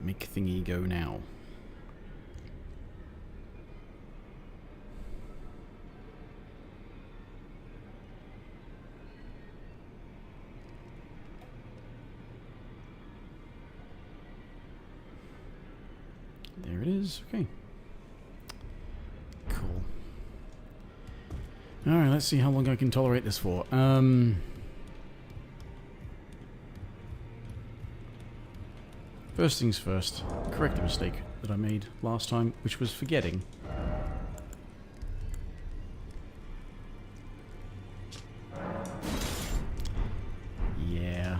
make thingy go now? There it is. Okay. Cool. Alright, let's see how long I can tolerate this for. First things first, correct the mistake that I made last time, which was forgetting. Yeah.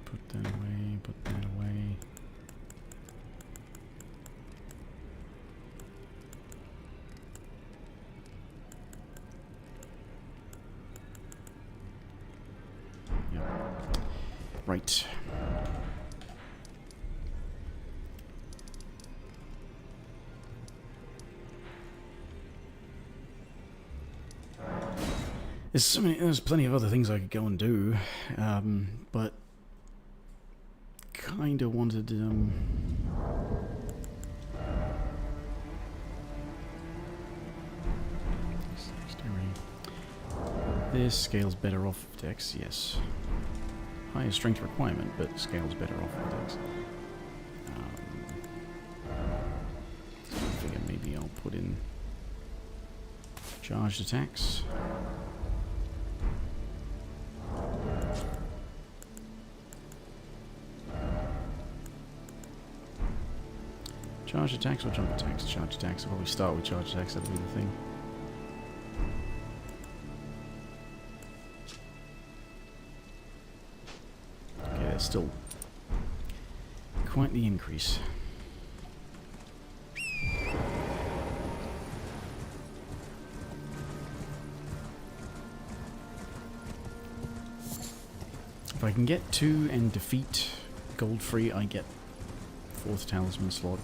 Put that away, put that away. Yep. Right. There's plenty of other things I could go and do, but kinda wanted this scales better off of Dex, yes. Higher strength requirement, but scales better off of Dex. I figure maybe I'll put in charged attacks. Charge attacks or jump attacks? Charge attacks. I'll probably start with charge attacks, that'll be the thing. Okay, that's still quite the increase. If I can get 2 and defeat gold free, I get 4th talisman slot.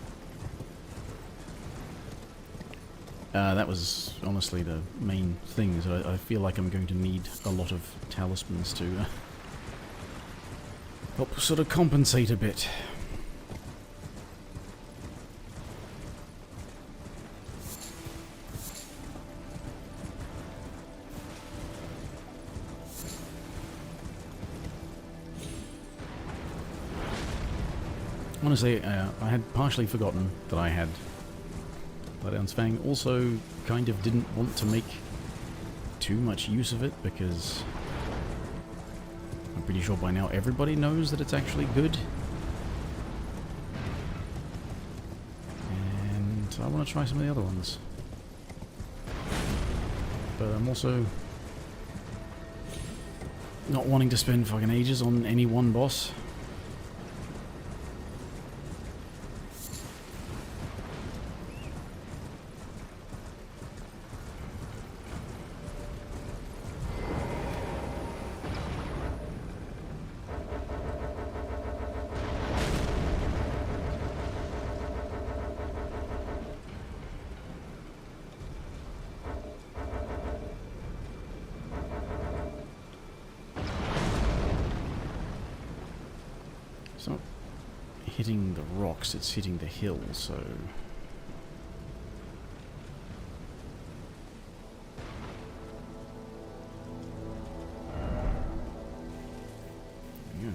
That was honestly the main thing. So I feel like I'm going to need a lot of talismans to help sort of compensate a bit. Honestly, I had partially forgotten that I had Bloodhound's Fang. Also, kind of didn't want to make too much use of it because I'm pretty sure by now everybody knows that it's actually good. And I want to try some of the other ones. But I'm also not wanting to spend fucking ages on any one boss. It's not hitting the rocks, it's hitting the hill, so... yeah.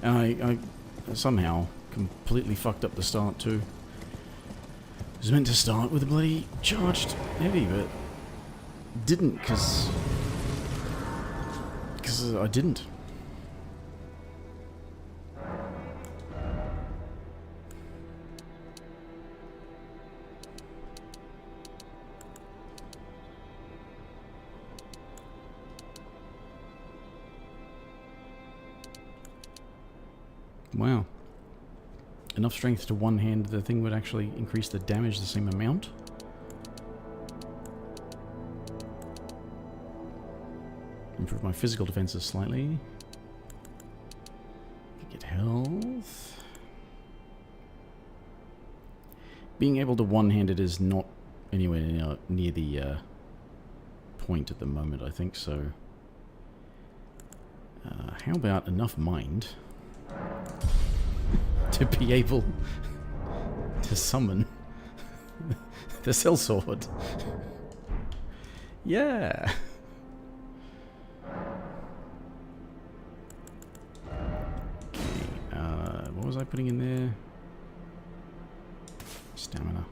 And I somehow completely fucked up the start too. I was meant to start with a bloody charged heavy, but didn't because I didn't. Wow. Enough strength to one-hand the thing would actually increase the damage the same amount? Improve my physical defenses slightly. Get health. Being able to one-hand it is not anywhere near the point at the moment, I think, so... how about enough mind to be able to summon the sellsword? Yeah. Okay, what was I putting in there? Stamina.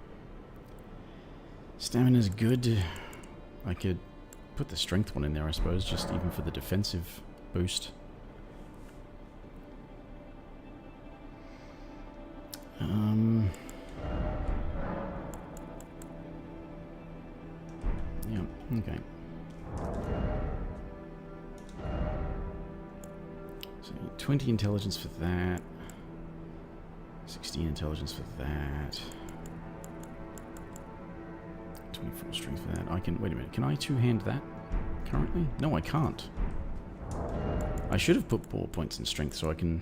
Stamina's good. I could put the strength one in there, I suppose, just even for the defensive boost. Yeah, okay. So 20 intelligence for that. 16 intelligence for that. 24 strength for that. I can... Wait a minute. Can I two-hand that currently? No, I can't. I should have put more points in strength so I can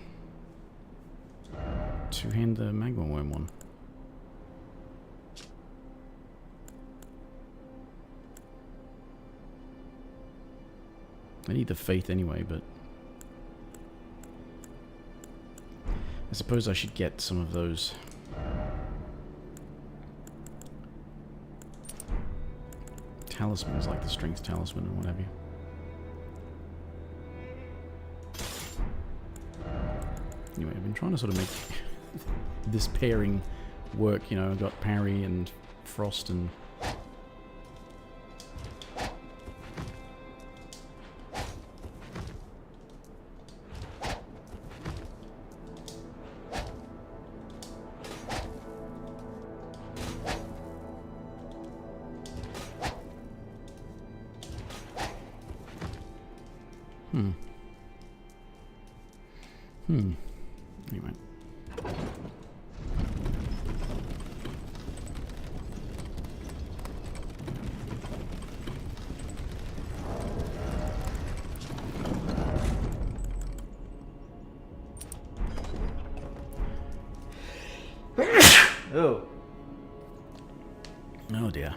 two-hand the magma worm one. I need the faith anyway, but... I suppose I should get some of those... talismans, like the strength talisman and what have you. Anyway, I've been trying to sort of make this pairing work, you know. I've got parry and frost and... Anyway. Oh. Oh dear.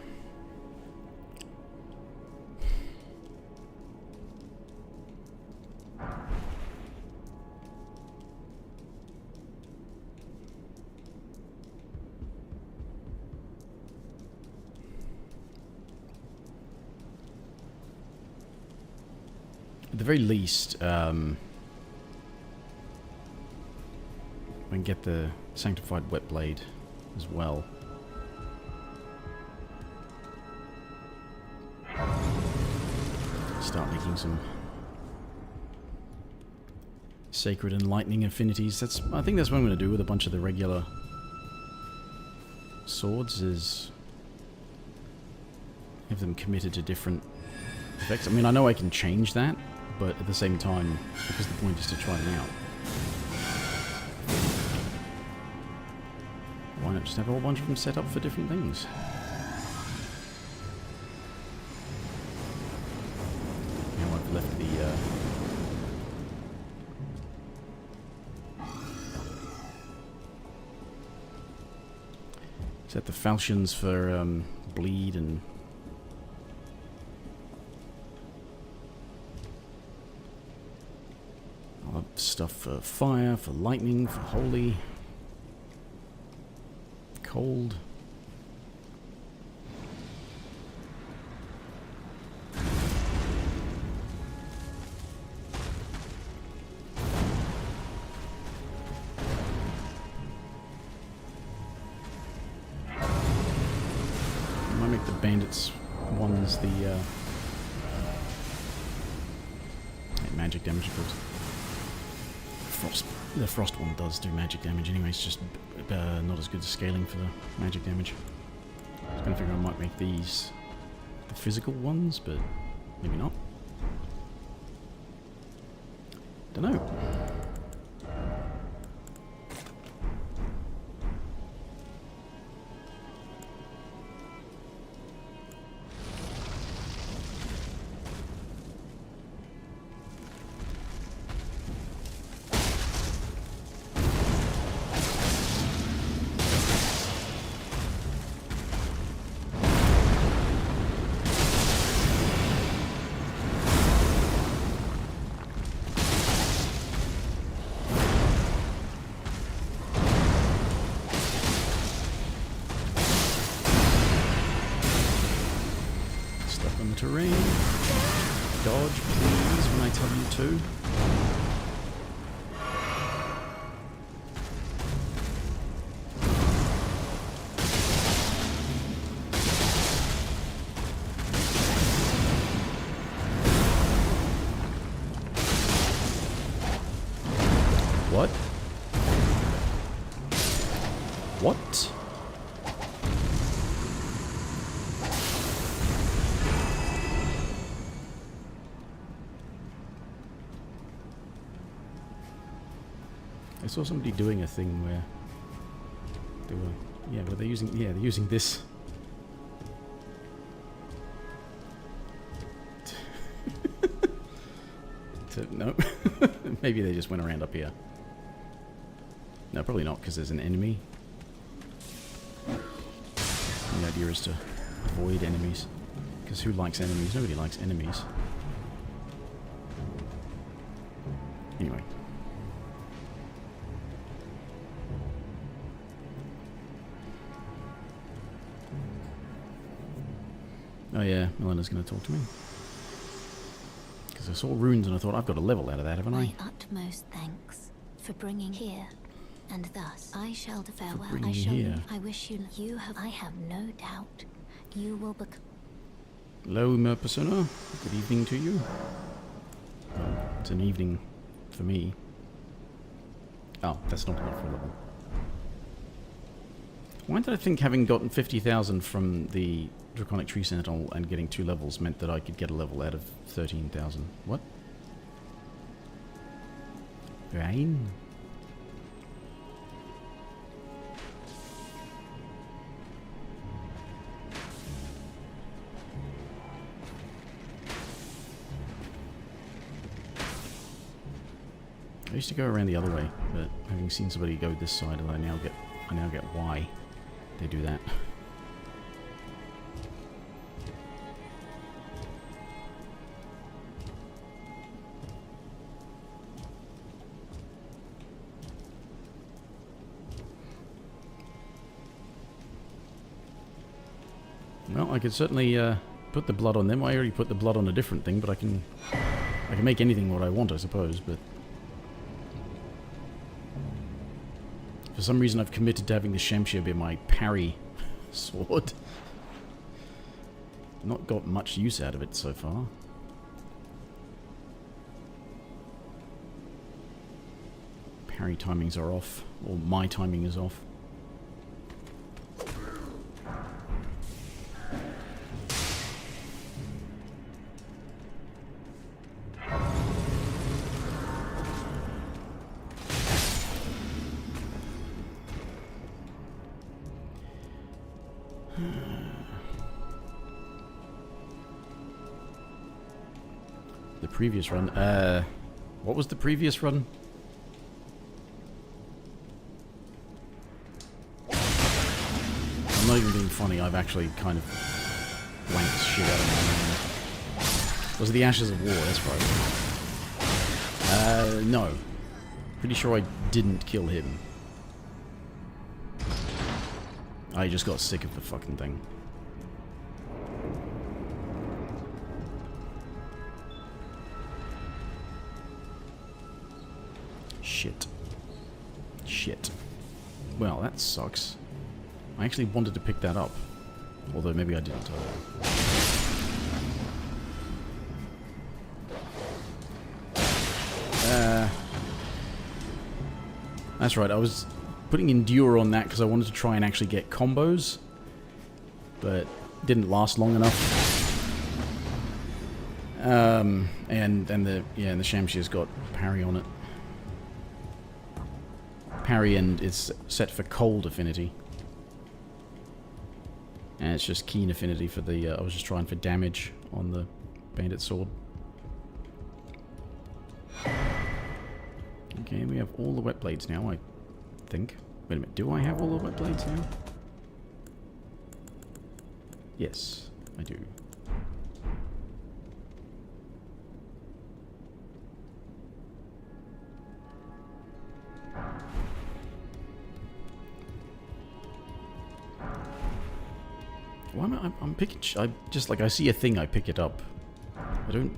At the very least, I can get the sanctified wet blade as well. Start making some sacred and lightning affinities. I think that's what I'm going to do with a bunch of the regular swords, is have them committed to different effects. I mean, I know I can change that, but at the same time, because the point is to try them out. Why not just have a whole bunch of them set up for different things? Now I've left the... set the falchions for bleed and... stuff for fire, for lightning, for holy, cold. its ones the magic damage, of course. The frost one does do magic damage anyway, it's just not as good as scaling for the magic damage. I was going to figure I might make these the physical ones, but maybe not. Dunno. Terrain. Dodge, please, when I tell you to. What? What? I saw somebody doing a thing where they were, but they're using this. No, maybe they just went around up here. No, probably not, because there's an enemy. The idea is to avoid enemies, because who likes enemies? Nobody likes enemies. Anyway. Oh yeah, Melena's going to talk to me. Because I saw runes and I thought, I've got a level out of that, haven't I? My utmost thanks for bringing here, and thus I shall farewell. I wish you have. I have no doubt you will become. Hello, Mer Persona. Good evening to you. Well, it's an evening for me. Oh, that's not enough for a level. Why did I think having gotten 50,000 from the Draconic Tree Sentinel and getting 2 levels meant that I could get a level out of 13,000? What? Rain? I used to go around the other way, but having seen somebody go this side, I now get why they do that. Well, I could certainly put the blood on them. I already put the blood on a different thing, but I can make anything what I want, I suppose, but for some reason I've committed to having the Shamshir be my parry sword. Not got much use out of it so far. Parry timings are off, or my timing is off. The previous run, what was the previous run? I'm not even being funny, I've actually kind of blanked shit out of my mind. Was it the Ashes of War? That's right. No. Pretty sure I didn't kill him. I just got sick of the fucking thing. Shit. Shit. Well, that sucks. I actually wanted to pick that up. Although maybe I didn't. That's right, I was putting Endure on that because I wanted to try and actually get combos, but didn't last long enough. And the Shamshir's got parry on it. Parry, and it's set for cold affinity. And it's just keen affinity for the, I was just trying for damage on the bandit sword. Okay, we have all the wet blades now, I think. Wait a minute, do I have all the wet blades now? Yes, I do. Why am I'm picking... I just, like, I see a thing, I pick it up. I don't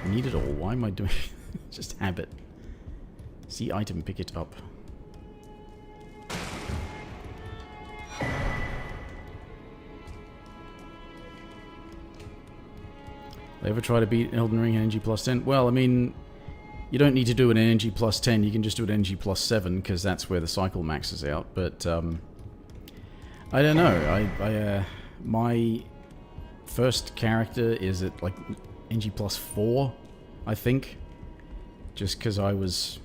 need it all. Why am I doing... just habit. See item, pick it up. They ever try to beat Elden Ring energy plus 10? Well, I mean, you don't need to do an energy plus 10, you can just do an energy plus 7, because that's where the cycle maxes out, but, I don't know, my first character is at, like, energy plus 4, I think, just because I was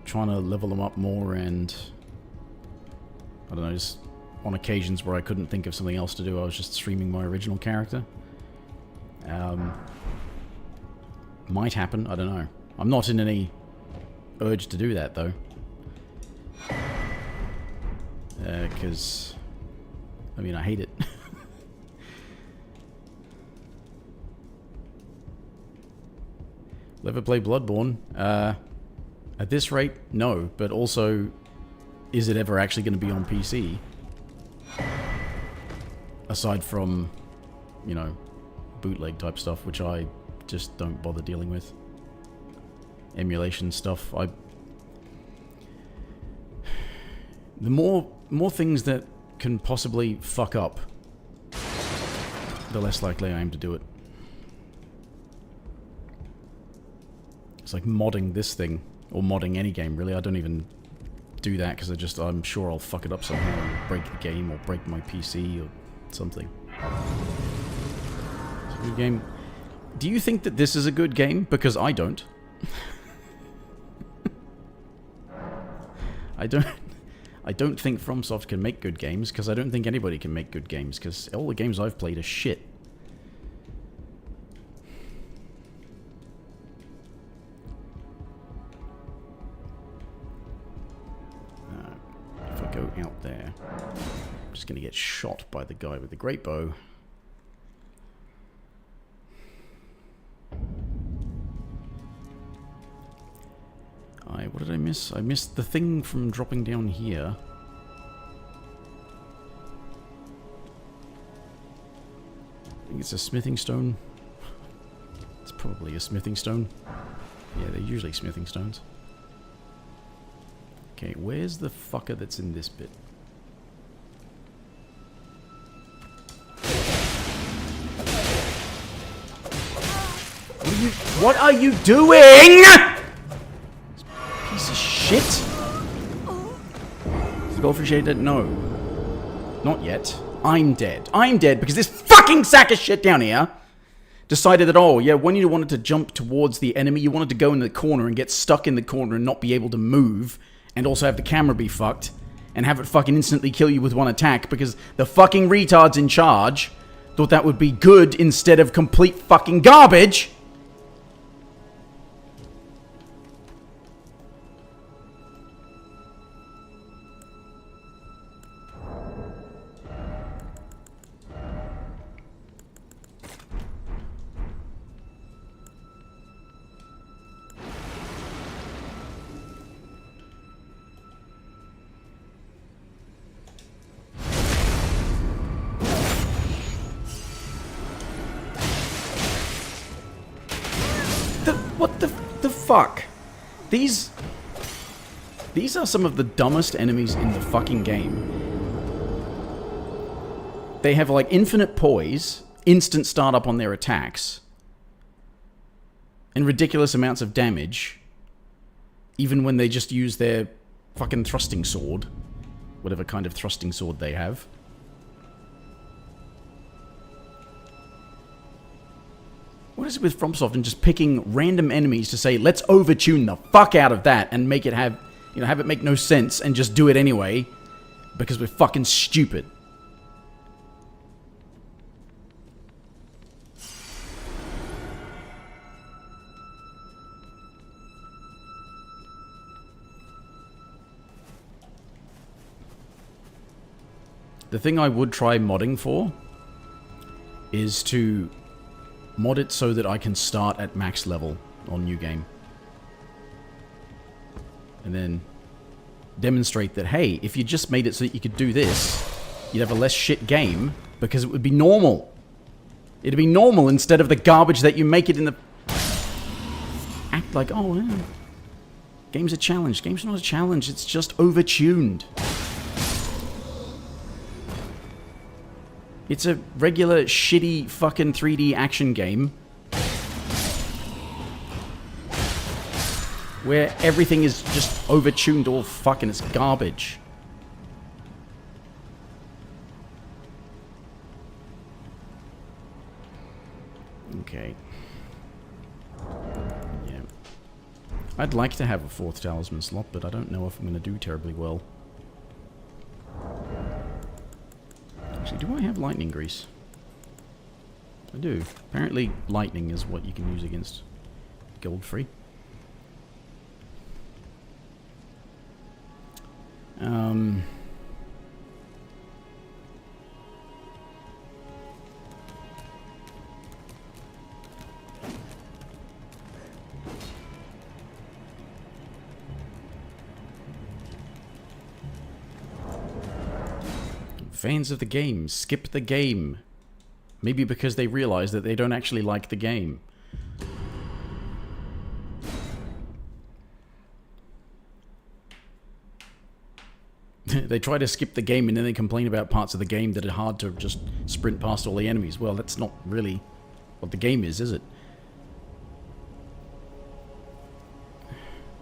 trying to level them up more, and, I don't know, just on occasions where I couldn't think of something else to do, I was just streaming my original character. Might happen, I don't know. I'm not in any urge to do that, though. Because, I mean, I hate it. Will ever play Bloodborne? At this rate, no. But also, is it ever actually going to be on PC? Aside from, you know, bootleg type stuff, which I just don't bother dealing with. Emulation stuff, the more things that can possibly fuck up, the less likely I am to do it. It's like modding this thing, or modding any game, really. I don't even do that because I'm sure I'll fuck it up somehow and break the game, or break my PC, or something. It's a good game. Do you think that this is a good game? Because I don't. I don't think FromSoft can make good games, because I don't think anybody can make good games, because all the games I've played are shit. If I go out there, I'm just going to get shot by the guy with the great bow. What did I miss? I missed the thing from dropping down here. I think it's a smithing stone. It's probably a smithing stone. Yeah, they're usually smithing stones. Okay, where's the fucker that's in this bit? What are you doing? Piece of shit. Is the goldfish dead? No. Not yet. I'm dead. I'm dead because this fucking sack of shit down here decided that, oh, yeah, when you wanted to jump towards the enemy, you wanted to go in the corner and get stuck in the corner and not be able to move, and also have the camera be fucked, and have it fucking instantly kill you with one attack, because the fucking retards in charge thought that would be good instead of complete fucking garbage. What the fuck? These are some of the dumbest enemies in the fucking game. They have like infinite poise, instant startup on their attacks, and ridiculous amounts of damage, even when they just use their fucking thrusting sword. Whatever kind of thrusting sword they have. What is it with FromSoft and just picking random enemies to say, let's overtune the fuck out of that and make it have, you know, have it make no sense and just do it anyway because we're fucking stupid. The thing I would try modding for is to mod it so that I can start at max level on New Game. And then demonstrate that, hey, if you just made it so that you could do this, you'd have a less shit game because it would be normal. It'd be normal instead of the garbage that you make it in the... Act like, oh, yeah. Game's a challenge. Game's not a challenge. It's just overtuned. It's a regular, shitty, fucking 3D action game where everything is just overtuned all fucking, it's garbage. Okay. Yeah. I'd like to have a 4th talisman slot, but I don't know if I'm going to do terribly well. Actually, do I have lightning grease? I do. Apparently, lightning is what you can use against Goldfree. Fans of the game skip the game. Maybe because they realize that they don't actually like the game. They try to skip the game and then they complain about parts of the game that are hard to just sprint past all the enemies. Well, that's not really what the game is it?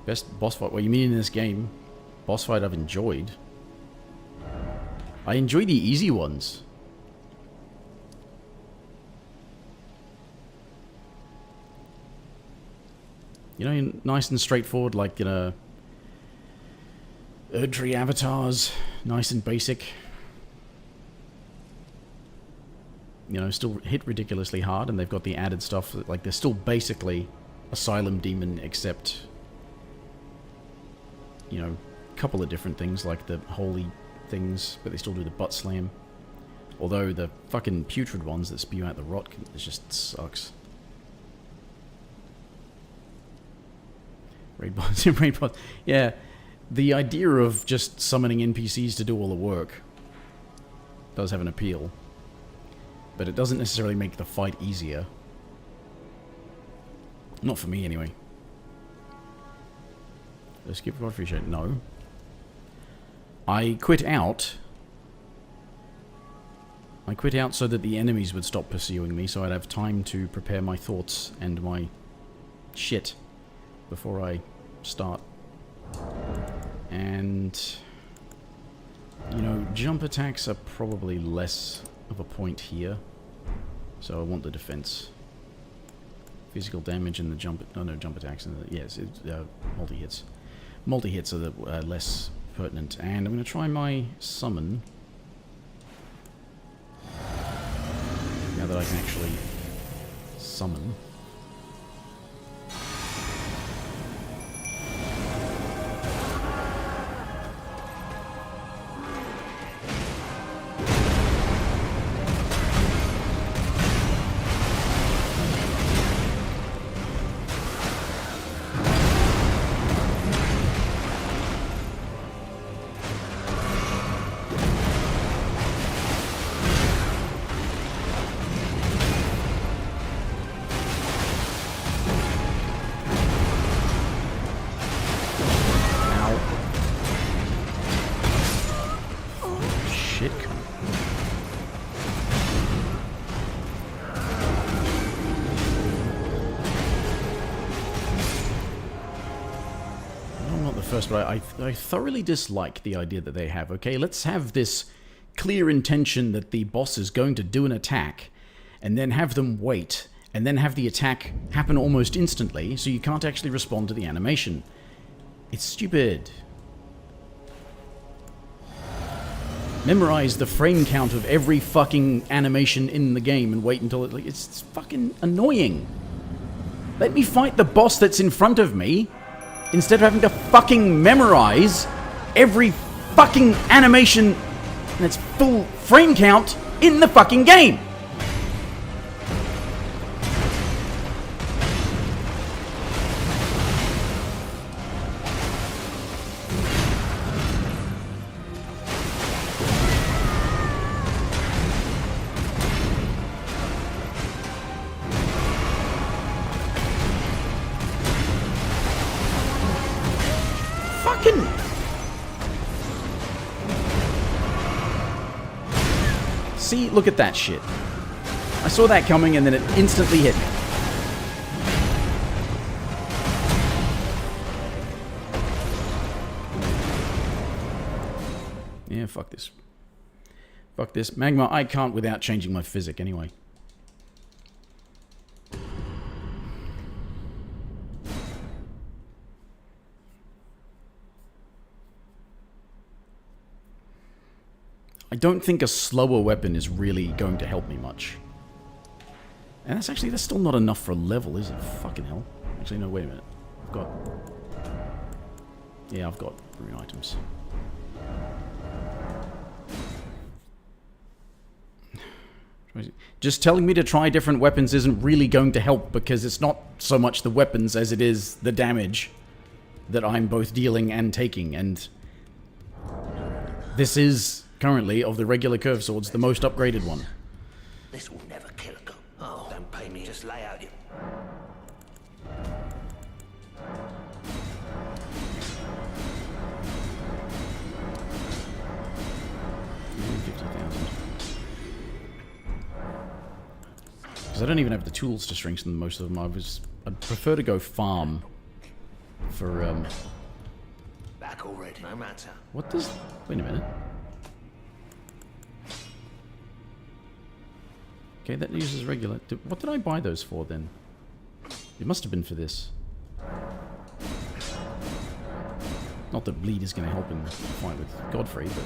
Best boss fight? What you mean in this game? Boss fight I've enjoyed. I enjoy the easy ones. You know, nice and straightforward, like, you know, Erdtree avatars, nice and basic. You know, still hit ridiculously hard, and they've got the added stuff, that, like, they're still basically Asylum Demon, except, you know, a couple of different things, like the holy things, but they still do the butt slam. Although the fucking putrid ones that spew out the rot, it just sucks. Raid boss, raid boss. Yeah, the idea of just summoning NPCs to do all the work does have an appeal, but it doesn't necessarily make the fight easier. Not for me, anyway. Skip for free shit? No. I quit out. I quit out so that the enemies would stop pursuing me, so I'd have time to prepare my thoughts and my shit before I start. And, you know, jump attacks are probably less of a point here, so I want the defense. Physical damage and the jump... Oh, no, jump attacks. And the, yes, multi-hits. Multi-hits are the less pertinent. And I'm going to try my summon. Now that I can actually summon. first, but I thoroughly dislike the idea that they have. Okay, let's have this clear intention that the boss is going to do an attack, and then have them wait, and then have the attack happen almost instantly, so you can't actually respond to the animation. It's stupid. Memorize the frame count of every fucking animation in the game and wait until it... Like, it's fucking annoying. Let me fight the boss that's in front of me, instead of having to fucking memorize every fucking animation and its full frame count in the fucking game. See, look at that shit. I saw that coming and then it instantly hit me. Yeah, fuck this. Fuck this. Magma, I can't without changing my physic anyway. I don't think a slower weapon is really going to help me much. And that's still not enough for a level, is it? Fucking hell. Actually, no, wait a minute. I've got rune items. Just telling me to try different weapons isn't really going to help, because it's not so much the weapons as it is the damage that I'm both dealing and taking, and this is... currently, of the regular curved swords, the most upgraded one. This will never kill a goat. Oh, don't pay me, just lay out you. Because I don't even have the tools to strengthen most of them. I'd prefer to go farm for, Back already, no matter. What does... Wait a minute. Okay, that uses regular... What did I buy those for, then? It must have been for this. Not that bleed is going to help in the fight with Godfrey, but...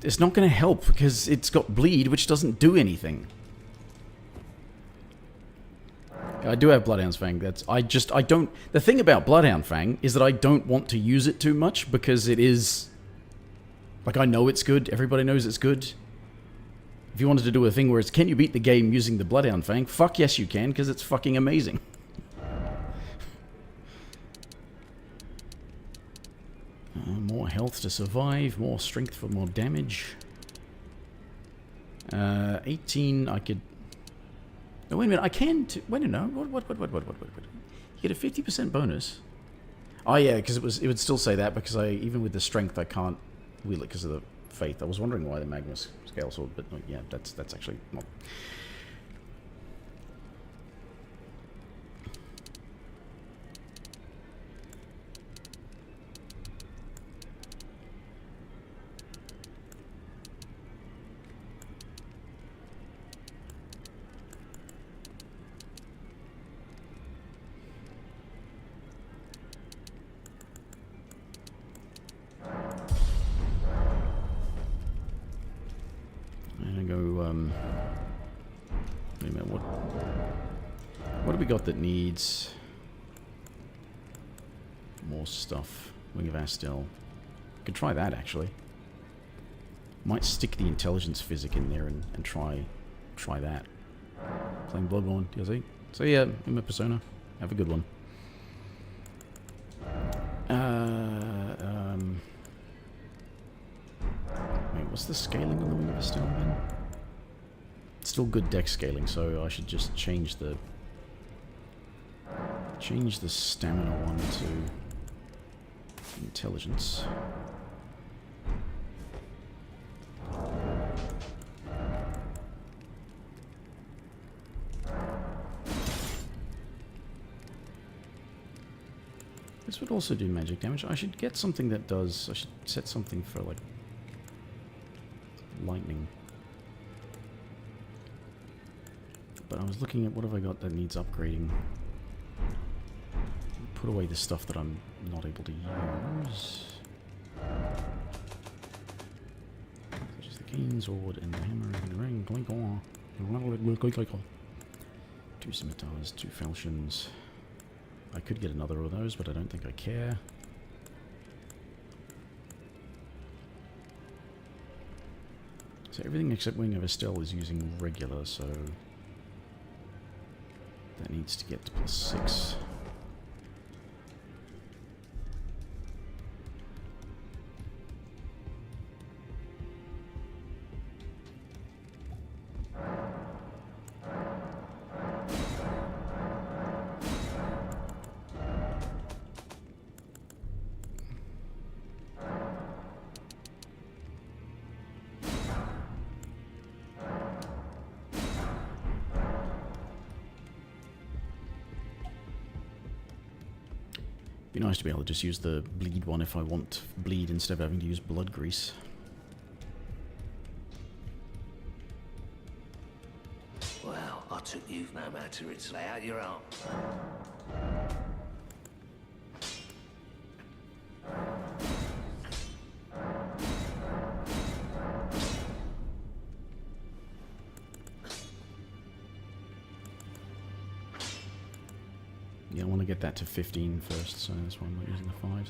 It's not going to help, because it's got bleed, which doesn't do anything. I do have Bloodhound's Fang. I don't... The thing about Bloodhound Fang is that I don't want to use it too much, because it is... Like, I know it's good. Everybody knows it's good. If you wanted to do a thing where it's, can you beat the game using the Bloodhound Fang? Fuck yes you can, because it's fucking amazing. More health to survive, more strength for more damage. 18, I could... No, wait a minute, I can... Wait a minute, no, what? You get a 50% bonus. Oh yeah, because it would still say that, because even with the strength, I can't wheel it because of the faith. I was wondering why the Magma Scale Sword, but yeah, that's actually not... Wait a minute, what do we got that needs more stuff? Wing of Astel. Could try that, actually. Might stick the intelligence physic in there and try that. Playing Bloodborne, DLC. So yeah, in my Persona. Have a good one. Wait, what's the scaling on the Wing of Astel again? It's still good dex scaling, so I should just change the stamina one to intelligence. This would also do magic damage. I should get something that does... I should set something for, like, lightning. But I was looking at what have I got that needs upgrading. Put away the stuff that I'm not able to use. Such as the cane sword and the hammer and the ring. Clink on. 2 scimitars, 2 falchions. I could get another of those, but I don't think I care. So everything except Wing of Estelle is using regular, so that needs to get to +6. Be nice to be able to just use the bleed one if I want bleed instead of having to use blood grease. Well, I took you no matter its lay out your arm. Yeah, I want to get that to 15 first, so that's why I'm not using the 5s.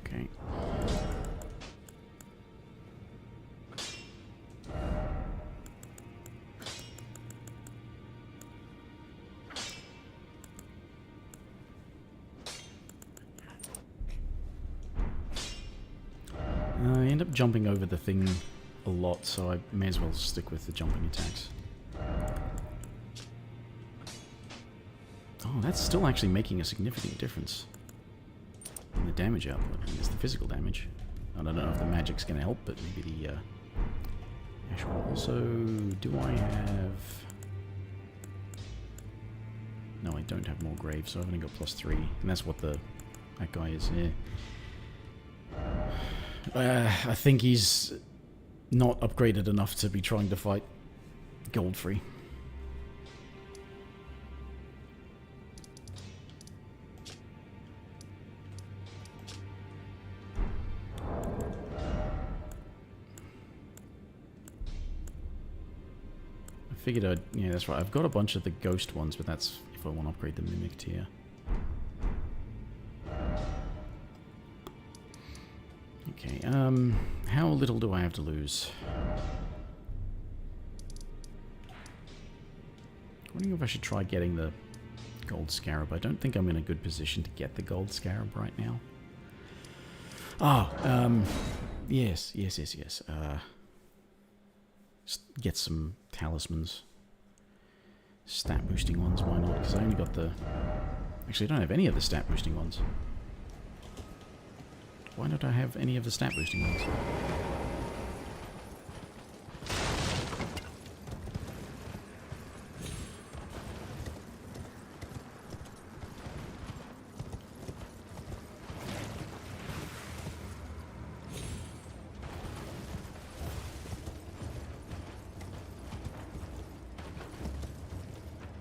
Okay. I end up jumping over the thing a lot, so I may as well stick with the jumping attacks. Oh, that's still actually making a significant difference in the damage output. I mean, it's the physical damage. I don't know if the magic's going to help, but maybe the actual... Also, do I have... No, I don't have more graves, so I've only got +3. And that's what that guy is here. I think he's not upgraded enough to be trying to fight Goldfree. I figured I'd... Yeah, that's right. I've got a bunch of the ghost ones, but that's if I want to upgrade the Mimic tier. Okay, how little do I have to lose? I'm wondering if I should try getting the gold scarab. I don't think I'm in a good position to get the gold scarab right now. Ah, yes. Get some talismans. Stat boosting ones, why not? Because I only got the... Actually, I don't have any of the stat boosting ones. Why don't I have any of the stat boosting ones?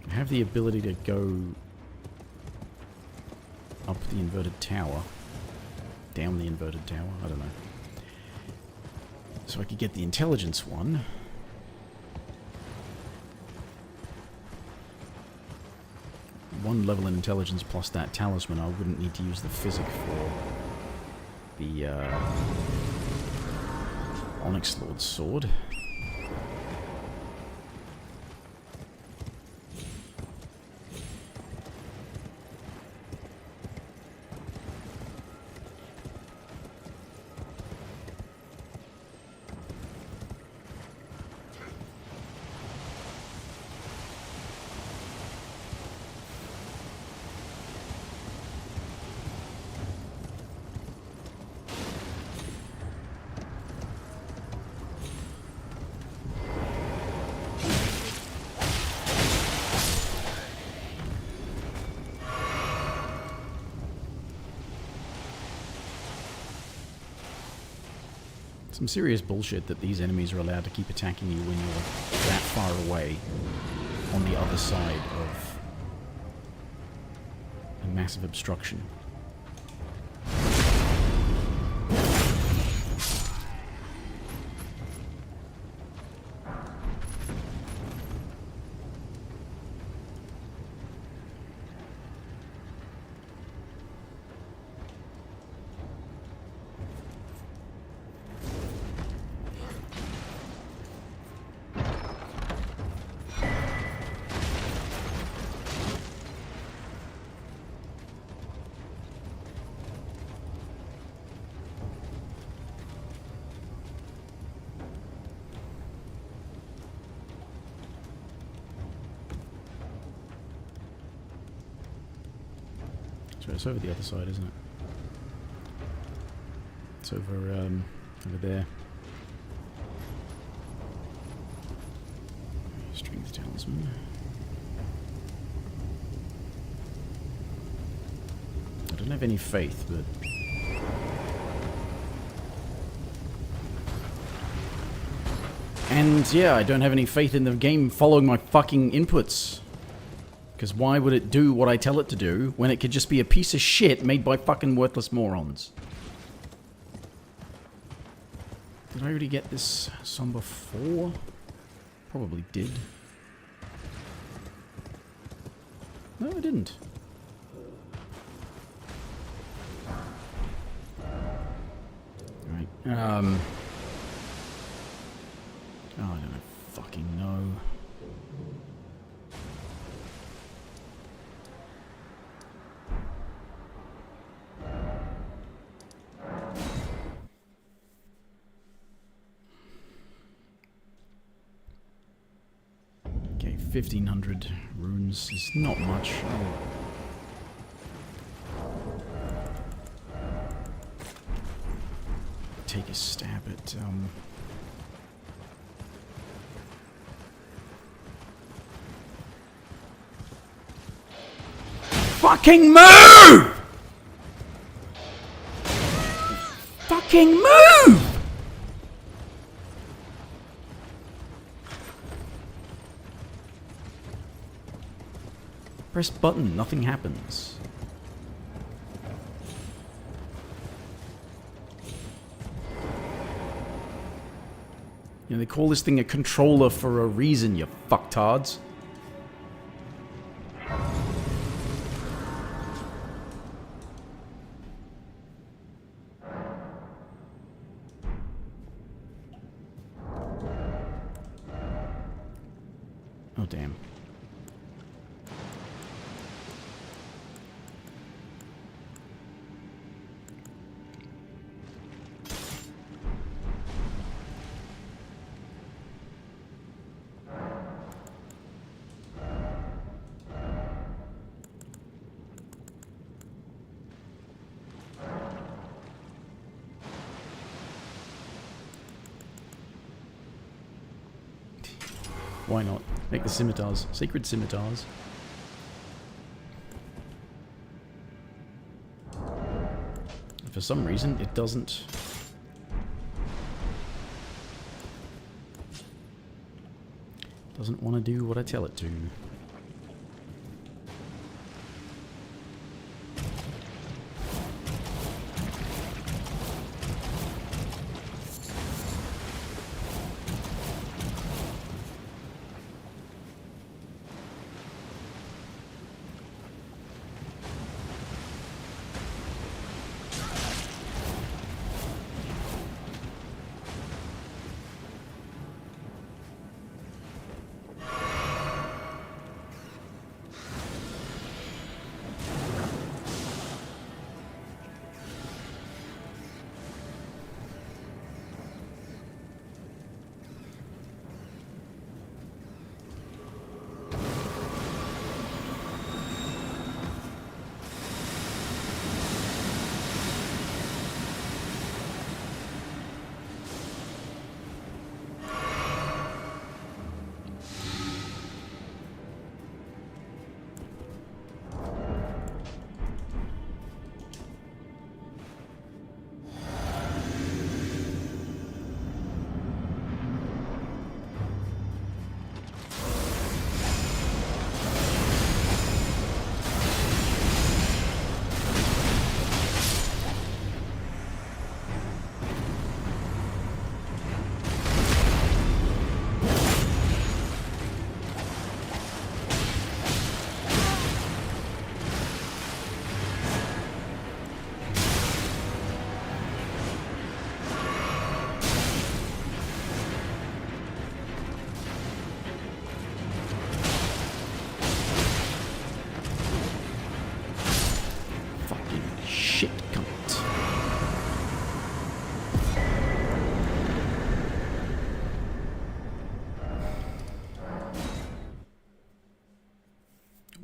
I have the ability to go up the inverted tower. Down the inverted tower, I don't know. So I could get the intelligence one. One level in intelligence plus that talisman, I wouldn't need to use the physic for the Onyx Lord's sword. Some serious bullshit that these enemies are allowed to keep attacking you when you're that far away on the other side of a massive obstruction. It's over the other side, isn't it? It's over, over there. Strength talisman. I don't have any faith, but... And yeah, I don't have any faith in the game following my fucking inputs. Because why would it do what I tell it to do when it could just be a piece of shit made by fucking worthless morons? Did I already get this song before? Probably did. No, I didn't. Alright, oh, I don't fucking know. Okay, 1,500 runes is not much. Take a stab at, Fucking move! Fucking move! Press button, nothing happens. You know, they call this thing a controller for a reason, you fucktards. Oh, damn. Why not? Make the scimitars. Sacred scimitars. For some reason, it doesn't... doesn't want to do what I tell it to.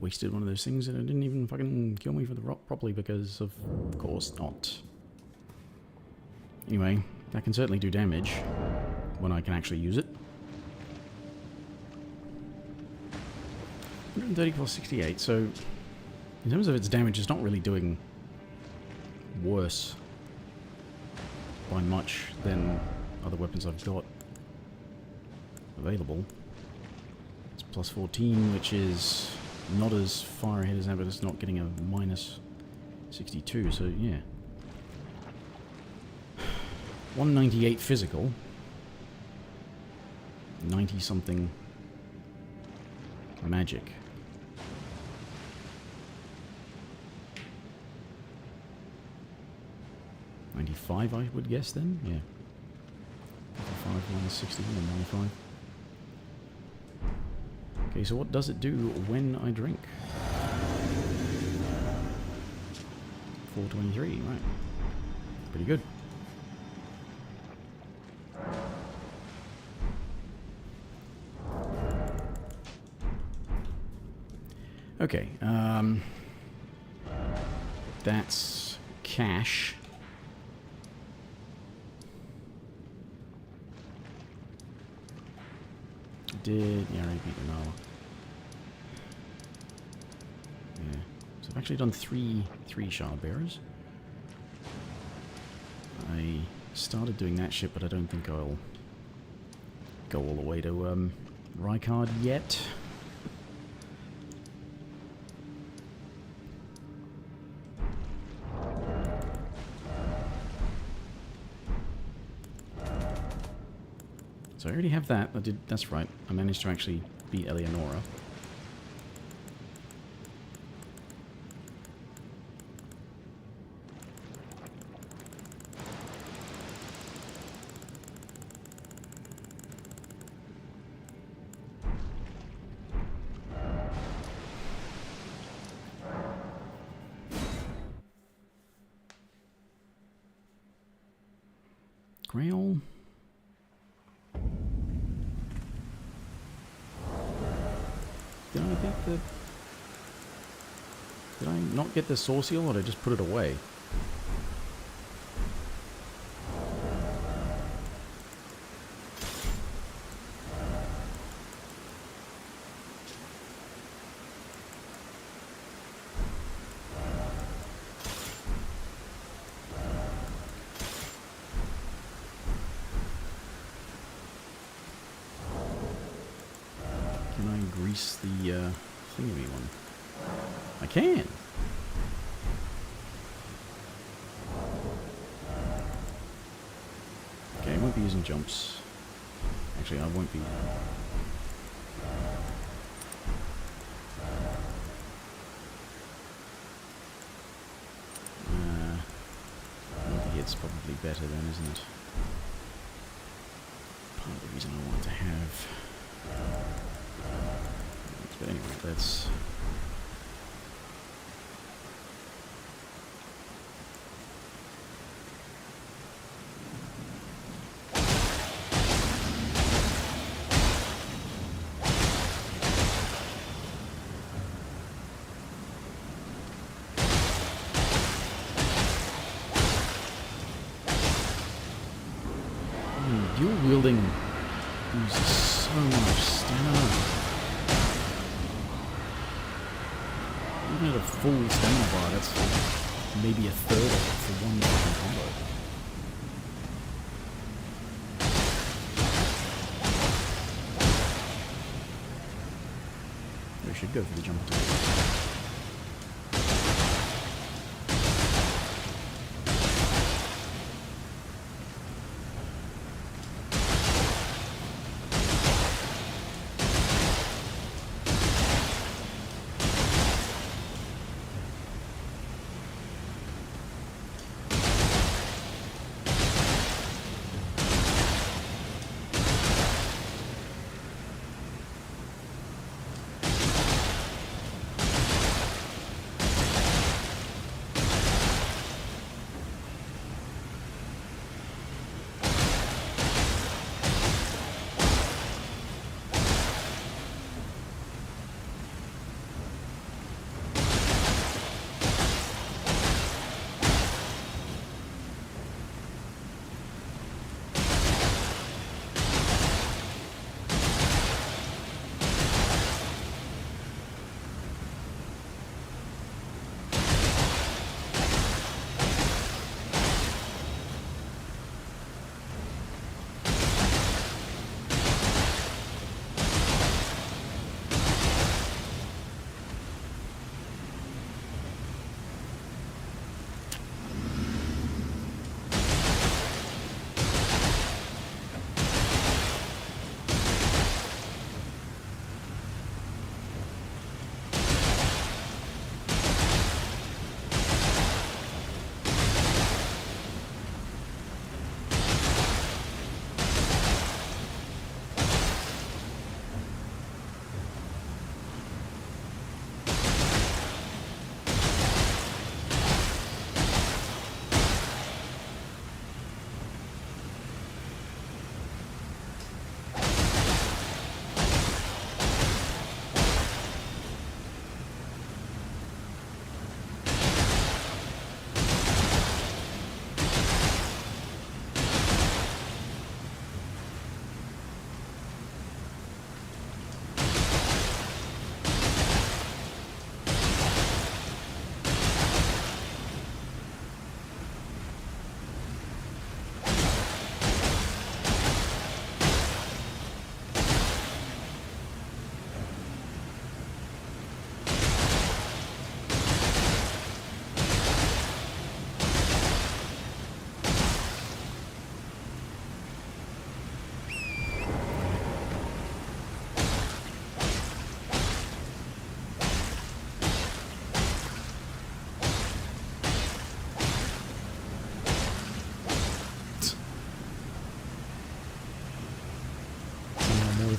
wasted one of those things and it didn't even fucking kill me for the rock properly because of course not. Anyway, that can certainly do damage when I can actually use it. 134, 68, so in terms of its damage, it's not really doing worse by much than other weapons I've got available. It's plus 14, which is not as far ahead as that, but it's not getting a minus 62, so yeah. 198 physical. 90 something magic. $95, I would guess then? Yeah. 55 minus 60, and 95. Okay, so what does it do when I drink? 423, right. Pretty good. Okay, that's cash. Did, yeah, I already beat Renala. Yeah, so I've actually done three shard bearers. I started doing that shit, but I don't think I'll go all the way to Rykard yet. So I already have that. That's right. I managed to actually beat Eleonora. Grail. Did I not get the source seal, or did I just put it away? Can I grease the thingy one? I can! Okay, I won't be using jumps. Actually, I won't be. Multi-hit's probably better then, isn't it? Part of the reason I want to have. But anyway, let's. Dual wielding uses so much stamina. Even at a full stamina bar, that's maybe a third of it for one fucking combo. We should go for the jump attack.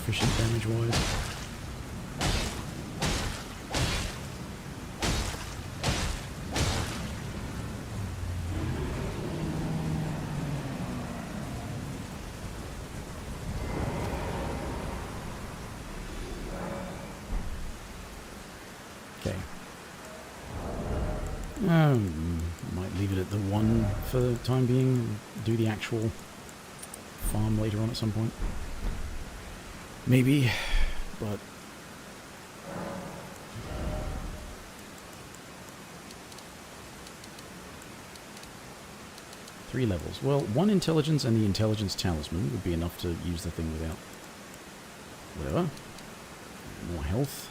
efficient damage-wise. Okay. Might leave it at the 1 for the time being. Do the actual farm later on at some point. Maybe, but... Three levels. Well, 1 intelligence and the intelligence talisman would be enough to use the thing without... whatever. More health.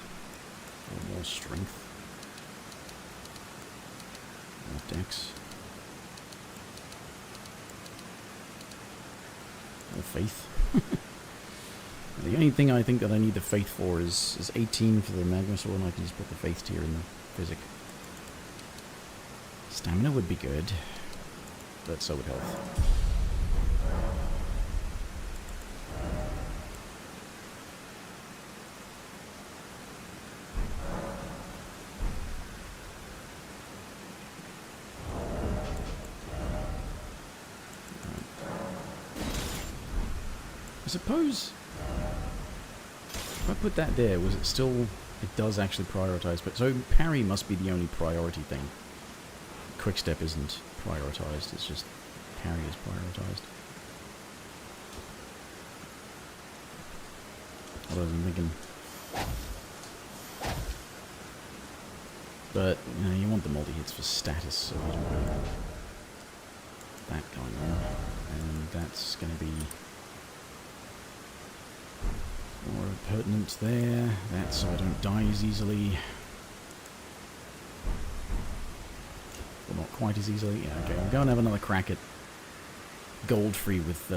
Or more strength. More dex. More faith. The only thing I think that I need the faith for is 18 for the magma sword, and I can just put the faith tier in the physic. Stamina would be good, but so would health. I suppose if I put that there, was it still... It does actually prioritize, but so parry must be the only priority thing. Quickstep isn't prioritized, it's just parry is prioritized. What was I thinking? But, you know, you want the multi-hits for status, so you don't have that going on. And that's going to be more pertinent there. That's so I don't die as easily. Well, not quite as easily. Yeah, okay, I'll go and have another crack at Goldfree with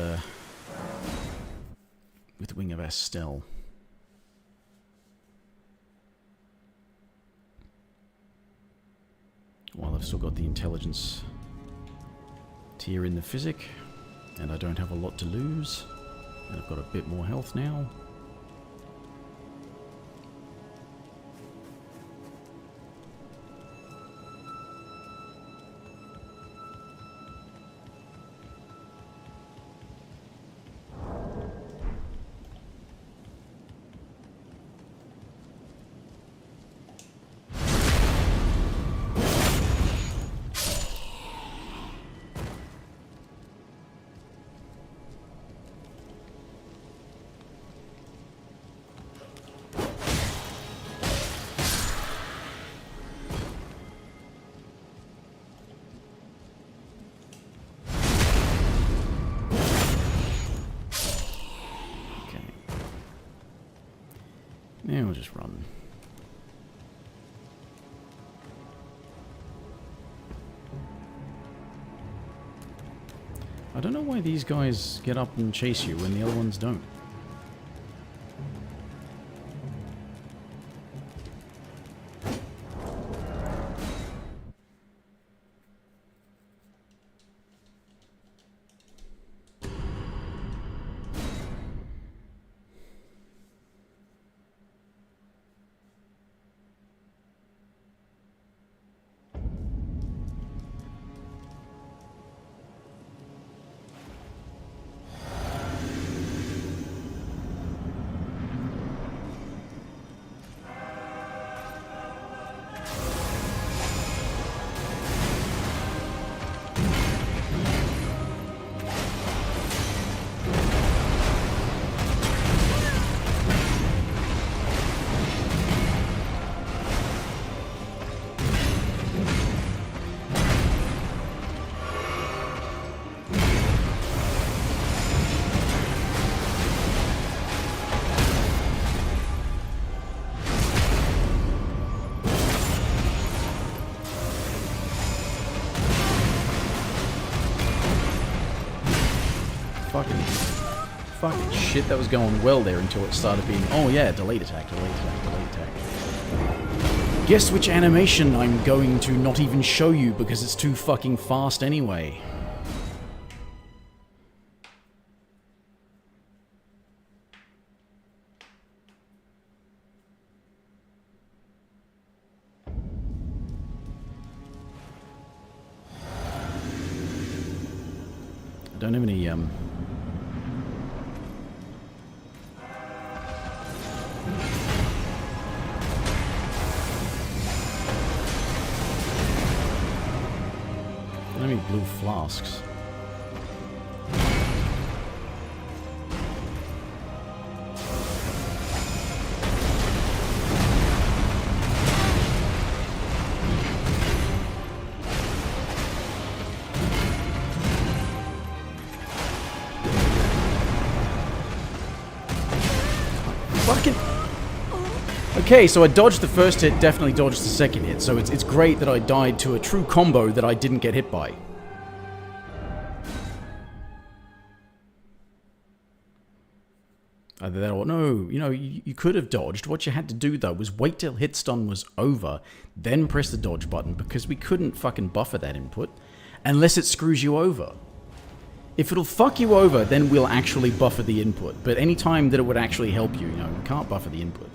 Wing of Estelle. While I've still got the intelligence tier in the physic, and I don't have a lot to lose, and I've got a bit more health now. Yeah, we'll just run. I don't know why these guys get up and chase you when the other ones don't. Fucking shit, that was going well there until it started being... Oh yeah, delayed attack, delayed attack, delayed attack. Guess which animation I'm going to not even show you because it's too fucking fast anyway. I don't have any, I don't have any blue flasks. Fucking... Okay, so I dodged the first hit, definitely dodged the second hit, so it's great that I died to a true combo that I didn't get hit by. Either that or no, you know, you could have dodged. What you had to do, though, was wait till hit stun was over, then press the dodge button, because we couldn't fucking buffer that input, unless it screws you over. If it'll fuck you over, then we'll actually buffer the input, but any time that it would actually help you, you know, we can't buffer the input.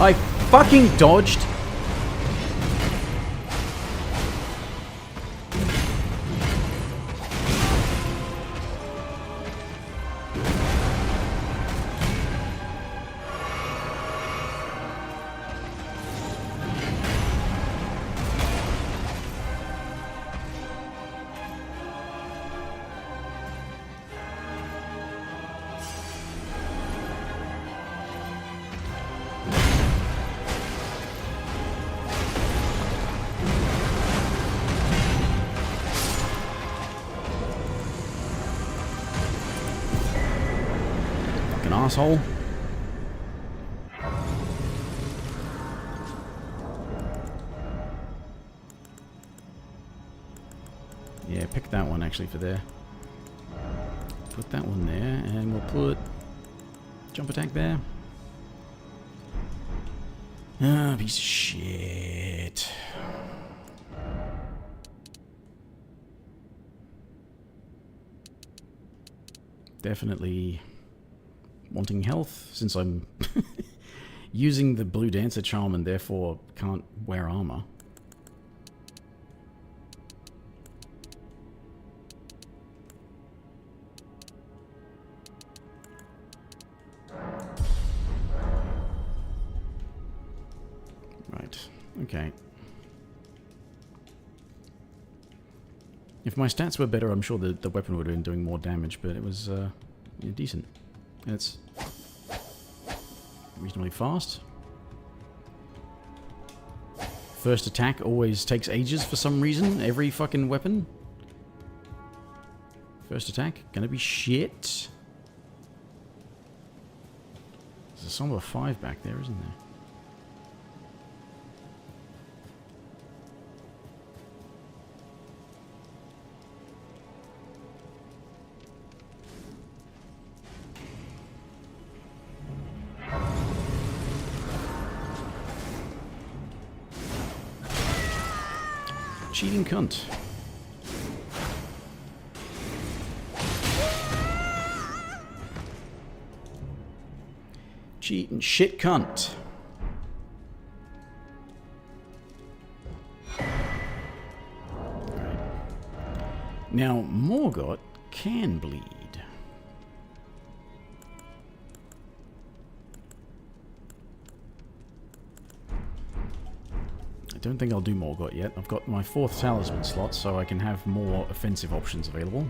I fucking dodged. Asshole. Yeah, pick that one actually for there. Put that one there, and we'll put jump attack there. Ah, piece of shit. Definitely wanting health, since I'm using the blue dancer charm and therefore can't wear armor. Right, okay. If my stats were better, I'm sure the weapon would have been doing more damage, but it was yeah, decent. And it's reasonably fast. First attack always takes ages for some reason. Every fucking weapon. First attack, gonna be shit. There's a Somber 5 back there, isn't there? Cheating cunt. Cheating shit cunt. Right. Now, Morgott can bleed. I don't think I'll do Morgott yet. I've got my 4th talisman slot, so I can have more offensive options available.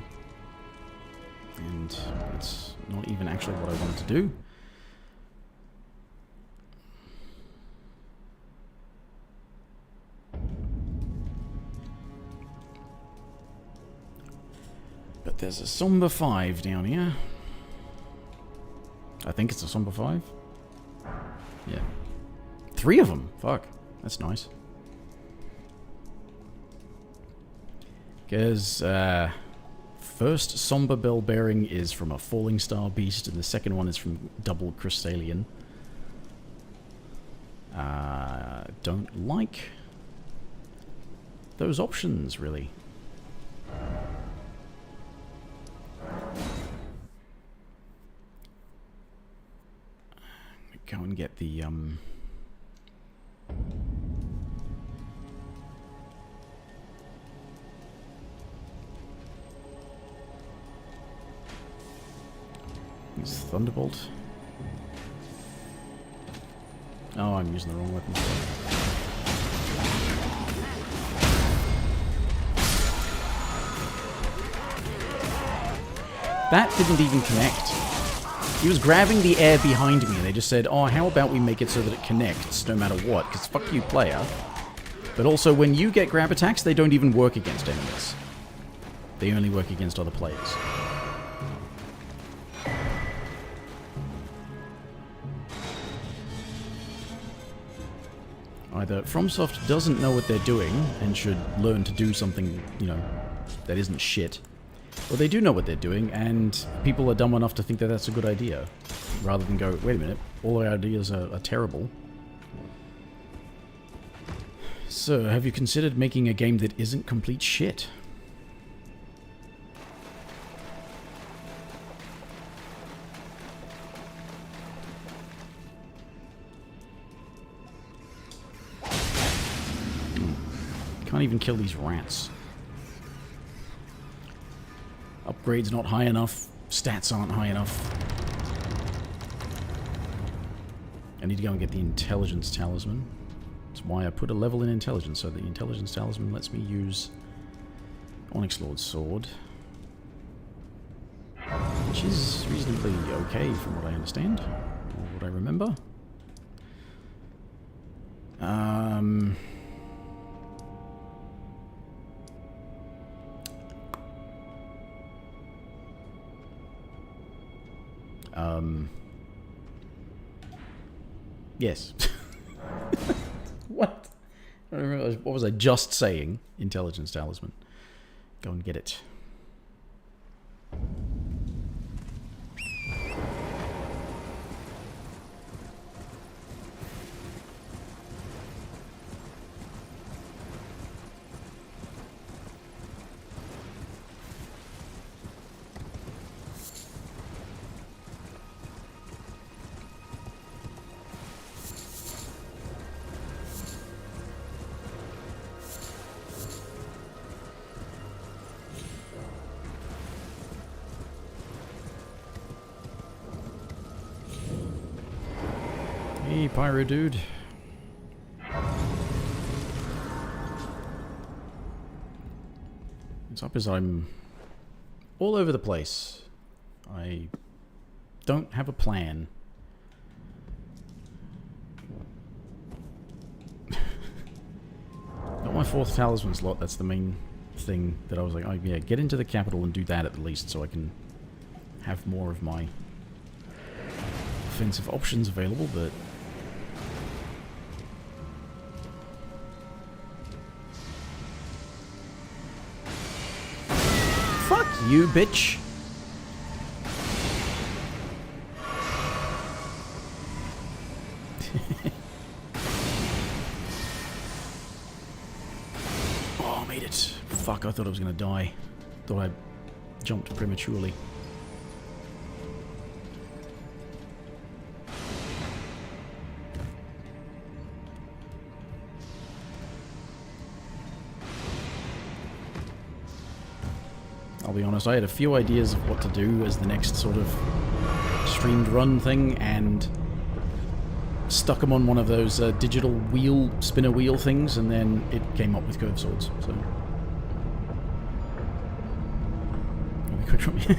And that's not even actually what I wanted to do. But there's a somber 5 down here. I think it's a somber 5. Yeah. 3 of them. Fuck. That's nice. Because, first somber bell bearing is from a falling star beast, and the second one is from double crystallian. Don't like those options, really. Go and get the, It's Thunderbolt. Oh, I'm using the wrong weapon. That didn't even connect. He was grabbing the air behind me and they just said, oh, how about we make it so that it connects no matter what? Because fuck you, player. But also, when you get grab attacks, they don't even work against enemies. They only work against other players. Either FromSoft doesn't know what they're doing and should learn to do something, you know, that isn't shit, or they do know what they're doing and people are dumb enough to think that that's a good idea, rather than go, wait a minute, all our ideas are terrible. So, have you considered making a game that isn't complete shit? Can't even kill these rats. Upgrades not high enough. Stats aren't high enough. I need to go and get the intelligence talisman. That's why I put a level in intelligence, so the intelligence talisman lets me use Onyx Lord's sword. Which is reasonably okay from what I understand. Or what I remember. Yes. What? I don't remember. What was I just saying? Intelligence talisman. Go and get it. Hey, Pyro Dude. What's up is I'm all over the place. I don't have a plan. Not my 4th talisman slot, that's the main thing that I was like, oh yeah, get into the capital and do that at least so I can have more of my offensive options available, but fuck you, bitch. Oh, I made it. Fuck, I thought I was gonna die. Thought I jumped prematurely. I'll be honest, I had a few ideas of what to do as the next sort of streamed run thing, and stuck them on one of those digital wheel, spinner wheel things, and then it came up with curved swords, so... Be quick from me.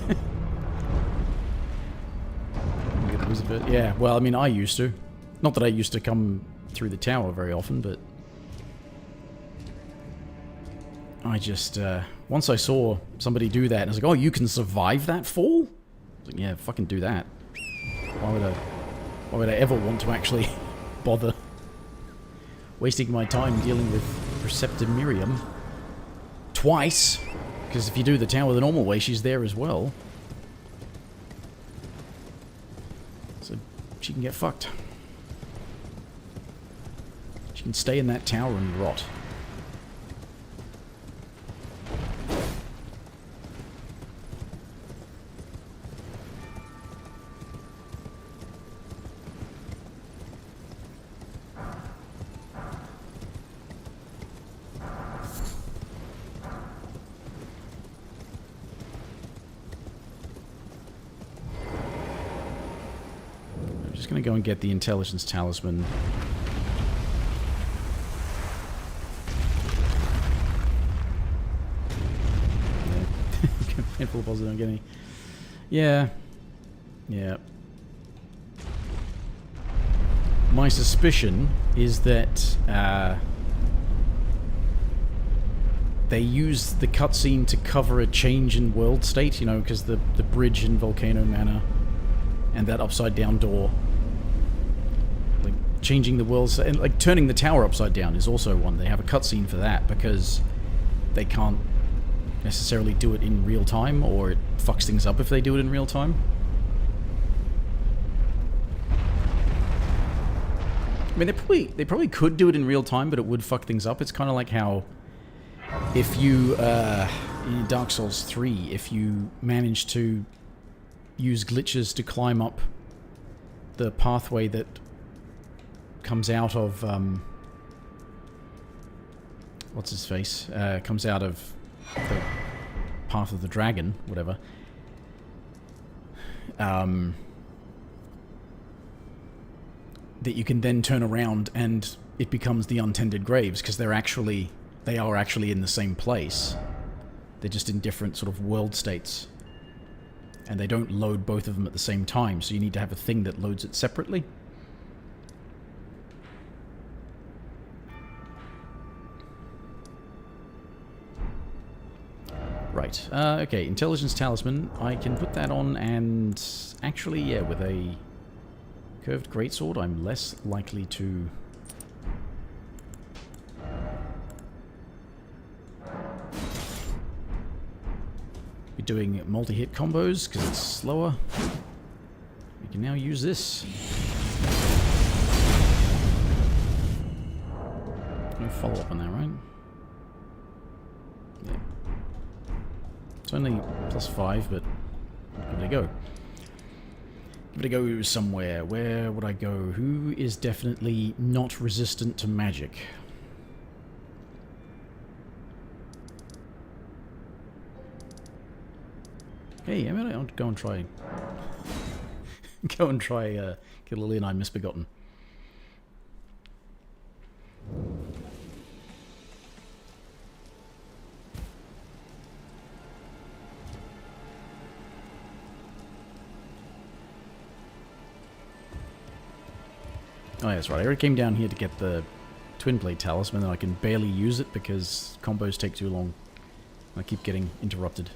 Yeah, well, I mean, I used to. Not that I used to come through the tower very often, but... I just, Once I saw somebody do that, and I was like, oh, you can survive that fall? I was like, yeah, fucking do that. Why would I ever want to actually bother wasting my time dealing with Preceptor Miriam twice? Because if you do the tower the normal way, she's there as well. So she can get fucked. She can stay in that tower and rot. Gonna go and get the intelligence talisman. Yeah. Painful positive, don't get any. Yeah. Yeah. My suspicion is that they use the cutscene to cover a change in world state, you know, because the bridge in Volcano Manor and that upside down door. Changing the world, and like turning the tower upside down is also one. They have a cutscene for that because they can't necessarily do it in real time, or it fucks things up if they do it in real time. I mean, they probably could do it in real time, but it would fuck things up. It's kind of like how if you in Dark Souls 3, if you manage to use glitches to climb up the pathway that comes out of, what's his face? Comes out of the Path of the Dragon, whatever. That you can then turn around and it becomes the Untended Graves, because they are actually in the same place. They're just in different sort of world states. And they don't load both of them at the same time, so you need to have a thing that loads it separately. Right, okay, Intelligence Talisman, I can put that on, and actually, yeah, with a curved greatsword, I'm less likely to be doing multi-hit combos, because it's slower. We can now use this. No follow-up on that, right? Yeah. It's only +5, but give it a go. Give it a go somewhere. Where would I go? Who is definitely not resistant to magic? Hey, I mean, I'll go and try... go and try kill Lily and I Misbegotten. Oh yeah, that's right. I already came down here to get the Twin Blade Talisman, and I can barely use it because combos take too long. I keep getting interrupted.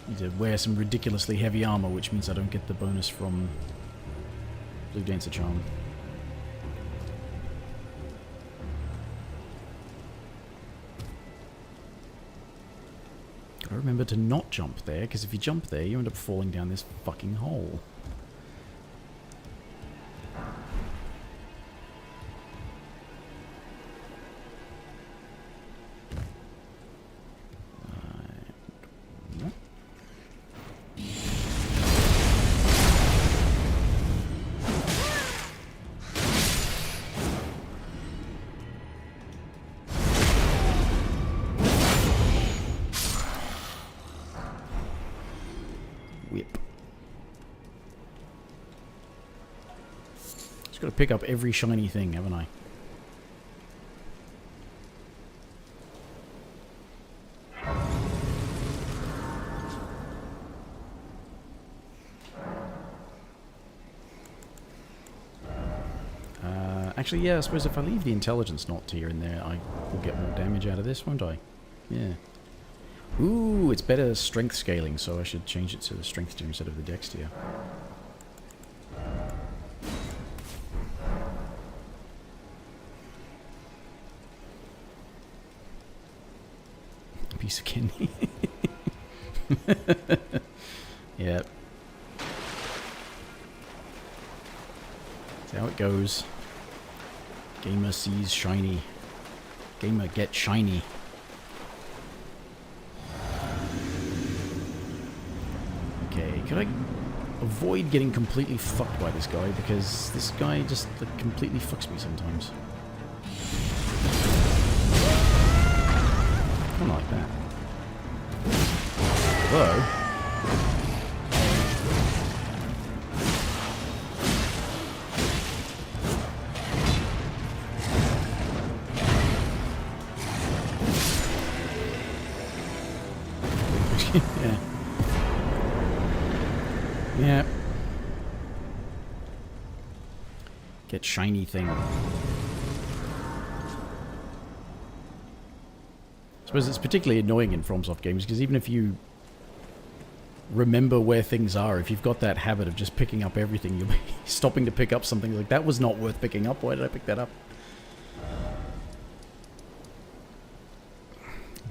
Need to wear some ridiculously heavy armor, which means I don't get the bonus from Blue Dancer Charm. Gotta remember to not jump there, because if you jump there, you end up falling down this fucking hole. Just gotta pick up every shiny thing, haven't I? Actually, yeah, I suppose if I leave the intelligence knot tier in there, I will get more damage out of this, won't I? Yeah. Ooh, it's better strength scaling, so I should change it to the strength tier instead of the dex tier. Piece of kidney. Yep. That's how it goes. Gamer sees shiny. Gamer get shiny. Okay, could I avoid getting completely fucked by this guy? Because this guy just like, completely fucks me sometimes. I don't like that. Although... yeah. Yeah. Get shiny thing. I suppose it's particularly annoying in FromSoft games, because even if you remember where things are, if you've got that habit of just picking up everything, you'll be stopping to pick up something like, that was not worth picking up, why did I pick that up?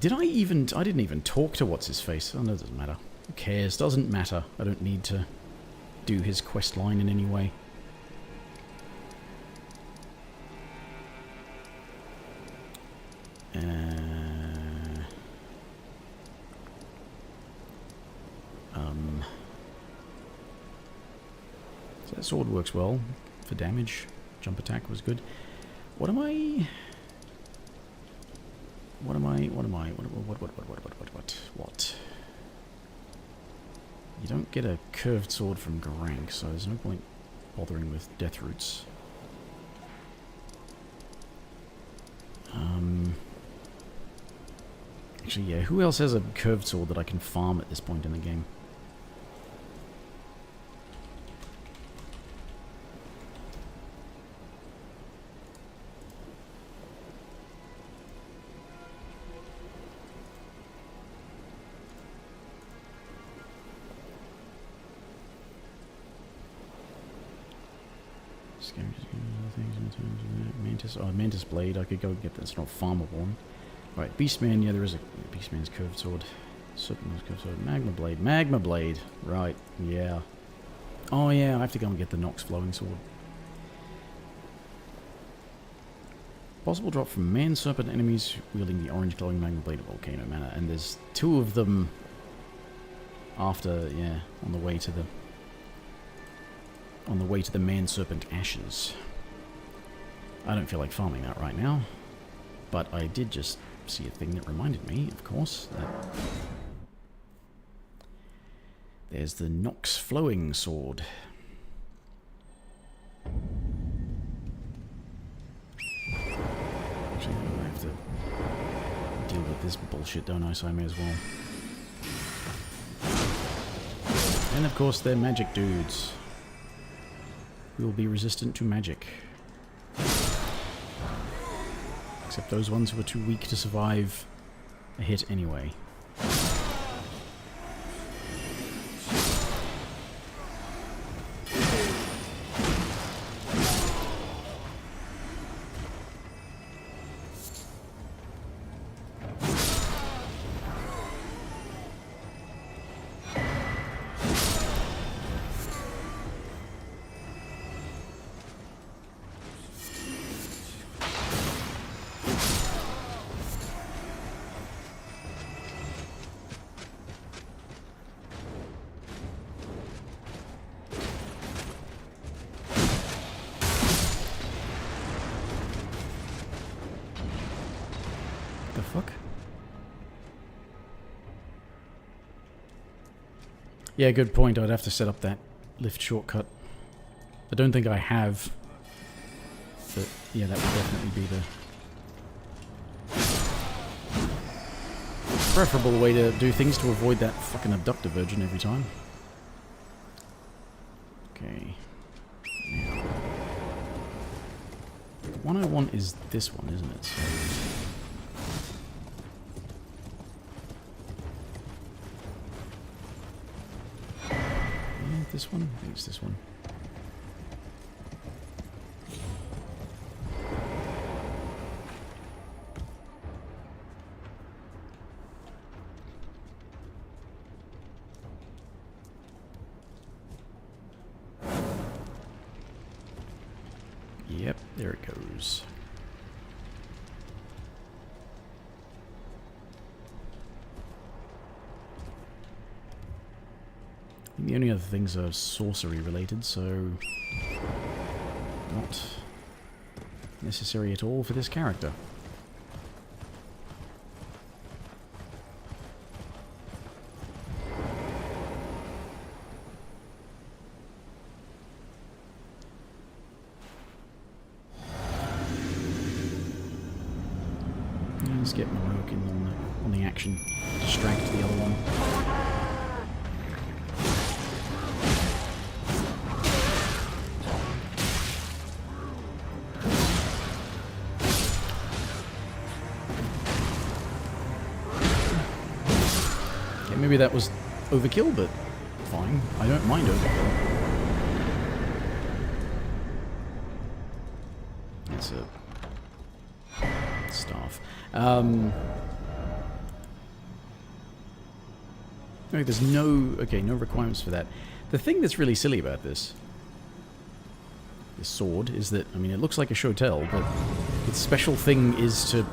I didn't even talk to what's-his-face. Oh, no, it doesn't matter. Who cares? Doesn't matter. I don't need to do his quest line in any way. So that sword works well for damage. Jump attack was good. What? You don't get a curved sword from Garank, so there's no point bothering with death roots. Actually, yeah, who else has a curved sword that I can farm at this point in the game? Mantis Blade, I could go get that. It's not farmable. Right, Beastman, yeah, there is a Beastman's curved sword. Serpent's curved sword. Magma Blade. Magma Blade! Right, yeah. Oh yeah, I have to go and get the Nox Flowing Sword. Possible drop from Man Serpent enemies wielding the orange glowing Magma Blade of Volcano Mana. And there's two of them after, yeah, on the way to the Man Serpent Ashes. I don't feel like farming that right now, but I did just see a thing that reminded me, of course, that there's the Nox Flowing Sword. Actually, I have to deal with this bullshit, don't I? So I may as well. And of course, they're magic dudes. We will be resistant to magic. Except those ones who are too weak to survive a hit anyway. The fuck? Yeah, good point. I'd have to set up that lift shortcut. I don't think I have. But yeah, that would definitely be the preferable way to do things to avoid that fucking abductor virgin every time. Okay. Now. one I want is this one, isn't it? So... yeah, this one? I think it's this one. Yep, there it goes. The only other things are sorcery related, so not necessary at all for this character. Let's get Marok in on the action. Distract the other one. Okay, maybe that was overkill, but fine. I don't mind overkill. It's a staff. No, there's no requirements for that. The thing that's really silly about this sword is that, I mean, it looks like a shotel, but its special thing is to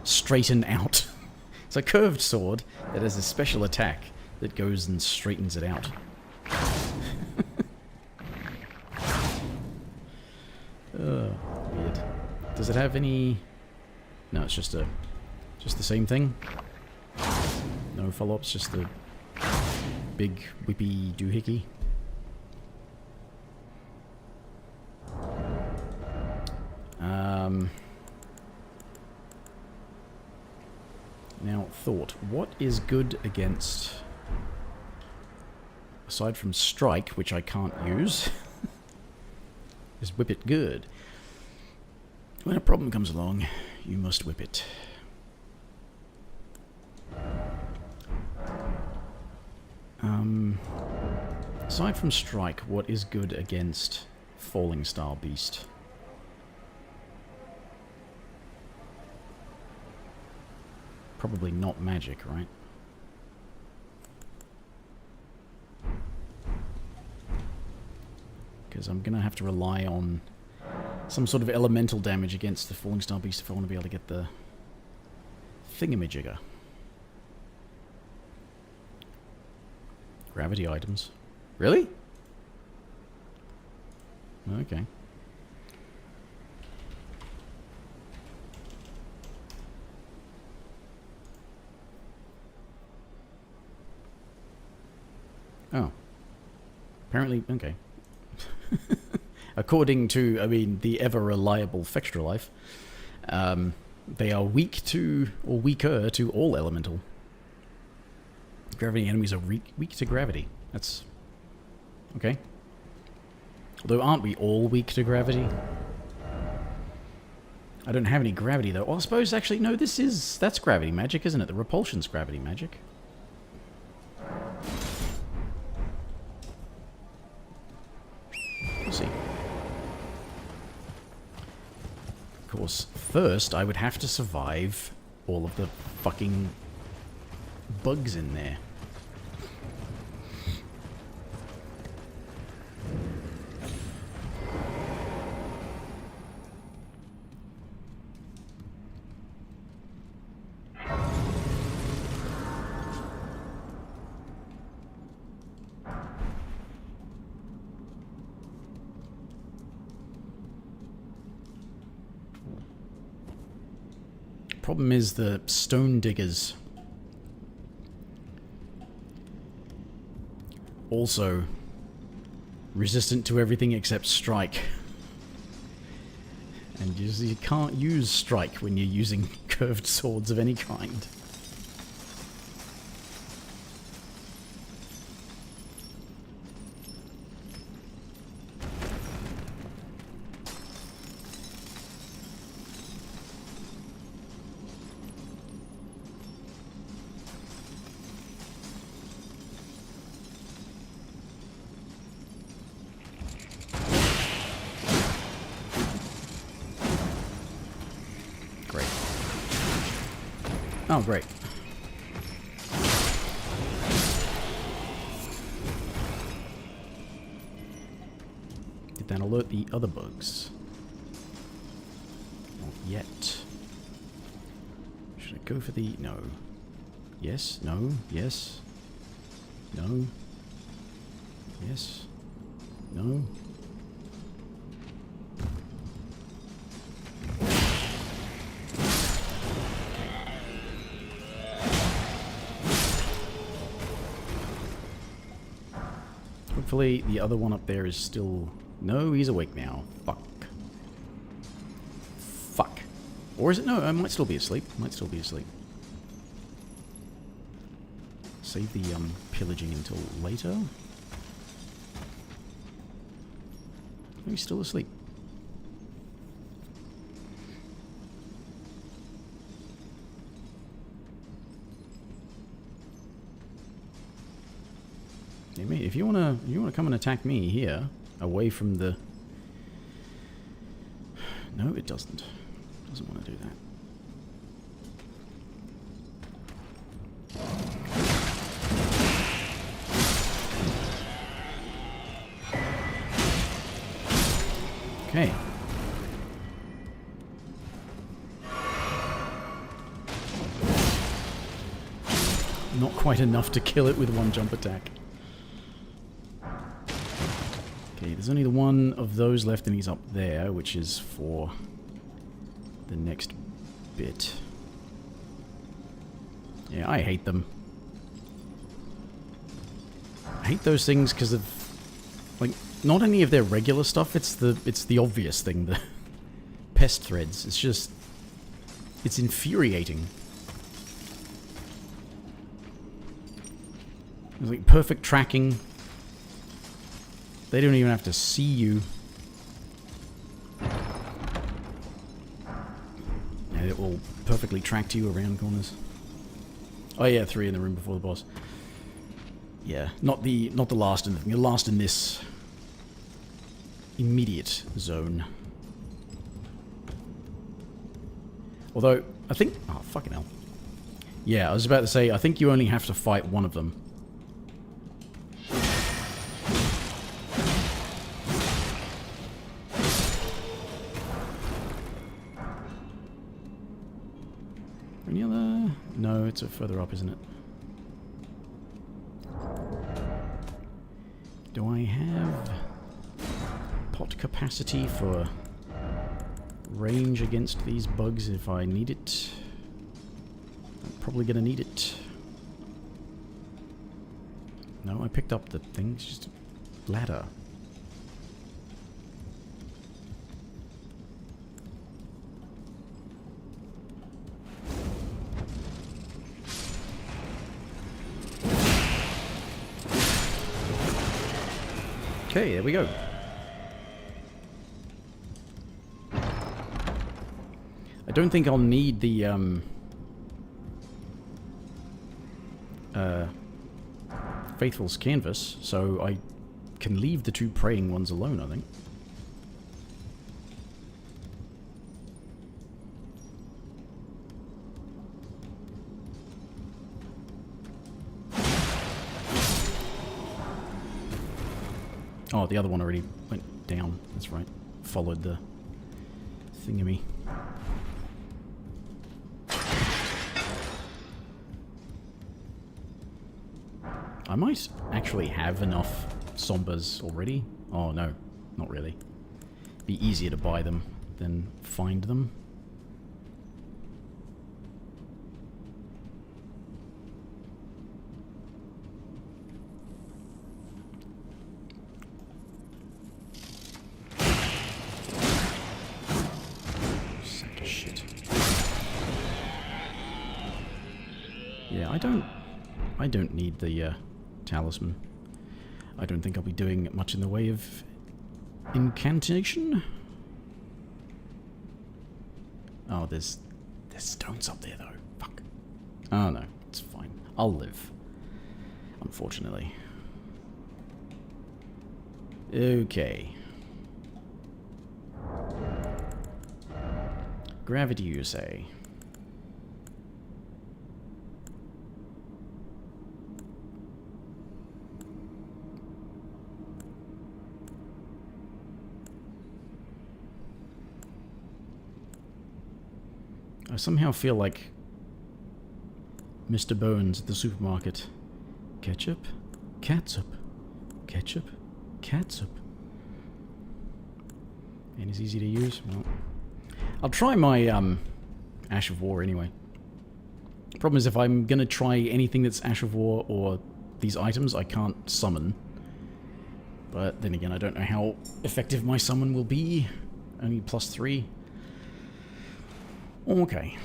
straighten out. It's a curved sword that has a special attack that goes and straightens it out. Weird. Does it have any... no, it's just the same thing. No follow-ups, just the big whippy doohickey. Now, thought. What is good against... aside from strike, which I can't use, is whip it good. When a problem comes along, you must whip it. Aside from strike, what is good against falling star beast? Probably not magic, right? Because I'm gonna have to rely on some sort of elemental damage against the falling star beast if I want to be able to get the thingamajigger. Gravity items. Really? Okay. Oh. Apparently, okay. According to, I mean, the ever-reliable Fextra Life, they are weak to, or weaker to all elemental. Gravity enemies are weak to gravity. That's... okay. Although, aren't we all weak to gravity? I don't have any gravity, though. Well, I suppose, actually, no, that's gravity magic, isn't it? The repulsion's gravity magic. We'll see. Of course, first, I would have to survive all of the fucking bugs in there. Problem is the stone diggers also resistant to everything except strike. And you can't use strike when you're using curved swords of any kind. Oh, great. Did that alert the other bugs? Not yet. Should I go for the... No. Yes, no, yes. No. Yes. No. Hopefully the other one up there is still... No, he's awake now. Fuck. Fuck. Or is it? No, I might still be asleep. Might still be asleep. Save the pillaging until later. He's still asleep. Hey, mate, if you wanna come and attack me here, away from the... No, it doesn't. Doesn't want to do that. Okay. Not quite enough to kill it with one jump attack. Okay, there's only the one of those left and he's up there, which is for the next bit. Yeah, I hate them. I hate those things because of... Like, not any of their regular stuff, it's the obvious thing, the pest threads. It's just... It's infuriating. It's like perfect tracking. They don't even have to see you. And it will perfectly track you around corners. Oh yeah, 3 in the room before the boss. Yeah, not the last in the thing. The last in this immediate zone. Although, I think... Oh, fucking hell. Yeah, I was about to say, I think you only have to fight one of them. Any other... No, it's further up, isn't it? Do I have pot capacity for range against these bugs if I need it? I'm probably gonna need it. No, I picked up the thing. It's just a ladder. Okay, there we go. I don't think I'll need the Faithful's canvas, so I can leave the 2 praying ones alone, I think. Oh, the other one already went down. That's right. Followed the thingamy. I might actually have enough Sombras already. Oh, no. Not really. Be easier to buy them than find them. Sack of shit. Yeah, I don't need the talisman. I don't think I'll be doing much in the way of incantation. Oh, there's stones up there though. Fuck. Oh no, it's fine. I'll live. Unfortunately. Okay. Gravity, you say? I somehow feel like Mr. Bones at the supermarket. Ketchup, catsup, ketchup, catsup. And it's easy to use. Well, I'll try my Ash of War anyway. Problem is, if I'm gonna try anything that's Ash of War or these items, I can't summon. But then again, I don't know how effective my summon will be. Only +3. Okay.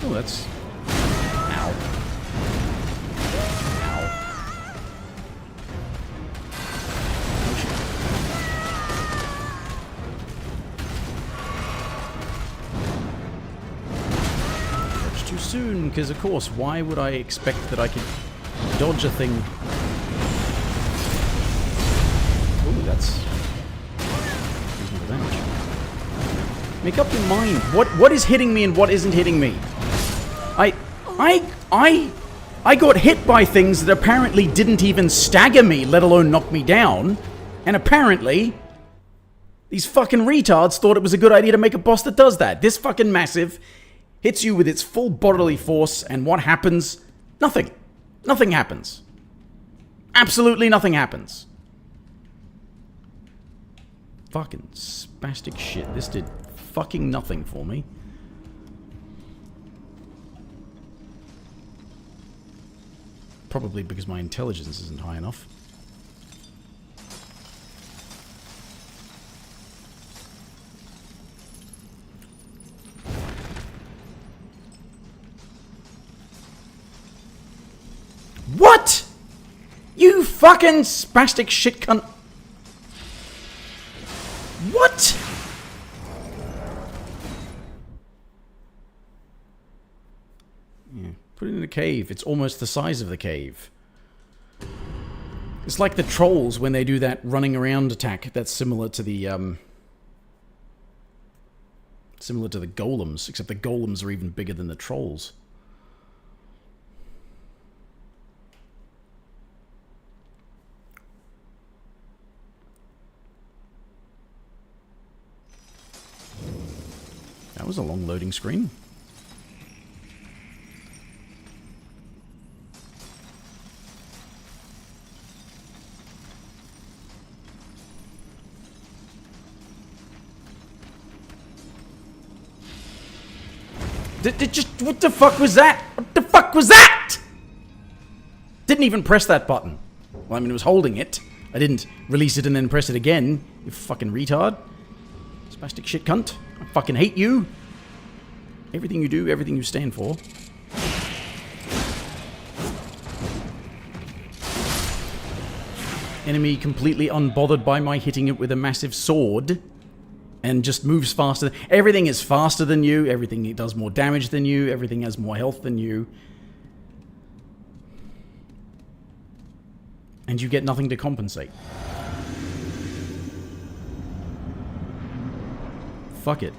Oh, that's... Ow. Ow. Oh, shit. That's too soon, because of course, why would I expect that I could dodge a thing? Ooh, that's... reasonable damage. Make up your mind. What is hitting me and what isn't hitting me? I got hit by things that apparently didn't even stagger me, let alone knock me down. And apparently, these fucking retards thought it was a good idea to make a boss that does that. This fucking massive hits you with its full bodily force, and what happens? Nothing. Nothing happens. Absolutely nothing happens. Fucking spastic shit. This did fucking nothing for me. Probably because my intelligence isn't high enough. What? You fucking spastic shit cunt. What? Yeah. Put it in a cave. It's almost the size of the cave. It's like the trolls when they do that running around attack. That's similar to the golems, except the golems are even bigger than the trolls. That was a long loading screen. What the fuck was that? What the fuck was that? Didn't even press that button. Well, I mean, I was holding it. I didn't release it and then press it again. You fucking retard. Spastic shit cunt. I fucking hate you. Everything you do, everything you stand for. Enemy completely unbothered by my hitting it with a massive sword. And just moves faster. Everything is faster than you. Everything does more damage than you. Everything has more health than you. And you get nothing to compensate. Fuck it.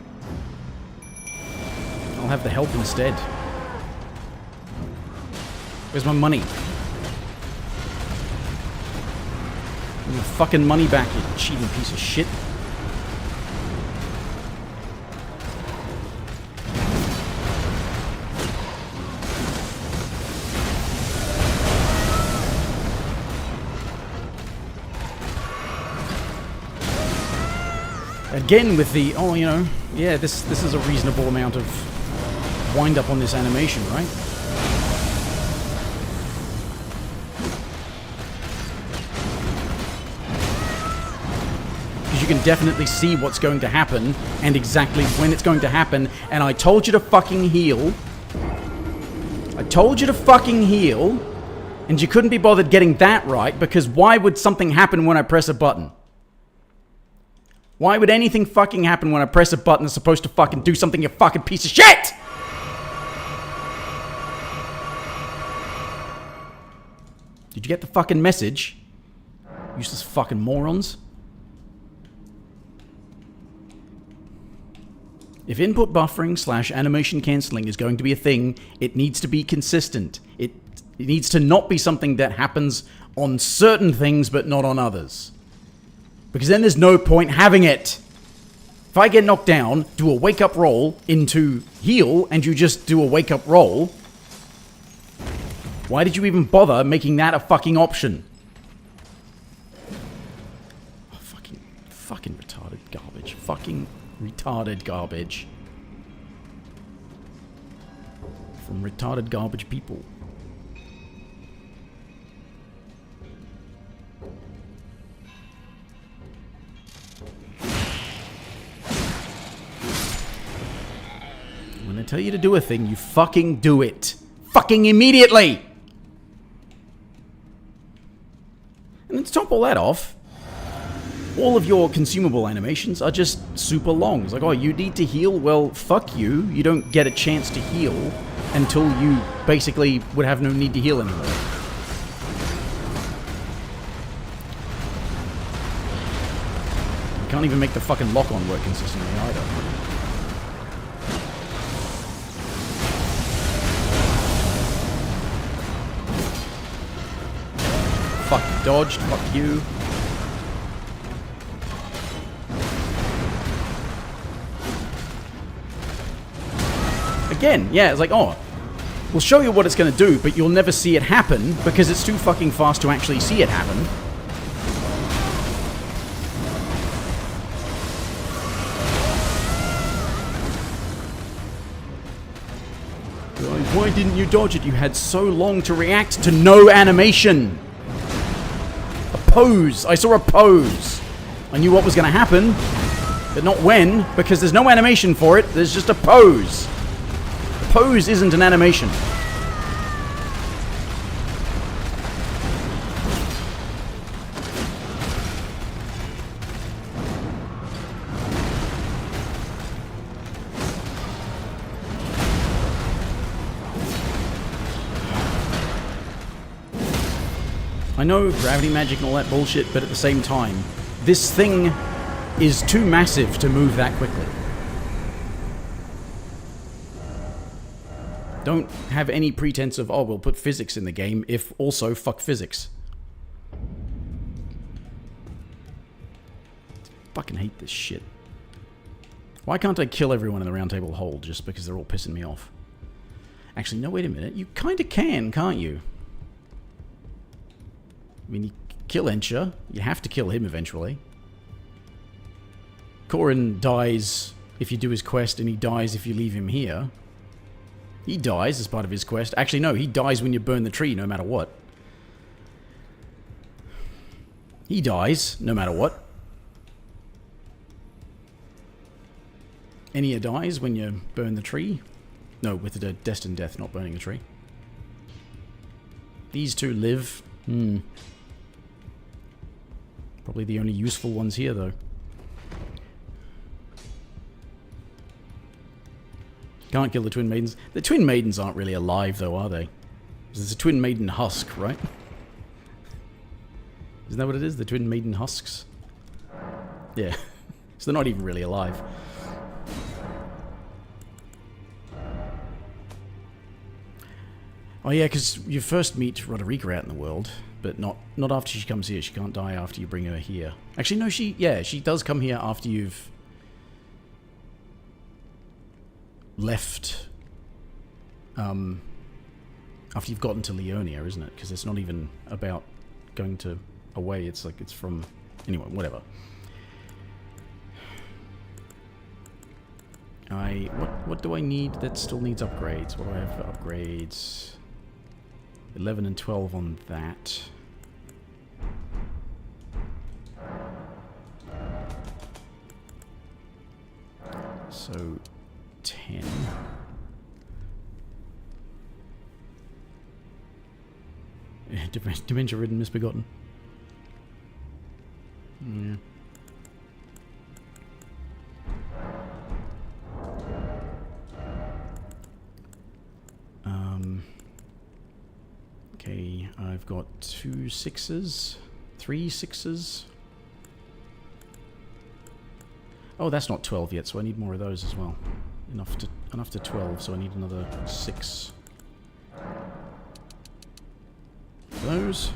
I'll have the help instead. Where's my money? Give me your fucking money back, you cheating piece of shit. Again with the, oh, you know, yeah, this is a reasonable amount of wind up on this animation, right? Because you can definitely see what's going to happen and exactly when it's going to happen, and I told you to fucking heal. I told you to fucking heal, and you couldn't be bothered getting that right, because why would something happen when I press a button? Why would anything fucking happen when I press a button that's supposed to fucking do something, you fucking piece of shit? Did you get the fucking message? Useless fucking morons. If input buffering / animation cancelling is going to be a thing, it needs to be consistent. It needs to not be something that happens on certain things but not on others. Because then there's no point having it. If I get knocked down, do a wake-up roll into heal, and you just do a wake-up roll, why did you even bother making that a fucking option? Oh, fucking retarded garbage. Fucking retarded garbage. From retarded garbage people. When I tell you to do a thing, you fucking do it. Fucking immediately! And then to top all that off, all of your consumable animations are just super long. It's like, oh, you need to heal? Well, fuck you. You don't get a chance to heal until you basically would have no need to heal anymore. You can't even make the fucking lock-on work consistently either. Fuck, dodged. Fuck you. Again, yeah, it's like, oh, we'll show you what it's going to do, but you'll never see it happen because it's too fucking fast to actually see it happen. Why didn't you dodge it? You had so long to react to no animation. A pose. I saw a pose. I knew what was going to happen, but not when, because there's no animation for it. There's just a pose. A pose isn't an animation. I know gravity magic and all that bullshit, but at the same time, this thing is too massive to move that quickly. Don't have any pretense of, oh, we'll put physics in the game, if also fuck physics. Fucking hate this shit. Why can't I kill everyone in the round table hold just because they're all pissing me off? Actually, no, wait a minute. You kinda can, can't you? I mean, you kill Ensha. You have to kill him eventually. Corin dies if you do his quest, and he dies if you leave him here. He dies as part of his quest. Actually, no, he dies when you burn the tree, no matter what. He dies, no matter what. Enya dies when you burn the tree. No, with the destined death, not burning the tree. These two live. Probably the only useful ones here, though. Can't kill the Twin Maidens. The Twin Maidens aren't really alive, though, are they? There's a Twin Maiden husk, right? Isn't that what it is? The Twin Maiden husks? Yeah. So they're not even really alive. Oh yeah, because you first meet Roderica out in the world, but not after she comes here. She can't die after you bring her here. Actually, no, she does come here after you've left, after you've gotten to Leonia, isn't it? Because it's not even about going to away. It's like it's from anyway, whatever. What do I need that still needs upgrades? What do I have for upgrades? 11 and 12 on that. So 10. Dementia-ridden, misbegotten. Yeah. Okay, I've got 2 6s, 3 6s. Oh, that's not 12 yet, so I need more of those as well. Enough to 12, so I need another 6. Those.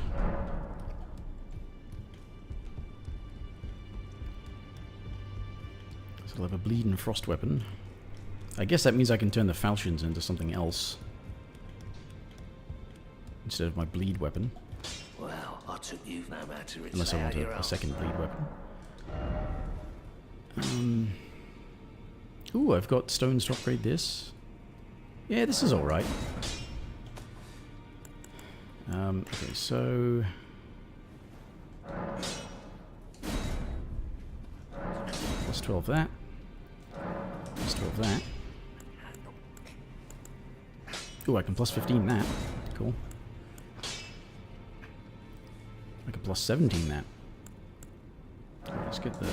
So I'll have a bleed and frost weapon. I guess that means I can turn the falchions into something else instead of my bleed weapon. Well, I took you no matter it's Unless I want your a second bleed weapon. Ooh, I've got stones to upgrade this. Yeah, this is alright. Okay, so... plus 12 that. Plus 12 that. Ooh, I can plus 15 that. Cool. I can plus 17 that. Let's get the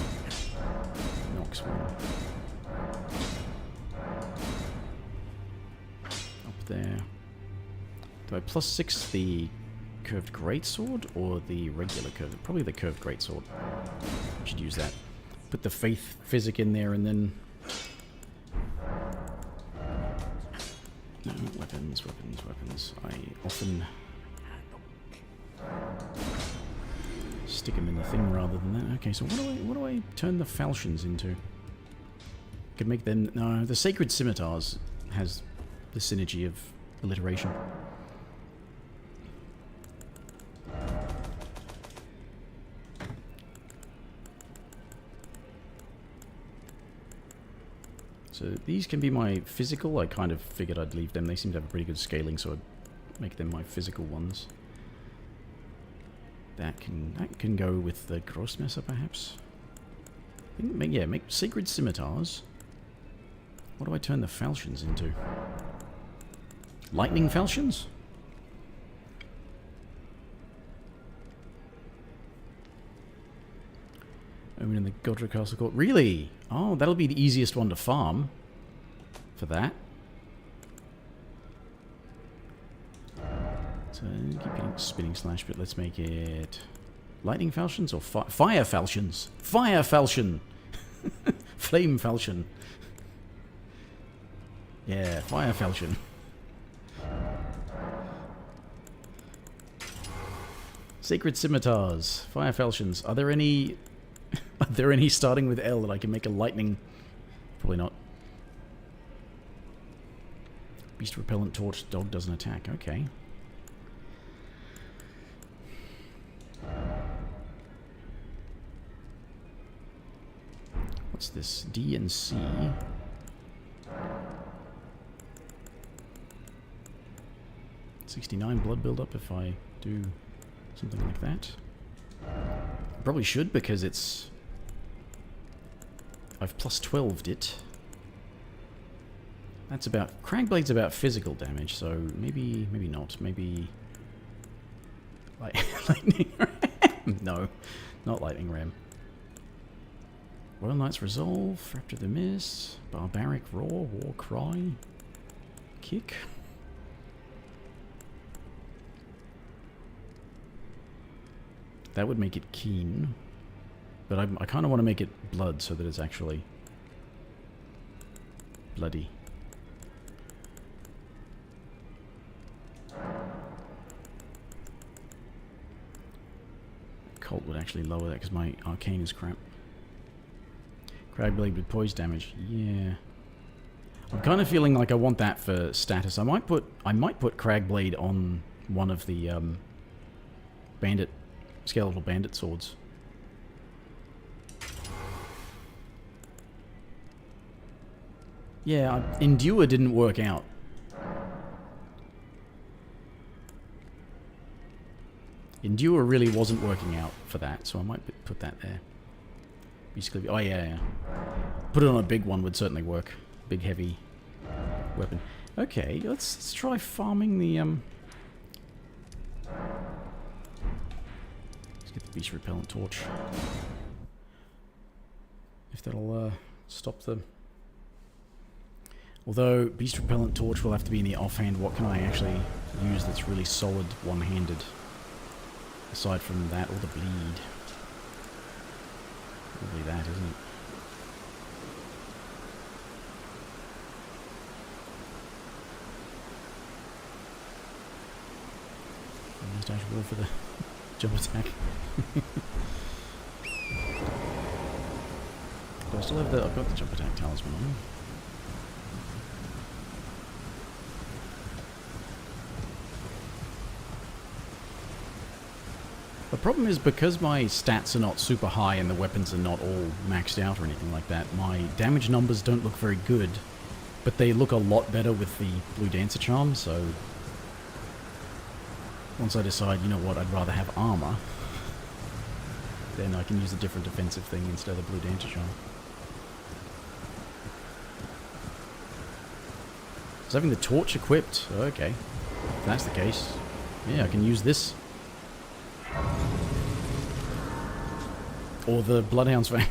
Nox one. Up there. Do I plus 6 the curved greatsword or the regular curved? Probably the curved greatsword. I should use that. Put the faith physic in there and then... No, weapons, weapons, weapons. I often stick them in the thing rather than that. Okay, so what do I turn the falchions into? Could make them... No, the sacred scimitars has the synergy of alliteration. So these can be my physical. I kind of figured I'd leave them. They seem to have a pretty good scaling, so I'd make them my physical ones. That can go with the Grossmesser, perhaps. I think, yeah, make sacred scimitars. What do I turn the falchions into? Lightning falchions? Omen in the Godric Castle Court. Really? Oh, that'll be the easiest one to farm. For that. So, keep getting spinning slash, but let's make it... Lightning falchions or fire falchions? Fire falchion! Flame falchion. Yeah, fire falchion. Sacred scimitars. Fire falchions. Are there any... Are there any starting with L that I can make a lightning? Probably not. Beast repellent torch. Dog doesn't attack. Okay. What's this? D and C. $69 blood buildup if I do something like that. I probably should because it's... I've plus 12'd it. That's about... Cragblade's about physical damage, so maybe not. Maybe... Lightning Ram? No, not Lightning Ram. Royal Knight's Resolve, Raptor the Mist, Barbaric Roar, War Cry, Kick. That would make it keen. But I kind of want to make it blood so that it's actually bloody. Colt would actually lower that because my arcane is crap. Cragblade with poise damage. Yeah. I'm kind of feeling like I want that for status. I might put Cragblade on one of the skeletal bandit swords. Yeah, Endure didn't work out. Endure really wasn't working out for that, so I might put that there. Basically, oh yeah. Put it on a big one would certainly work. Big, heavy weapon. Okay, let's try farming the Let's get the beast repellent torch. If that'll stop the... Although beast repellent torch will have to be in the offhand, what can I actually use that's really solid one-handed? Aside from that, or the bleed. Probably that, isn't it? Nice dash roll for the jump attack. Do I still have the... I've got the jump attack talisman on. The problem is, because my stats are not super high and the weapons are not all maxed out or anything like that, my damage numbers don't look very good, but they look a lot better with the Blue Dancer Charm, so once I decide, you know what, I'd rather have armor, then I can use a different defensive thing instead of Blue Dancer Charm. So having the torch equipped, okay, if that's the case, yeah, I can use this. Or the Bloodhound's Fang.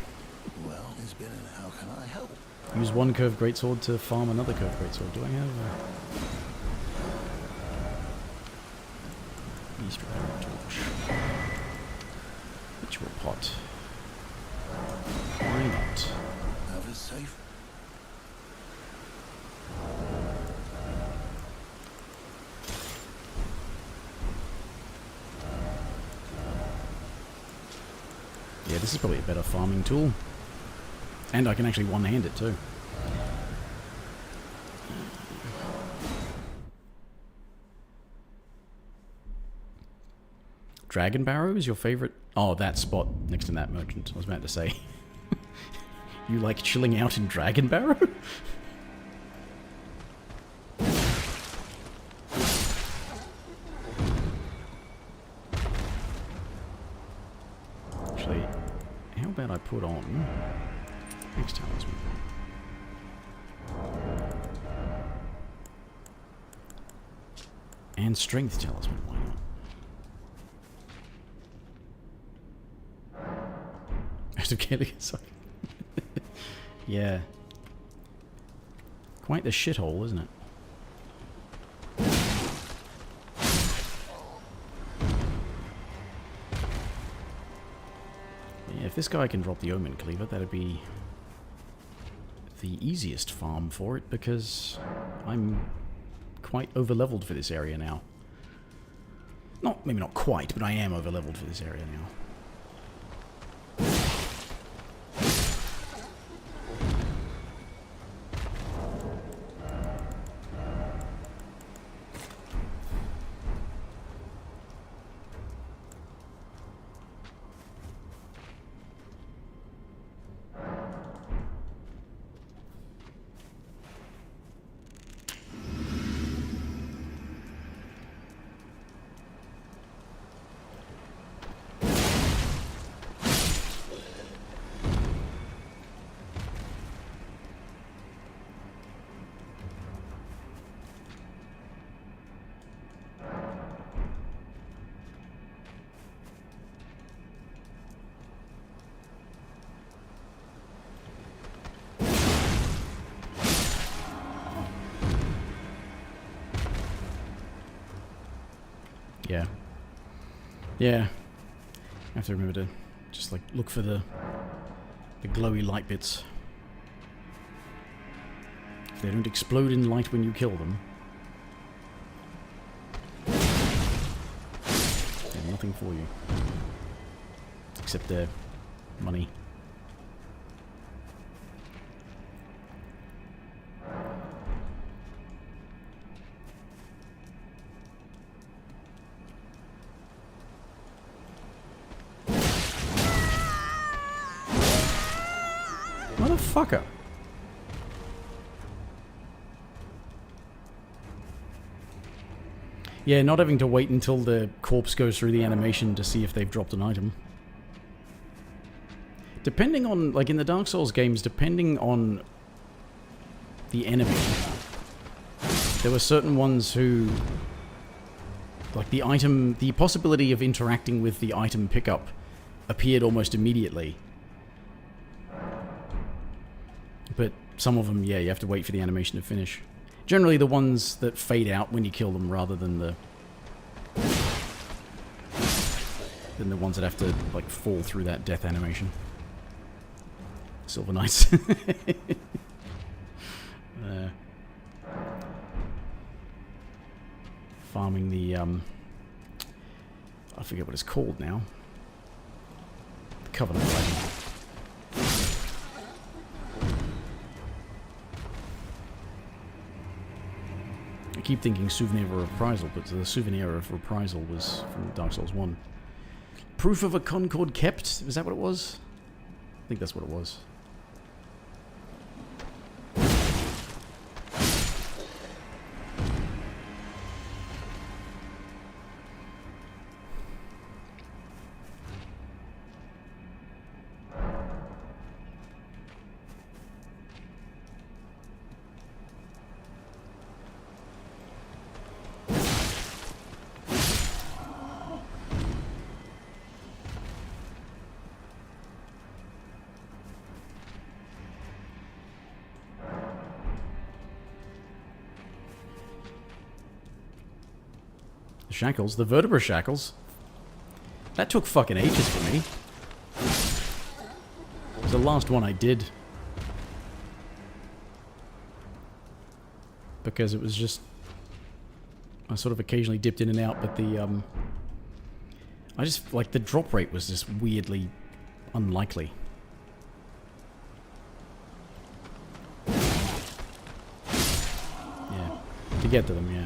Well, it's been an how can I help? Use one curved greatsword to farm another curved greatsword. Do I have East Repair Torch? Ritual Pot. Why not? Have it safe. Yeah, this is probably a better farming tool. And I can actually one-hand it too. Dragon Barrow is your favorite? Oh, that spot next to that merchant. I was about to say. You like chilling out in Dragon Barrow? Actually, how about I put on Max Talisman? And Strength Talisman, why not? Out of killing Yeah. Quite the shithole, isn't it? Yeah, if this guy can drop the Omen Cleaver, that'd be the easiest farm for it, because I'm quite over-leveled for this area now. Maybe not quite, but I am over-leveled for this area now. Yeah. Yeah. I have to remember to just, like, look for the glowy light bits. If they don't explode in light when you kill them, they're nothing for you. Except their money. Motherfucker. Yeah, not having to wait until the corpse goes through the animation to see if they've dropped an item. Depending on, like in the Dark Souls games, depending on the enemy, there were certain ones who, like the item, the possibility of interacting with the item pickup appeared almost immediately. But some of them, yeah, you have to wait for the animation to finish. Generally the ones that fade out when you kill them rather than the than the ones that have to, like, fall through that death animation. Silver Knights. Farming the, I forget what it's called now. The Covenant item. I keep thinking Souvenir of Reprisal, but the Souvenir of Reprisal was from Dark Souls 1. Proof of a Concord kept? Is that what it was? I think that's what it was. Shackles, the vertebra shackles. That took fucking ages for me. It was the last one I did. Because it was just... I sort of occasionally dipped in and out, but the, I just, like, the drop rate was just weirdly unlikely. Yeah. To get to them, yeah.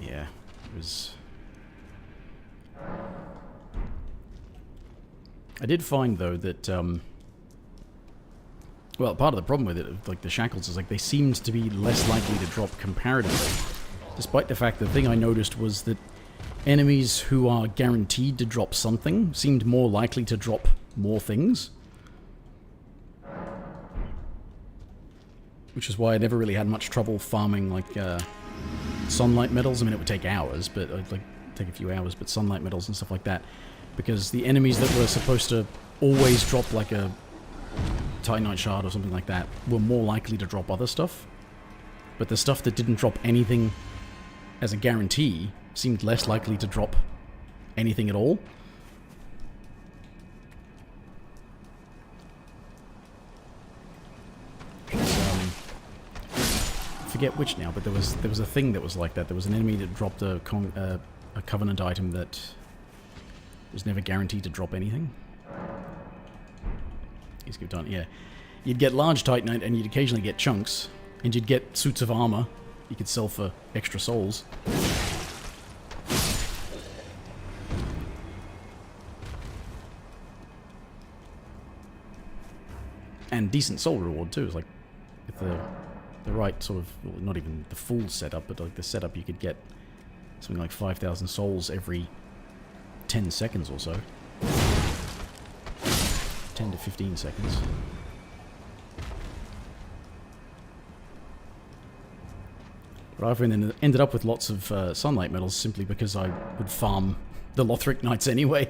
Yeah, it was... I did find, though, that, well, part of the problem with it, like, the shackles, is, like, they seemed to be less likely to drop comparatively. Despite the fact, the thing I noticed was that enemies who are guaranteed to drop something seemed more likely to drop more things. Which is why I never really had much trouble farming, like, sunlight metals. I mean, it would take hours, but it'd like take a few hours, but sunlight metals and stuff like that, because the enemies that were supposed to always drop like a Titanite shard or something like that were more likely to drop other stuff, but the stuff that didn't drop anything as a guarantee seemed less likely to drop anything at all. Forget which now, but there was a thing that was like that. There was an enemy that dropped a Covenant item that was never guaranteed to drop anything. Yeah. You'd get large Titanite, and you'd occasionally get chunks, and you'd get suits of armor you could sell for extra souls. And decent soul reward too. It's like with the right sort of, well, not even the full setup, but like the setup, you could get something like 5,000 souls every 10 seconds or so. 10 to 15 seconds. But I've ended up with lots of sunlight metals simply because I would farm the Lothric Knights anyway.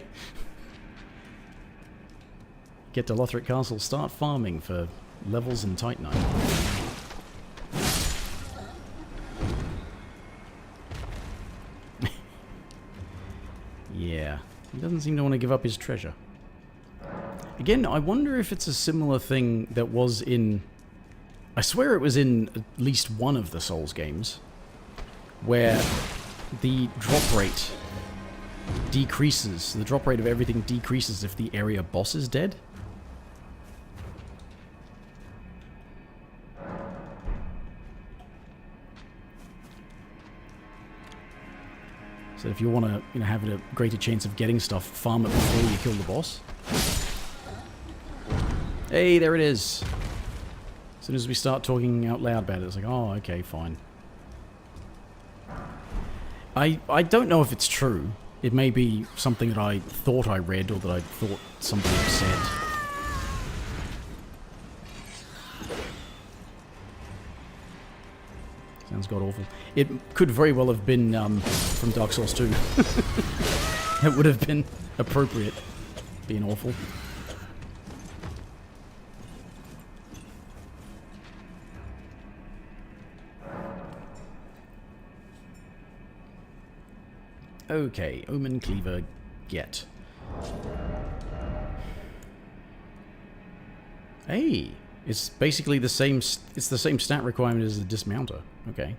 Get to Lothric Castle, start farming for levels in Titanite. Yeah, he doesn't seem to want to give up his treasure. Again, I wonder if it's a similar thing that was in... I swear it was in at least one of the Souls games, where the drop rate decreases. The drop rate of everything decreases if the area boss is dead. So if you want to, you know, have a greater chance of getting stuff, farm it before you kill the boss. Hey, there it is. As soon as we start talking out loud about it, it's like, oh, okay, fine. I don't know if it's true. It may be something that I thought I read or that I thought somebody said. Sounds god-awful. It could very well have been from Dark Souls 2. It would have been appropriate, being awful. Okay, Omen Cleaver, get. Hey, it's basically the same. It's the same stat requirement as the dismounter. Okay.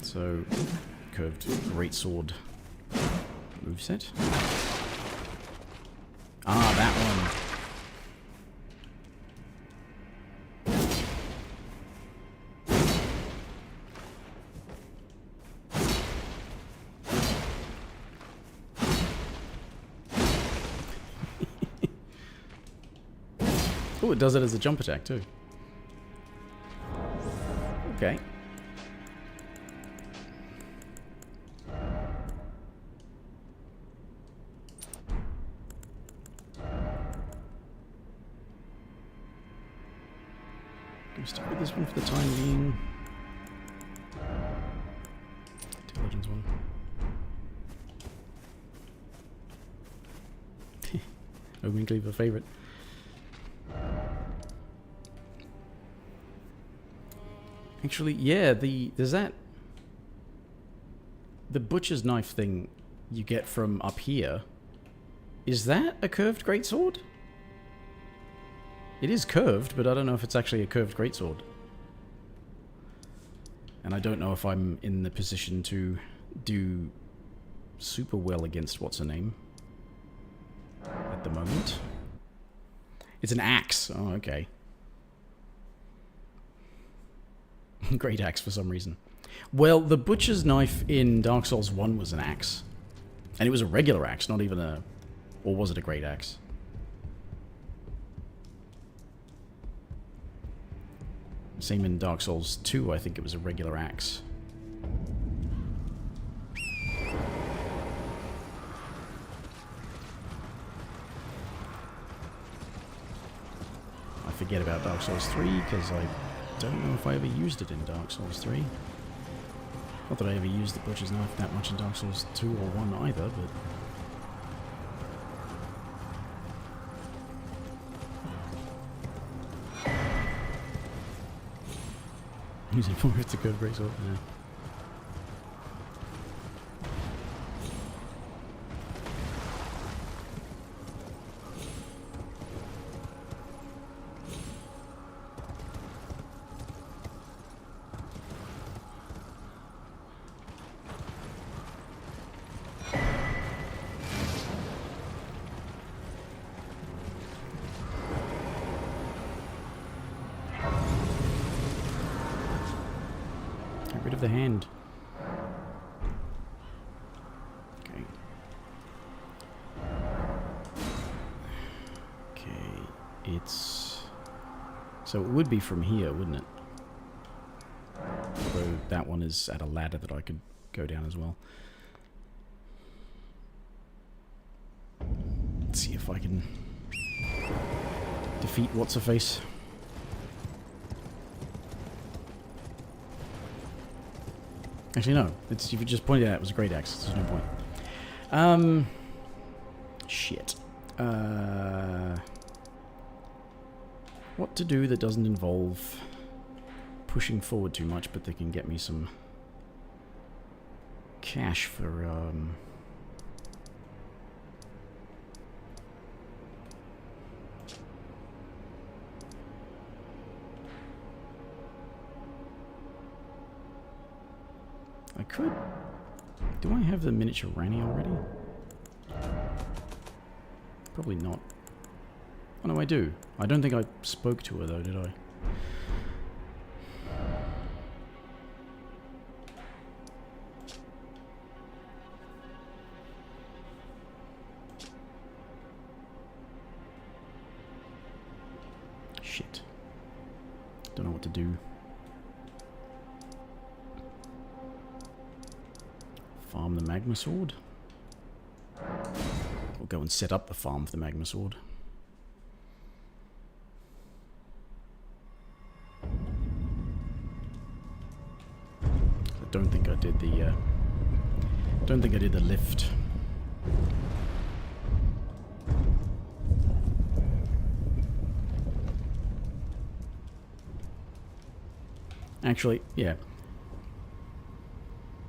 So, curved greatsword moveset. Ah, that one. Oh, it does it as a jump attack too. Okay. Gonna stick with this one for the time being. Intelligence one. Omen Cleaver favorite. Actually, yeah, there's that. The butcher's knife thing you get from up here. Is that a curved greatsword? It is curved, but I don't know if it's actually a curved greatsword. And I don't know if I'm in the position to do super well against what's-her-name at the moment. It's an axe. Oh, okay. Great axe for some reason. Well, the butcher's knife in Dark Souls 1 was an axe. And it was a regular axe, not even a... Or was it a great axe? Same in Dark Souls 2, I think it was a regular axe. I forget about Dark Souls 3, because I don't know if I ever used it in Dark Souls 3. Not that I ever used the butcher's knife that much in Dark Souls 2 or 1 either, but... Using for it to go great sword. Yeah. Get rid of the hand. Okay. Okay, it's... So it would be from here, wouldn't it? Although that one is at a ladder that I could go down as well. Let's see if I can defeat What's-Her-Face. Actually, no. It's, if you just pointed out it was a great axe, there's no point. Shit. What to do that doesn't involve pushing forward too much, but they can get me some cash for, I could... Do I have the miniature Ranny already? Probably not. Oh no, I do. I don't think I spoke to her though, did I? Shit. Don't know what to do. Farm the Magma Sword? Or go and set up the farm for the Magma Sword. I don't think I did the, don't think I did the lift. Actually, yeah.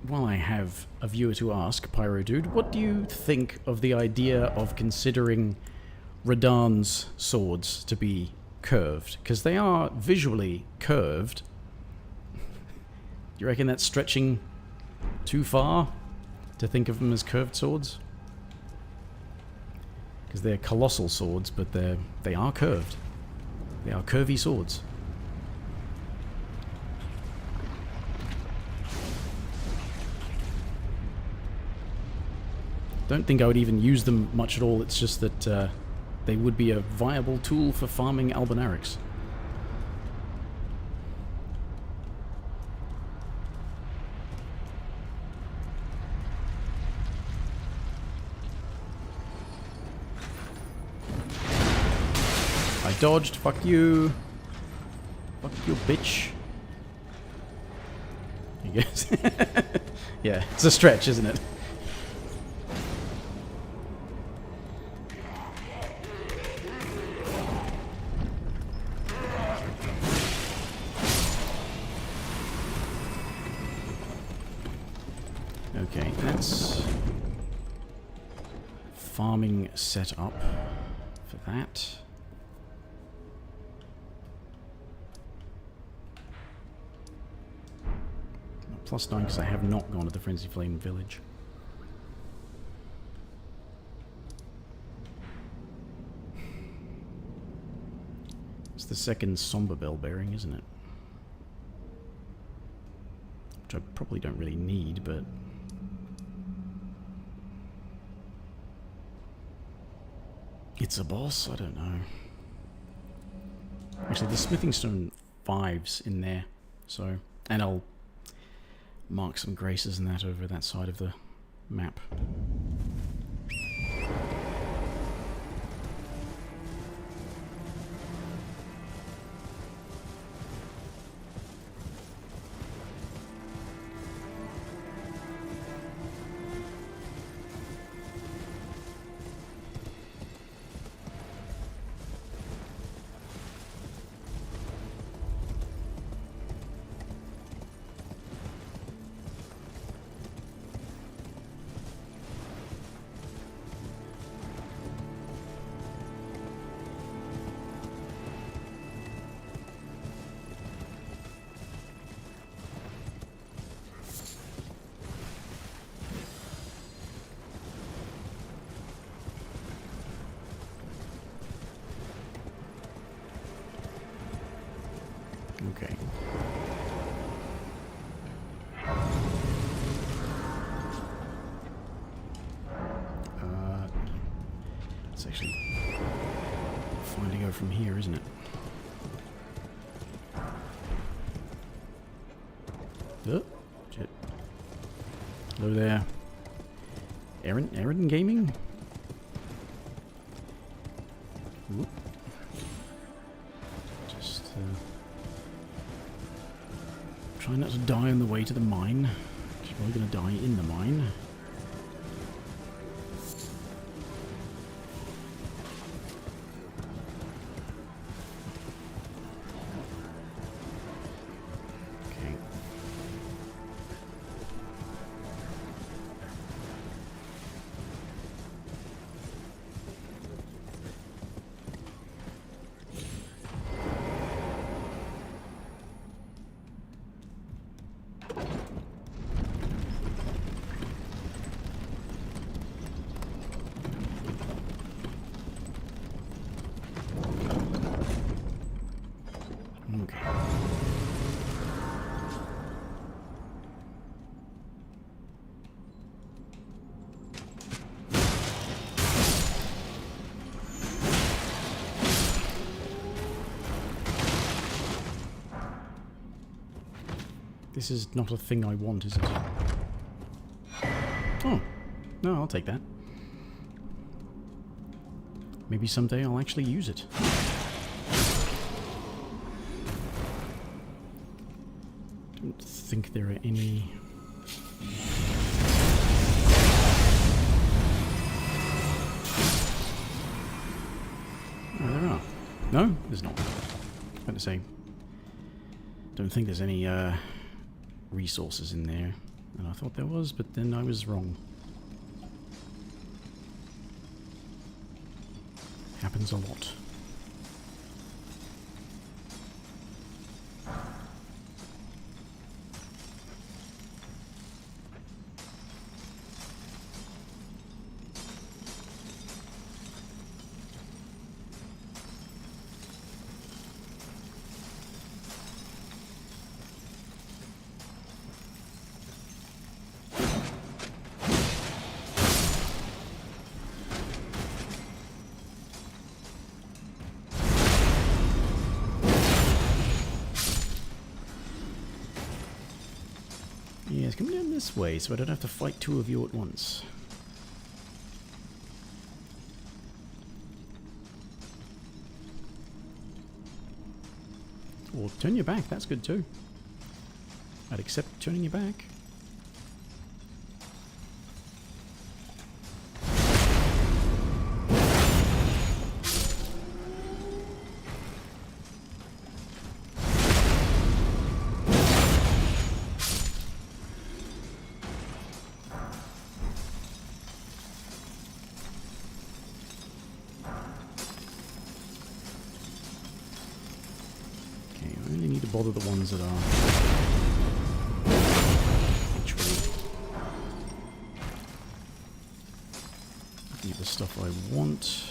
While I have a viewer to ask, Pyro Dude, what do you think of the idea of considering Radahn's swords to be curved? Because they are visually curved. You reckon that's stretching too far to think of them as curved swords? Because they're colossal swords, but they are curved. They are curvy swords. Don't think I would even use them much at all. It's just that they would be a viable tool for farming Albinaurics. I dodged. Fuck you. Fuck you, bitch. I guess. Yeah, it's a stretch, isn't it? Okay, that's farming set up for that. +9 because I have not gone to the Frenzy Flame village. It's the second Somber Bell bearing, isn't it? Which I probably don't really need, but... It's a boss? I don't know. Actually, the Smithing Stone 5's in there, so... And I'll mark some graces and that over that side of the map. Okay. It's actually fine to go from here, isn't it? Oh, shit. Hello there. Aaron Gaming? Whoop. Just, try not to die on the way to the mine. You're probably going to die in the mine. Okay. This is not a thing I want, is it? Oh. No, I'll take that. Maybe someday I'll actually use it. Don't think there are any... Oh, there are. No, there's not. I was going to say... Don't think there's any resources in there. And I thought there was, but then I was wrong. Happens a lot. Yes, come down this way so I don't have to fight two of you at once. Or turn your back, that's good too. I'd accept turning your back. Bother the ones that are actually looking at the stuff I want.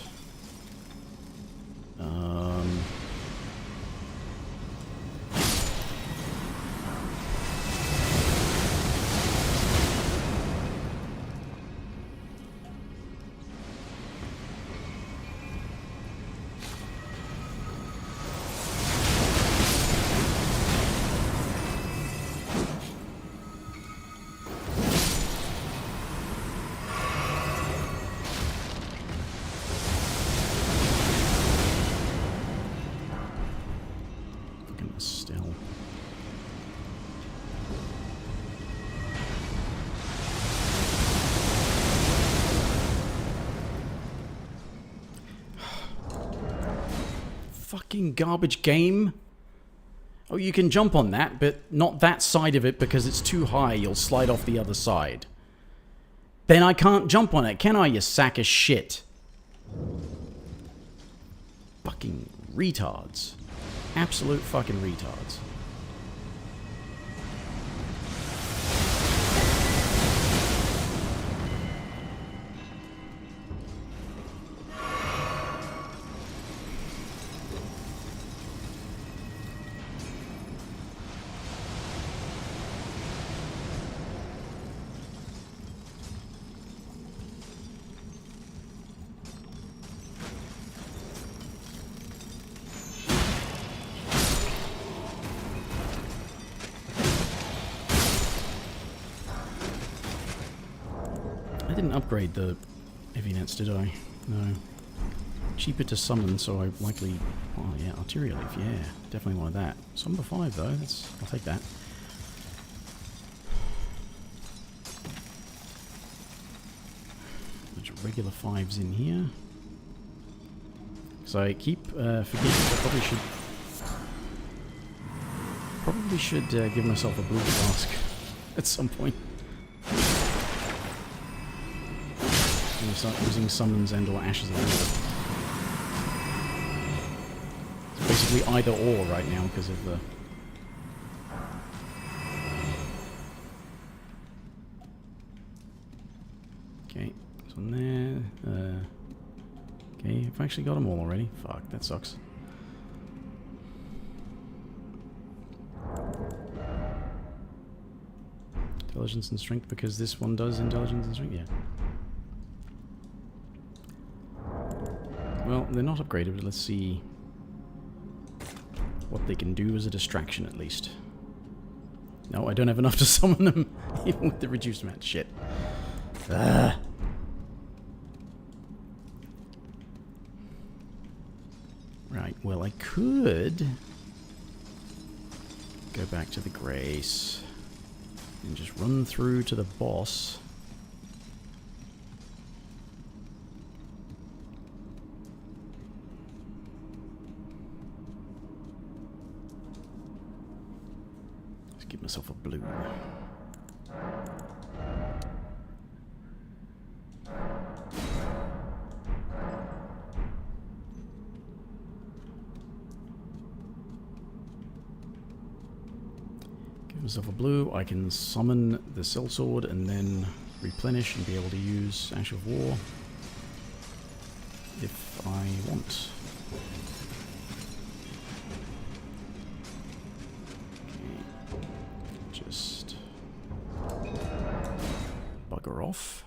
Still. Fucking garbage game. Oh, you can jump on that, but not that side of it because it's too high. You'll slide off the other side. Then I can't jump on it, can I, you sack of shit? Fucking retards. Absolute fucking retards. I didn't upgrade the heavy nets, did I? No. Cheaper to summon, so I likely... Oh yeah, arterial leaf, yeah. Definitely wanted that. It's number 5 though, I'll take that. There's regular 5s in here. So I keep forgetting I probably should give myself a blue flask at some point. And start using summons and or ashes of war. It's basically either or right now because of the... Okay, this one there. Okay, I've actually got them all already. Fuck, that sucks. Intelligence and strength because this one does intelligence and strength, yeah. Well, they're not upgraded, but let's see what they can do as a distraction, at least. No, I don't have enough to summon them, even with the reduced amount. Shit. Right, well, I could go back to the Grace and just run through to the boss. give myself a blue. Give myself a blue. I can summon the sellsword and then replenish and be able to use Ash of War if I want. Okay. Just bugger off.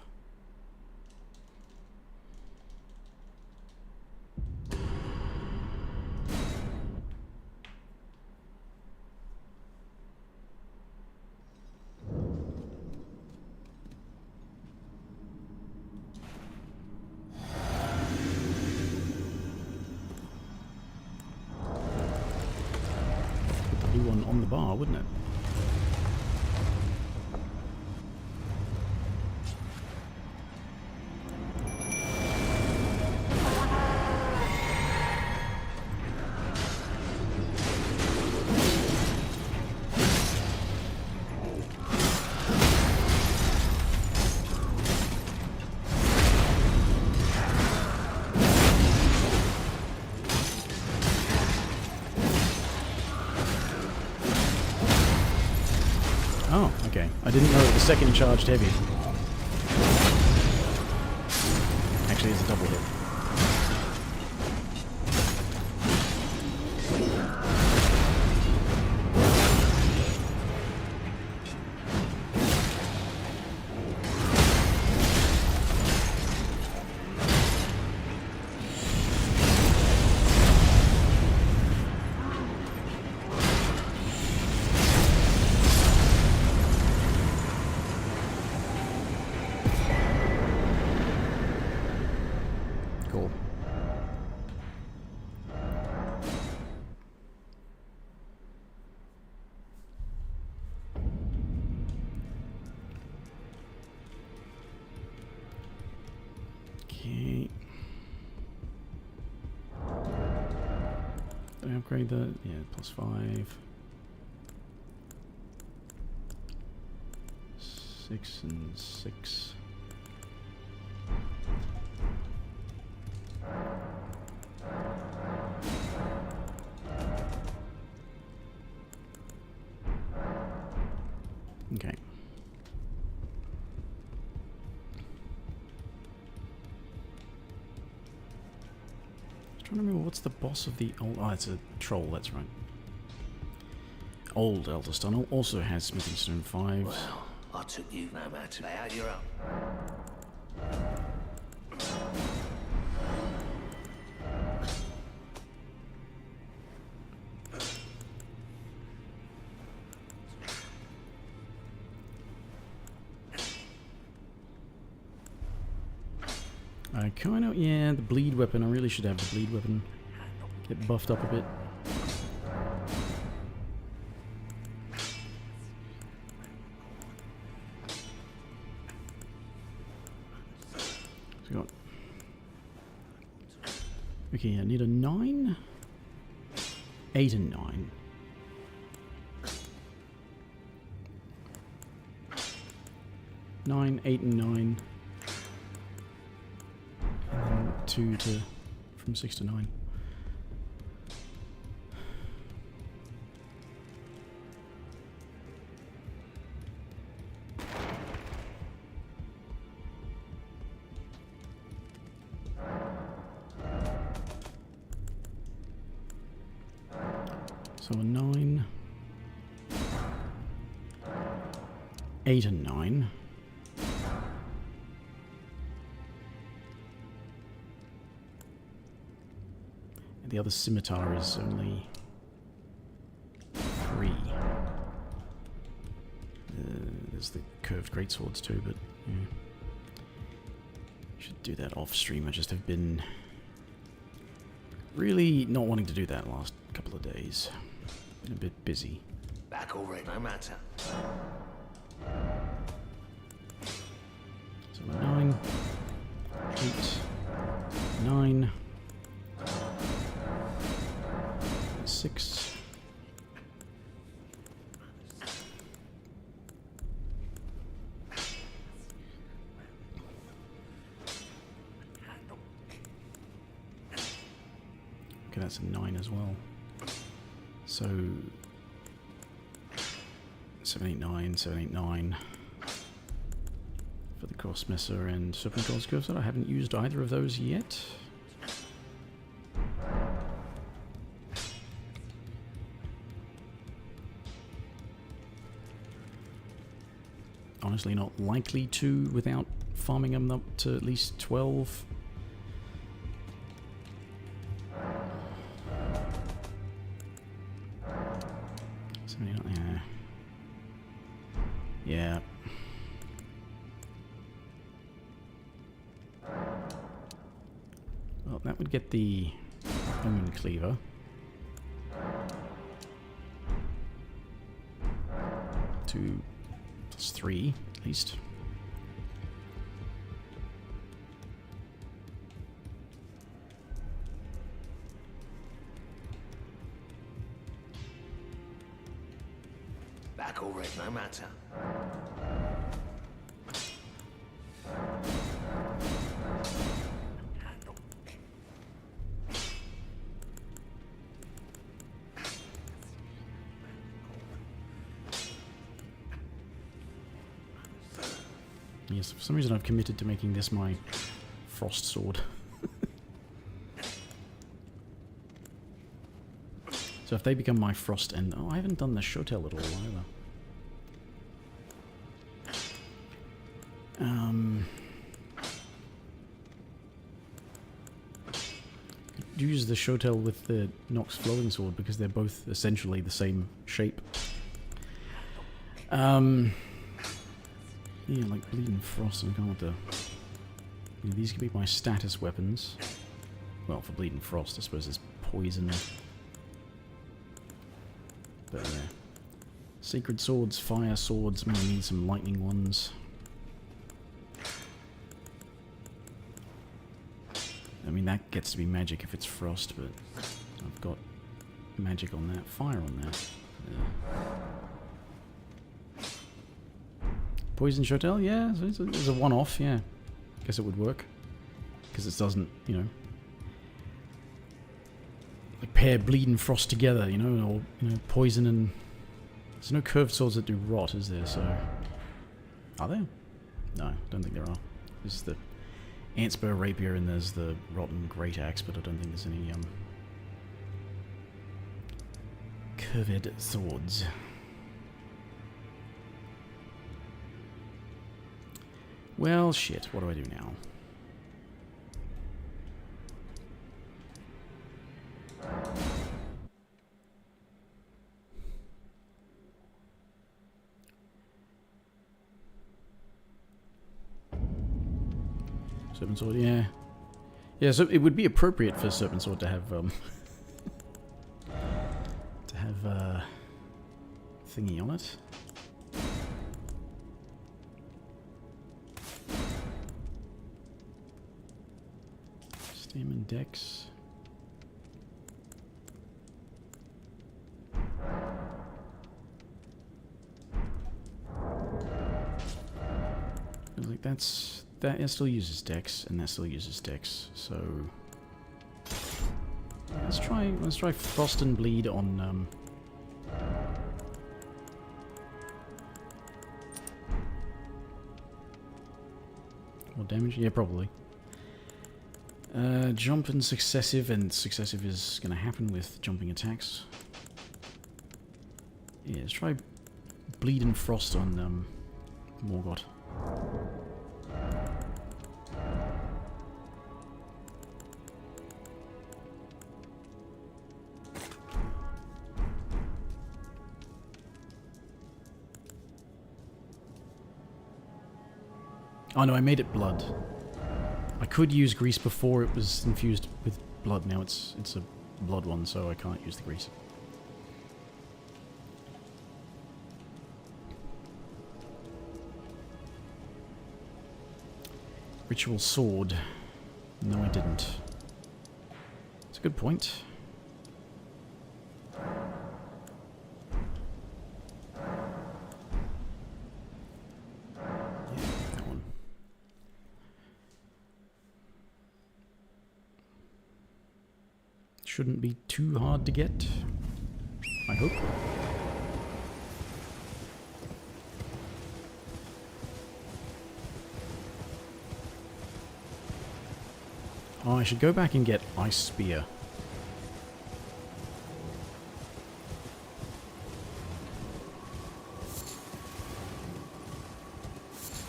Blue one on the bar, wouldn't it? Oh, okay. I didn't know it was second charged heavy. Actually, it's a double hit. Cool. Okay. Did I upgrade that? Yeah, +5. 6 and 6. Okay. Just trying to remember what's the boss of the old. Oh, it's a troll. That's right. Old Elder Tunnel also has Smithing Stone 5. Well, I took you no matter how you're up. I kind of, yeah, the bleed weapon. I really should have the bleed weapon. Get buffed up a bit. So we got. Okay, I need a 9, 8 and 9. Nine, 8 and 9. 2 to from 6 to 9. So a 9, 8 and 9. The other scimitar is only 3. There's the curved greatswords too, but yeah. Should do that off stream. I just have been really not wanting to do that last couple of days. Been a bit busy. Back already, no matter. So 9, 8, 9. 6, that's a 9 as well. So 789, 789 for the Crossmesser and Serpent God's Curves. I haven't used either of those yet. Honestly, not likely to without farming them up to at least 12. Yeah. Well, that would get the Omen Cleaver. To +3, at least. Black or red, no matter. Yes, for some reason I've committed to making this my frost sword. So if they become my frost and... Oh, I haven't done the Shotel at all either. Could use the Shotel with the Nox Flowing Sword because they're both essentially the same shape. Yeah, like Bleeding Frost and God. These could be my status weapons. Well, for Bleeding Frost, I suppose there's poison. But yeah. Sacred Swords, Fire Swords, I'm gonna need some lightning ones. I mean, that gets to be magic if it's frost, but I've got magic on that, fire on that. Yeah. Poison Shotel, yeah, so it's a one-off, yeah. Guess it would work. Because it doesn't, you know, like pair Bleeding Frost together, you know, or, you know, poison and... There's no curved swords that do rot, is there, so... Are there? No, I don't think there are. There's the Antspur Rapier and there's the Rotten Great Axe, but I don't think there's any, curved swords. Well, shit, what do I do now? Serpent Sword, yeah. Yeah, so it would be appropriate for Serpent Sword to have, thingy on it. Stam and Dex. Like that's... That still uses Dex, and that still uses Dex, so... Let's try Frost and Bleed on, More damage? Yeah, probably. Jump and successive is gonna happen with jumping attacks. Yeah, let's try Bleed and Frost on, Morgoth. Oh no, I made it blood. I could use grease before it was infused with blood. Now it's a blood one, so I can't use the grease. Ritual sword. No, I didn't. It's a good point. shouldn't be too hard to get. I hope. Oh, I should go back and get Ice Spear.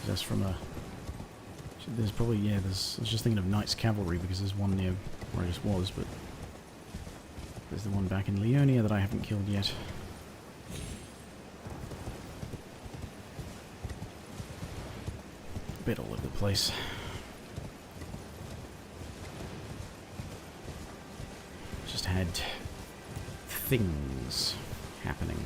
That's from a... There's probably, yeah, I was just thinking of Knight's Cavalry because there's one near where I just was, but... There's the one back in Leonia that I haven't killed yet. A bit all over the place. Just had things happening.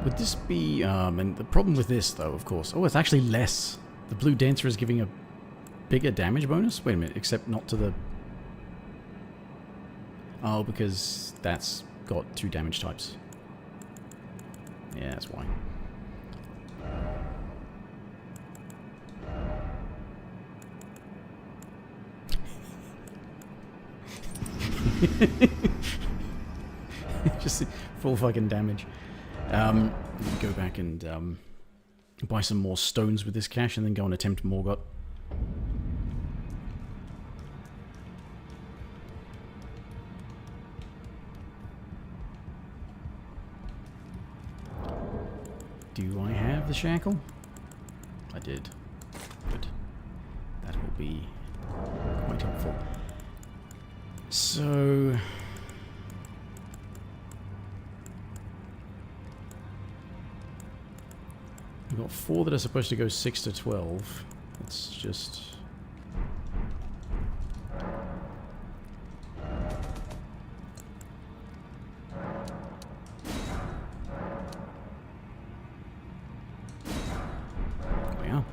Would this be, and the problem with this, though, of course... Oh, it's actually less. The Blue Dancer is giving a bigger damage bonus? Wait a minute, except not to the... Oh, because that's got 2 damage types. Yeah, that's why. Just full fucking damage. Go back and buy some more stones with this cash and then go and attempt Morgott. Do I have the shackle? I did. Good. That will be quite helpful. So... We've got 4 that are supposed to go 6 to 12. It's just... There we are.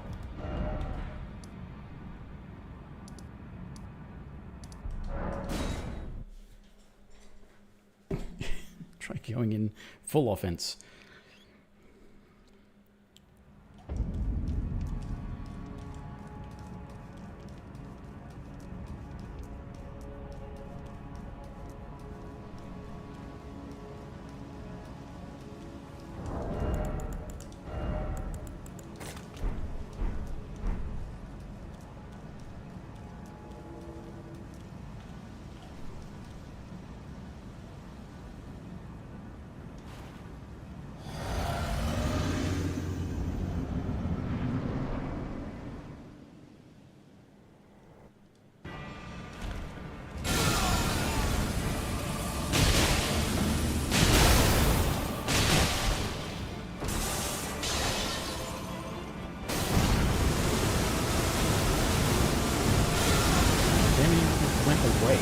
Try going in full offense. Away.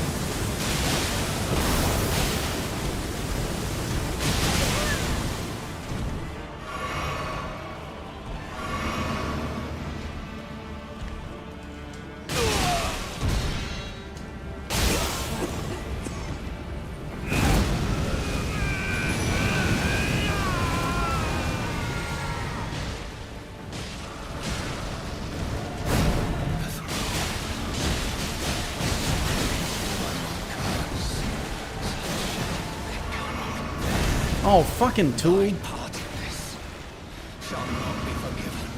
Oh, fucking tool. Part of this shall not be forgiven.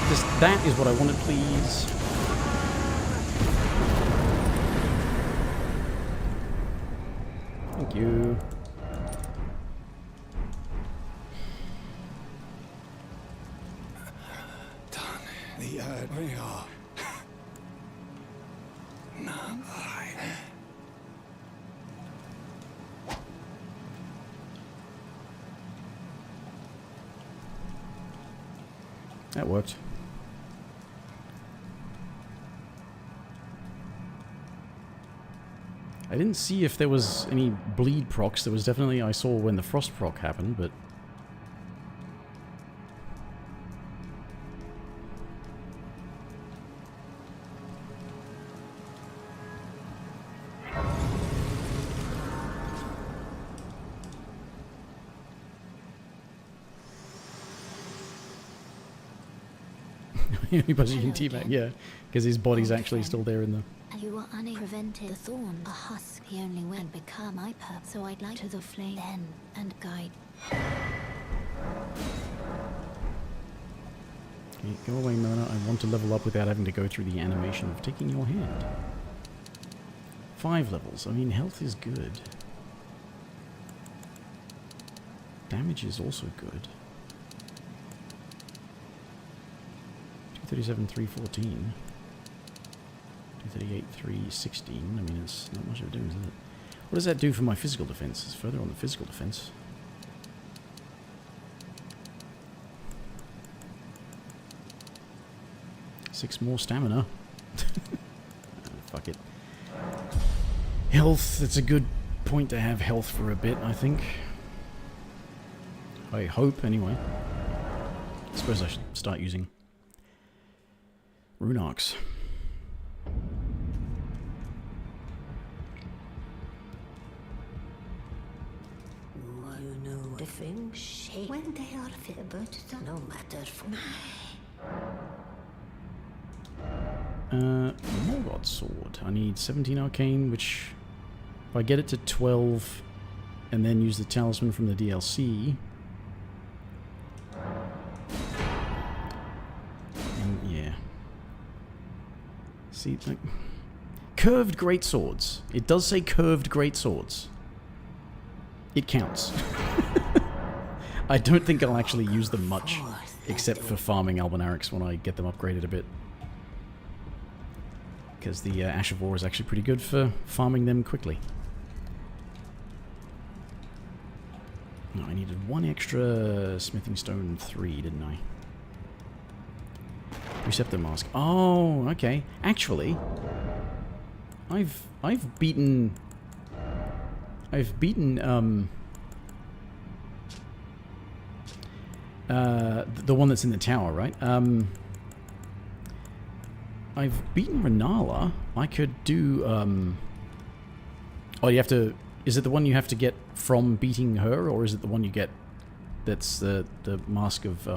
Just that is what I wanted, please. Thank you. That worked. I didn't see if there was any bleed procs. There was definitely, I saw when the frost proc happened, but... Anybody can teabag, yeah, because his body's actually still there in the... You are unable to prevent the thorn. A husk, the only way to become my purpose. So I'd like to the flame then and guide. Okay, go away, Mona. I want to level up without having to go through the animation of taking your hand. 5 levels. I mean, health is good. Damage is also good. 237, 314. 238, 316. I mean, it's not much of a difference, is it? What does that do for my physical defense? It's further on the physical defense. Six more stamina. Fuck it. Health. It's a good point to have health for a bit, I think. I hope, anyway. I suppose I should start using Rune Arcs. You know the things shake when they are fit, but no matter for me. Morgoth Sword. I need 17 arcane, which if I get it to 12 and then use the talisman from the DLC. And yeah. See, like, curved greatswords. It does say curved greatswords. It counts. I don't think I'll actually use them much, except for farming Albinaurics when I get them upgraded a bit. Because the Ash of War is actually pretty good for farming them quickly. No, I needed 1 extra smithing stone 3, didn't I? Receptor mask. Oh, okay. Actually, I've beaten the one that's in the tower, right? I've beaten Renala. I could do, oh, you have to... Is it the one you have to get from beating her, or is it the one you get that's the Mask of,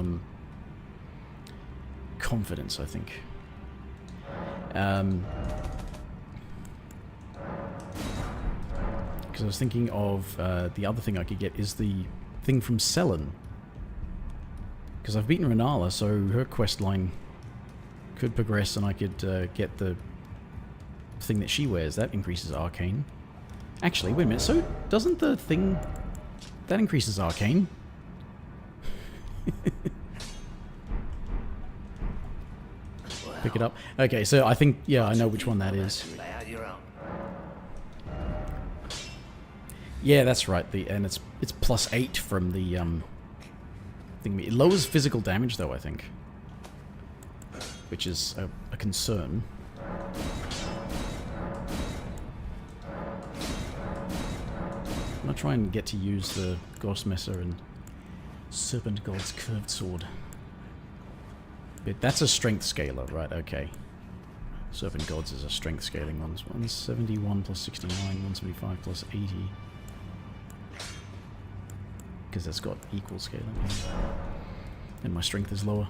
Confidence, I think. Because I was thinking of, the other thing I could get is the thing from Selen. Because I've beaten Renala, so her quest line could progress and I could get the thing that she wears. That increases arcane. Actually, wait a minute. So, doesn't the thing... That increases arcane? Pick it up. Okay, so I think... Yeah, I know which one that is. Yeah, that's right. And it's +8 from the thing. It lowers physical damage, though, I think. Which is a concern. I'm gonna try and get to use the Ghostmesser and Serpent God's Curved Sword. But that's a strength scaler, right? Okay. Serpent Gods is a strength scaling one. 171 plus 69, 175 plus 80. Because it's got equal scaling. And my strength is lower.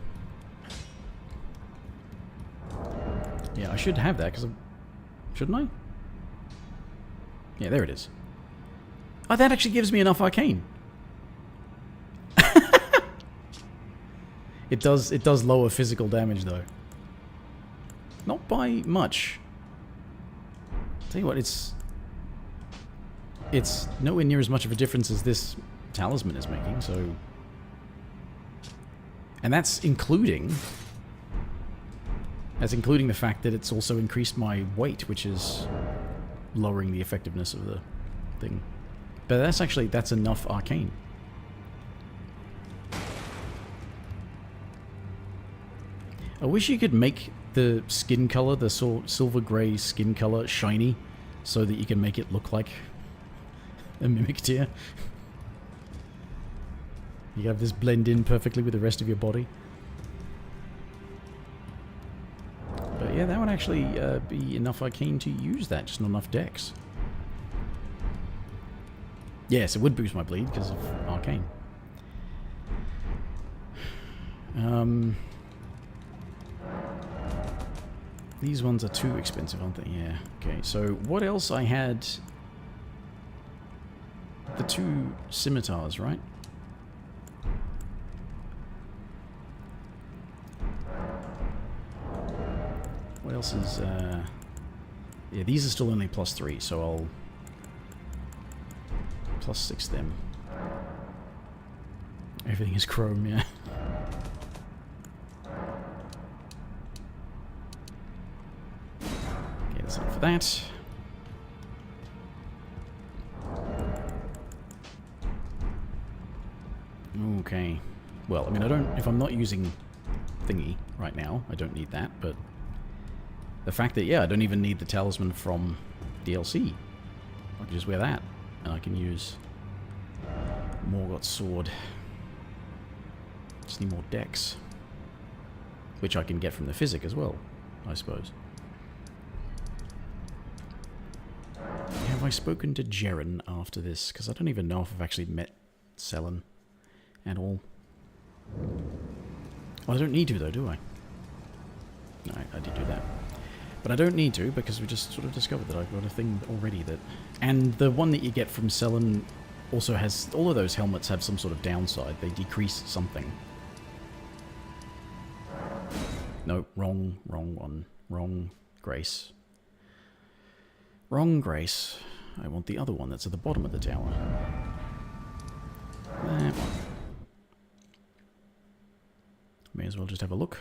Yeah, I should have that, because shouldn't I? Yeah, there it is. Oh, that actually gives me enough arcane. It does lower physical damage, though. Not by much. Tell you what, it's nowhere near as much of a difference as this talisman is making, so... And that's including As including the fact that it's also increased my weight, which is lowering the effectiveness of the thing. But that's enough arcane. I wish you could make the skin color, the silver grey skin color, shiny, so that you can make it look like a mimic tear. You have this blend in perfectly with the rest of your body. But yeah, that would actually be enough arcane to use that, just not enough dex. Yes, it would boost my bleed because of arcane. These ones are too expensive, aren't they? Yeah. Okay, so what else I had? The 2 scimitars, right? What else is, yeah, these are still only +3, so I'll +6 them. Everything is chrome, yeah. Okay, that's enough for that. Okay. Well, I mean, if I'm not using thingy right now, I don't need that, but the fact that, yeah, I don't even need the talisman from DLC. I can just wear that, and I can use Morgoth's sword. Just need more dex. Which I can get from the physic as well, I suppose. Have I spoken to Jeren after this? Because I don't even know if I've actually met Selen at all. Well, I don't need to, though, do I? No, I did do that. But I don't need to, because we just sort of discovered that I've got a thing already that... And the one that you get from Selen also has... All of those helmets have some sort of downside. They decrease something. No, wrong one. Wrong Grace. Wrong Grace. I want the other one that's at the bottom of the tower. That one. May as well just have a look.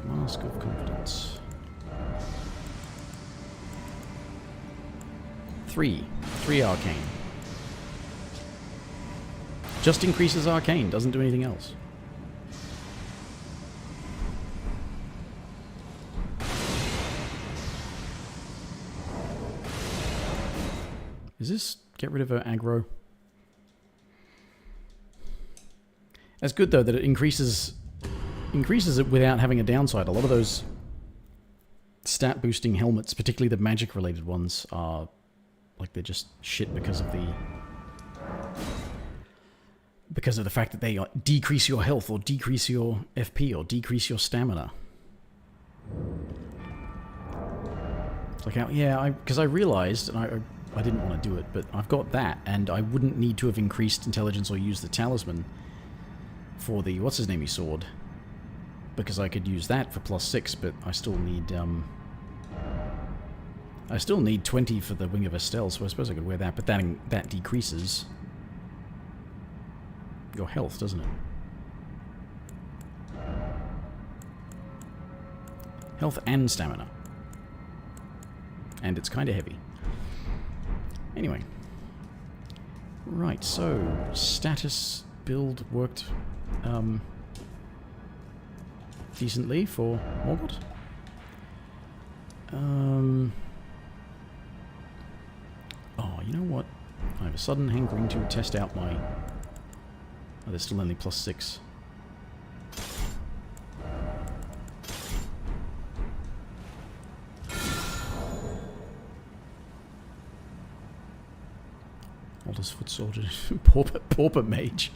Mask of Confidence. 3 arcane. Just increases arcane, doesn't do anything else. Is this get rid of her aggro? That's good though that it increases it without having a downside. A lot of those stat boosting helmets, particularly the magic related ones, are like they're just shit because of the fact that they decrease your health or decrease your FP or decrease your stamina. It's like, yeah, because I realized, and I didn't want to do it, but I've got that, and I wouldn't need to have increased intelligence or used the talisman for the what's-his-name-y sword, because I could use that for +6, but I still need 20 for the Wing of Estelle, so I suppose I could wear that, but that decreases your health, doesn't it? Health and stamina. And it's kind of heavy. Anyway. Right, so status build worked decently for Morgoth. Oh, you know what? I have a sudden hankering to test out my... Oh, there's still only +6. Aldous foot soldier. Pauper mage.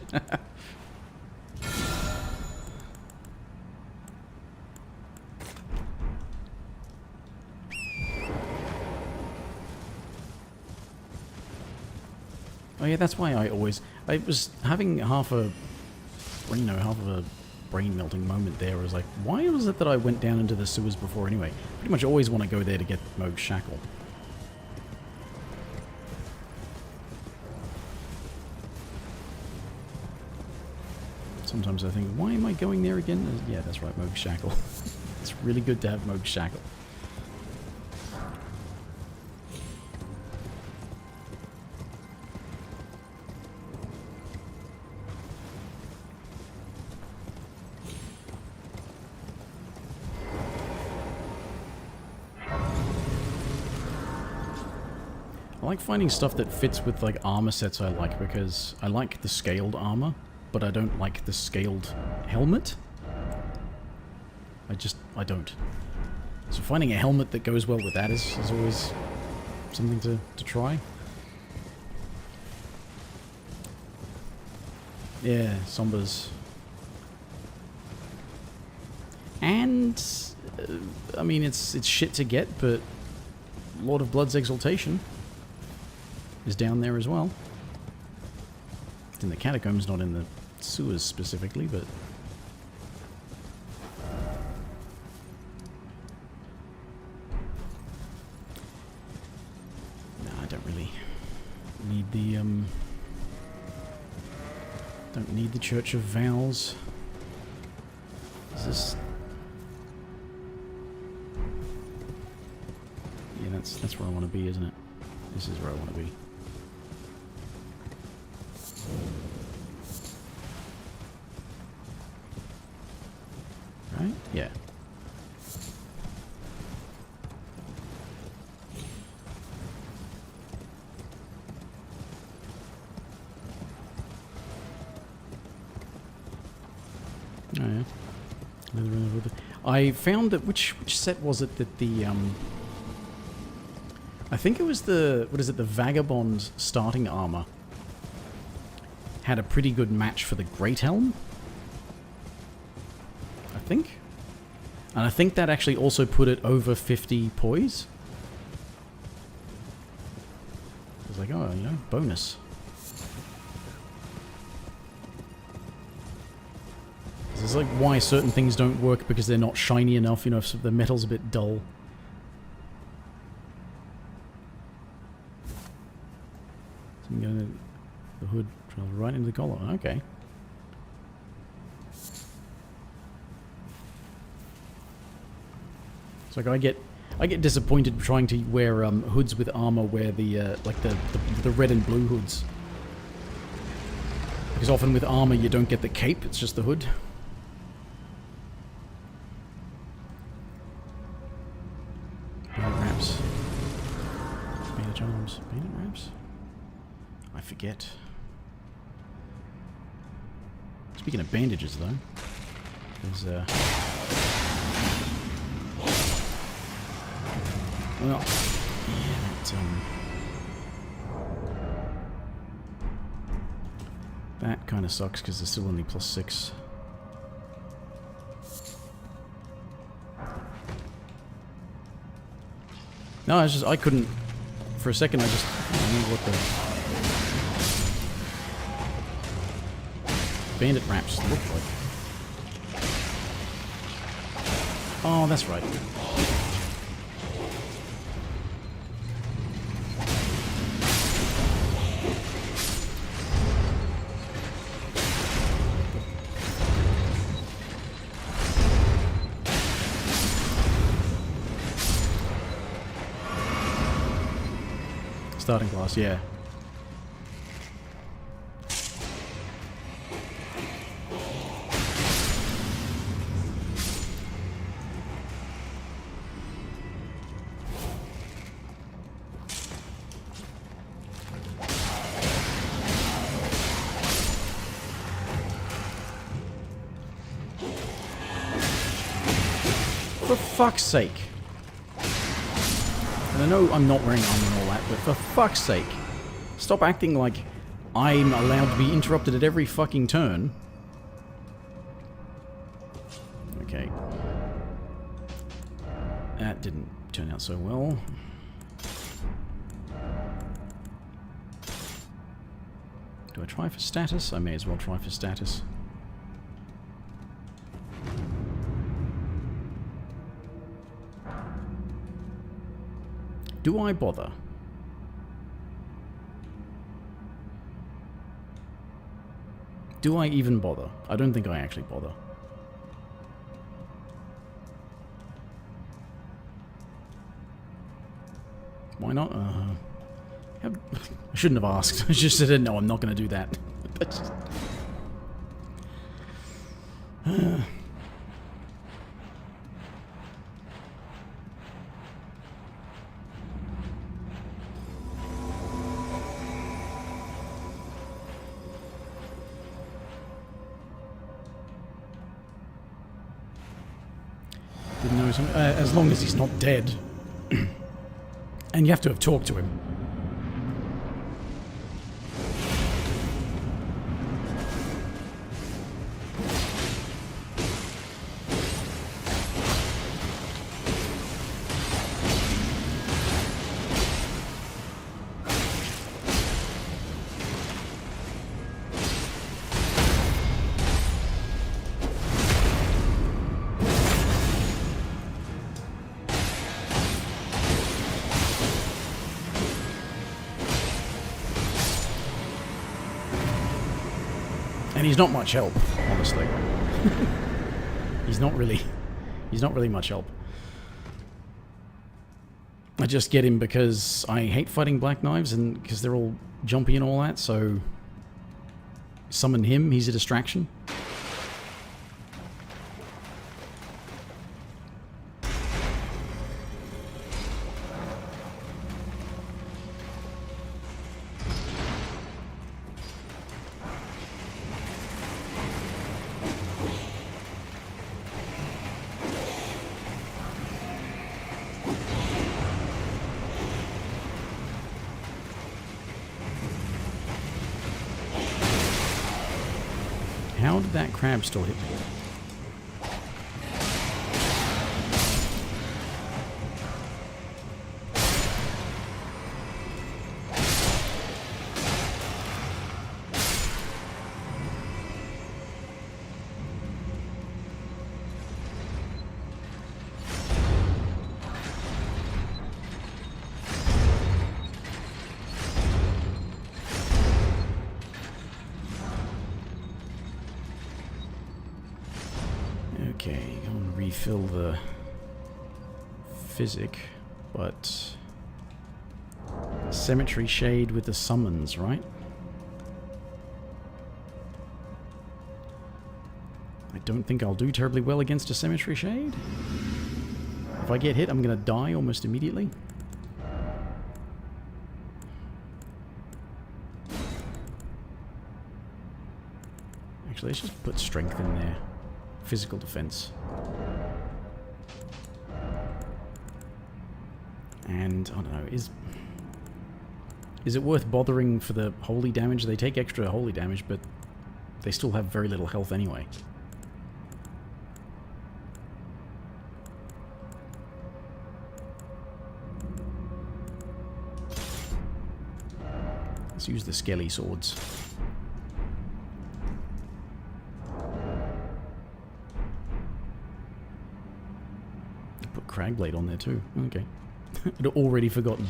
yeah, that's why I was having half of a brain melting moment there. I was like, why was it that I went down into the sewers before anyway? Pretty much always want to go there to get Moog's Shackle. Sometimes I think, why am I going there again? Yeah, that's right, Moog's Shackle. It's really good to have Moog's Shackle. I like finding stuff that fits with like armor sets I like, because I like the scaled armor, but I don't like the scaled helmet. I don't. So finding a helmet that goes well with that is always something to try. Yeah, Sombers. And, I mean, it's shit to get, but Lord of Blood's Exaltation is down there as well. It's in the catacombs, not in the sewers specifically, but... No, I don't really need the, don't need the Church of Vows. Is this... Yeah, that's where I want to be, isn't it? This is where I want to be. Right? Yeah. Oh yeah. I found that which set was it that the I think it was the the Vagabond starting armor had a pretty good match for the Great Helm. I think. And I think that actually also put it over 50 poise. I was like, oh, you know, bonus. This is like why certain things don't work, because they're not shiny enough, you know, if the metal's a bit dull. So I'm going to the hood, travel right into the collar. Okay. It's like I get disappointed trying to wear hoods with armor where the like the red and blue hoods, because often with armor you don't get the cape, it's just the hood. Bandit wraps, bandage arms, bandit wraps. I forget. Speaking of bandages, though, there's well, yeah, that kind of sucks because they're still only +6. No, I couldn't. For a second, I don't know what the bandit wraps look like. Oh, that's right. Starting class, yeah. For fuck's sake. And I know I'm not wearing armor and all that, but for fuck's sake, stop acting like I'm allowed to be interrupted at every fucking turn. Okay. That didn't turn out so well. Do I try for status? I may as well try for status. Do I bother? Do I even bother? I don't think I actually bother. Why not? I shouldn't have asked. I just said, no, I'm not going to do that. Didn't know something. As long as he's not dead. And you have to have talked to him. And he's not much help, honestly. He's not really much help. I just get him because I hate fighting Black Knives and because they're all jumpy and all that, so summon him, he's a distraction. How did that crab still hit me? Okay, go and refill the physic, but Cemetery Shade with the summons, right? I don't think I'll do terribly well against a Cemetery Shade. If I get hit, I'm gonna die almost immediately. Actually, let's just put strength in there. Physical defense. And, I don't know, is it worth bothering for the holy damage? They take extra holy damage, but they still have very little health anyway. Let's use the skelly swords. Cragblade on there too. Okay. I'd already forgotten.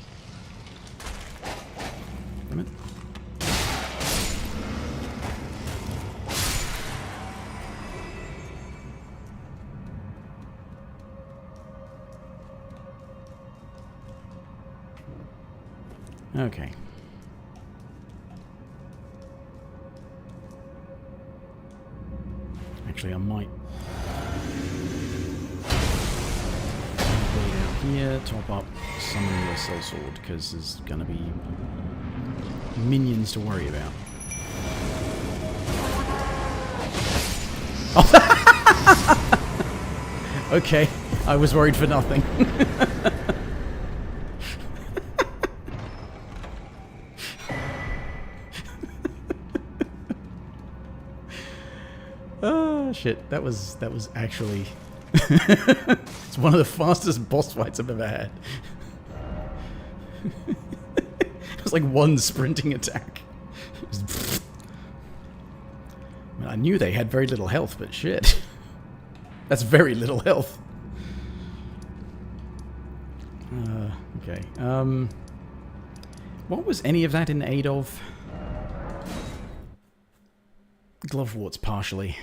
Damn it. Okay. Actually, I might here, top up, summon the cell sword, because there's gonna be minions to worry about. Oh. Okay, I was worried for nothing. Oh shit, that was actually it's one of the fastest boss fights I've ever had. It was like one sprinting attack. I knew they had very little health, but shit. That's very little health. Okay. What was any of that in aid of? Gloveworts, partially.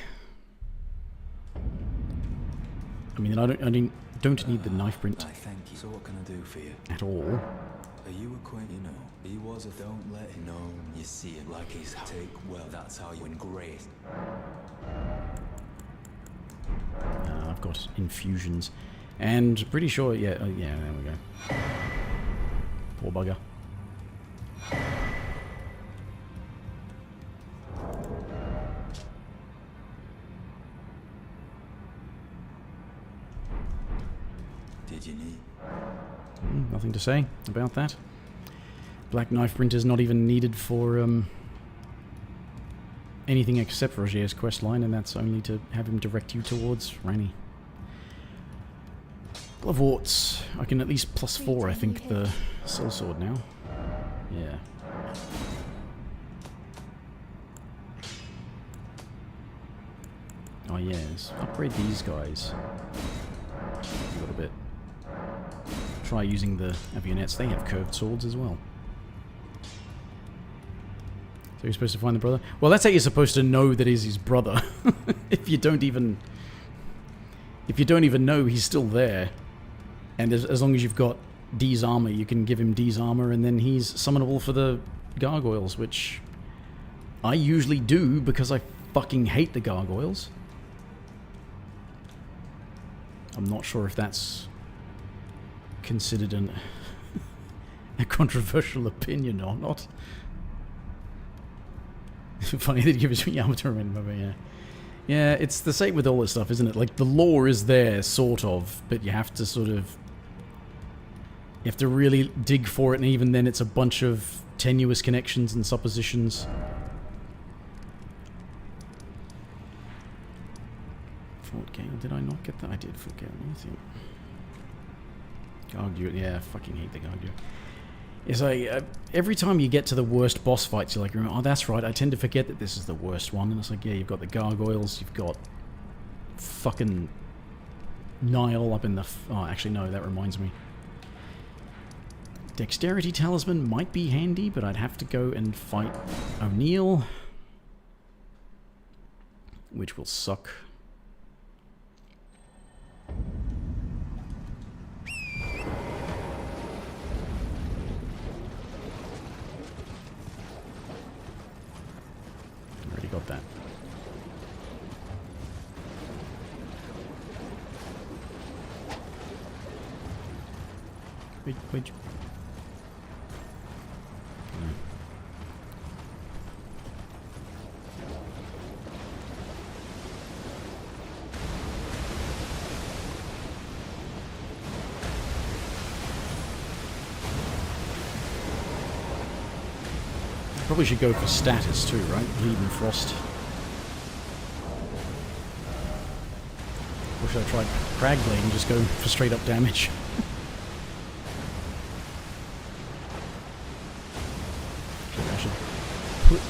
I mean, I don't need the knife print. I thank you. So what can I do for you? At all. Are you acquainted? You know, he was a don't let him know. You see it like he's take well. That's how you win grace. I've got infusions, and pretty sure, yeah, yeah, there we go. Poor bugger. Did you need? Nothing to say about that. Black knife print is not even needed for anything except Roger's questline, and that's only to have him direct you towards Ranni. Gloveworts. I can at least +4, I think, the soul sword now. Yeah. Oh yes, upgrade these guys a little bit. Try using the avionets. They have curved swords as well. So you're supposed to find the brother? Well, that's how you're supposed to know that is his brother. If you don't even know he's still there, and as long as you've got D's armor, you can give him D's armor, and then he's summonable for the gargoyles, which I usually do because I fucking hate the gargoyles. I'm not sure if that's considered a controversial opinion or not. Funny that he gives me armor to remember, yeah. Yeah, it's the same with all this stuff, isn't it? Like, the lore is there, sort of, but you have to sort of... You have to really dig for it, and even then it's a bunch of tenuous connections and suppositions. Fort Gale, did I not get that? I did, Fort Gale, I think. Gargoyle, yeah, I fucking hate the Gargoyle. It's like, every time you get to the worst boss fights, you're like, oh, that's right, I tend to forget that this is the worst one. And it's like, yeah, you've got the gargoyles, you've got fucking Nile up in the... oh, actually, no, that reminds me. Dexterity Talisman might be handy, but I'd have to go and fight O'Neill, which will suck. Already got that. Wait. Probably should go for status too, right? Bleed and frost. Or should I try Cragblade and just go for straight up damage? I should put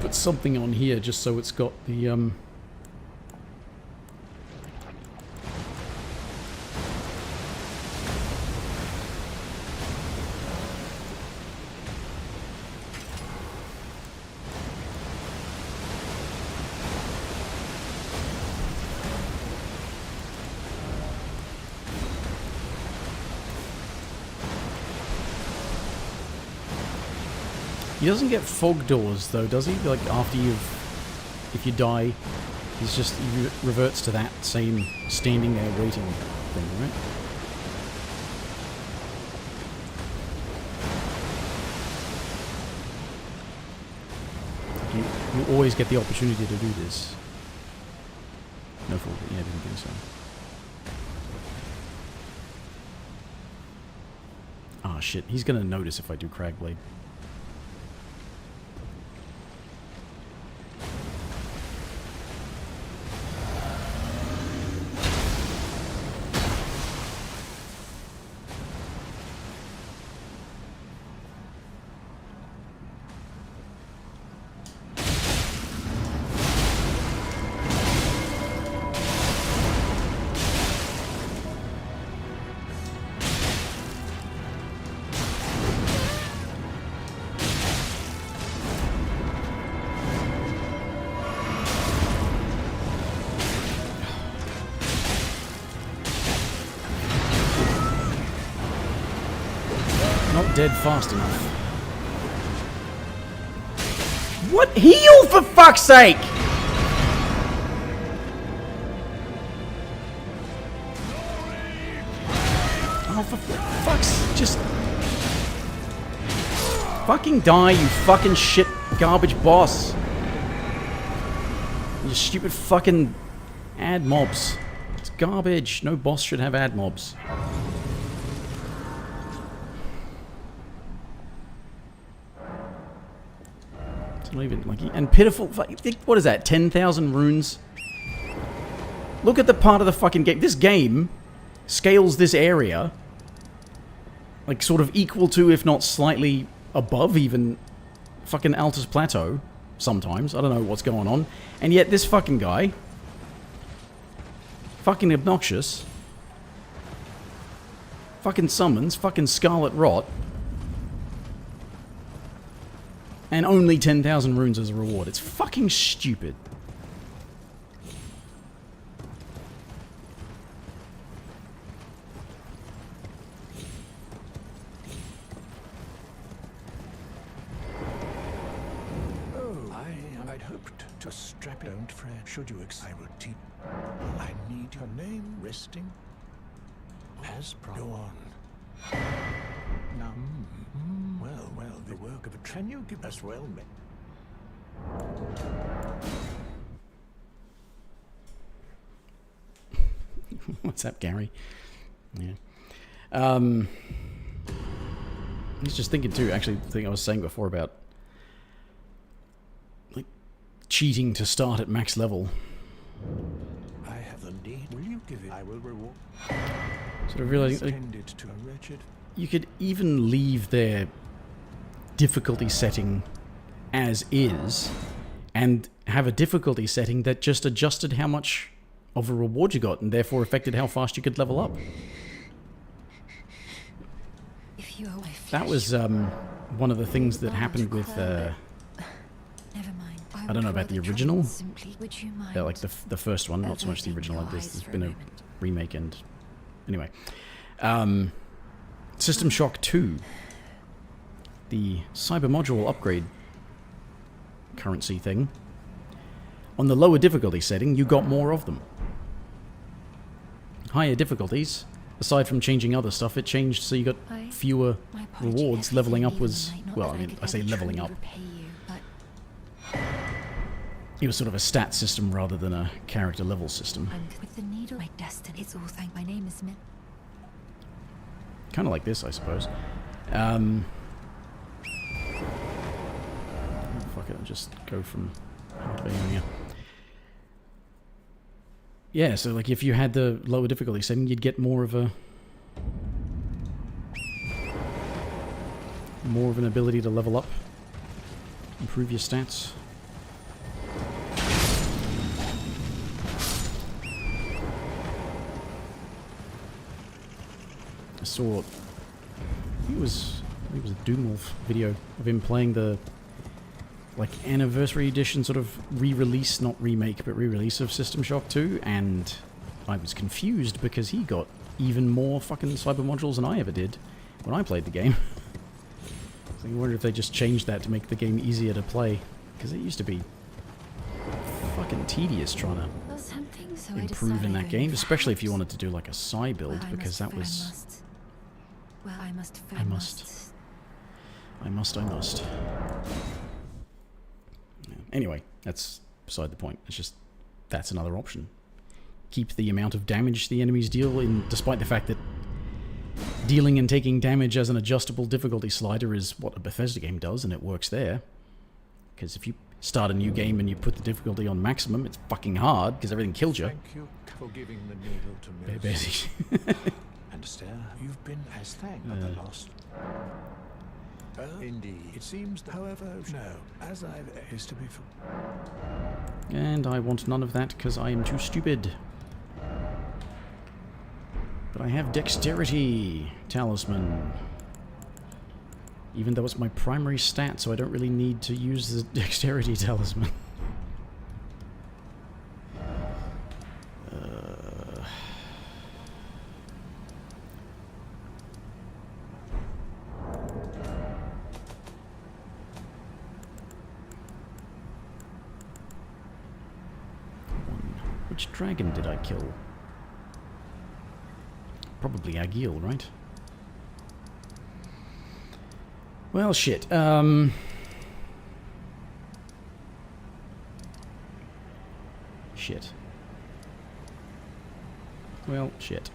put something on here just so it's got the He doesn't get fog doors though, does he? Like after if you die, he reverts to that same standing there waiting thing, right? You always get the opportunity to do this. No fog, yeah, I didn't think so. Ah, shit, he's gonna notice if I do Cragblade. dead fast enough. What? Heal, for fuck's sake! Oh, for fuck's... just... fucking die, you fucking shit garbage boss. You stupid fucking ad mobs. It's garbage. No boss should have ad mobs. It's not even like... and pitiful... what is that? 10,000 runes? Look at the part of the fucking game. This game scales this area like sort of equal to, if not slightly above even fucking Altus Plateau sometimes. I don't know what's going on. And yet this fucking guy, fucking obnoxious, fucking summons fucking Scarlet Rot, and only 10,000 runes as a reward. It's fucking stupid. I'd hoped to strap it. Don't fret. Should you I will teach. I need her name resting. As go on. Now, well, the work of a... Can you give us well, What's up, Gary? Yeah. I was just thinking too, actually, the thing I was saying before about like cheating to start at max level. I have the need. Will you give it? I will reward. Sort of realizing like, to a wretched. You could even leave their difficulty setting as is and have a difficulty setting that just adjusted how much of a reward you got and therefore affected how fast you could level up. That was one of the things that happened with I don't know about the original, like the first one, not so much the original. There's been a remake and anyway, System Shock 2, the cyber module upgrade currency thing. On the lower difficulty setting, you got more of them. Higher difficulties, aside from changing other stuff, it changed so you got fewer rewards. Leveling up was, well, I mean, I say leveling up. It was sort of a stat system rather than a character level system. With the needle, my destiny, it's all thank my name is Min. Kind of like this, I suppose. Oh, fuck it, I'll just go from here. Yeah, so like if you had the lower difficulty setting, you'd get more of an ability to level up, improve your stats. I saw, I think it was a Doomwolf video of him playing the like anniversary edition sort of re-release, not remake, but re-release of System Shock 2, and I was confused because he got even more fucking cyber modules than I ever did when I played the game. So I wonder if they just changed that to make the game easier to play, because it used to be fucking tedious trying to improve in that game, especially if you wanted to do like a Psy build, because that was... I must. Anyway, that's beside the point. It's just, that's another option. Keep the amount of damage the enemies deal in, despite the fact that dealing and taking damage as an adjustable difficulty slider is what a Bethesda game does, and it works there. Because if you start a new game and you put the difficulty on maximum, it's fucking hard, because everything kills you. Thank you for giving the needle to me. Basically. Understand? You've been as thanked at the lost. Indeed. It seems, however, no, as I've is to be for. And I want none of that because I am too stupid. But I have Dexterity Talisman. Even though it's my primary stat, so I don't really need to use the Dexterity Talisman. Which dragon did I kill? Probably Agil, right? Well, shit. Shit. Well, shit.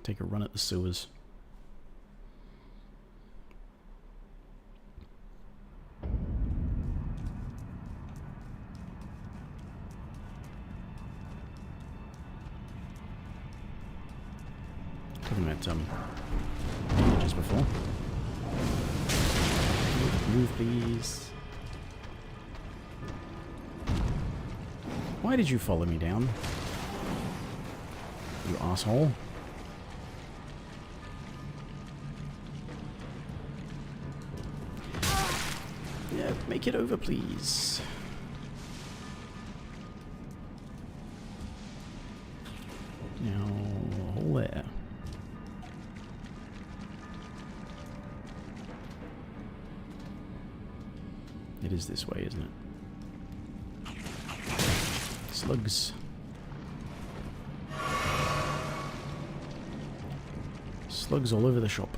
Take a run at the sewers. Talking about images before. Move, please. Why did you follow me down? You asshole. Yeah, make it over, please. Now, hole there. It is this way, isn't it? Slugs. Slugs all over the shop.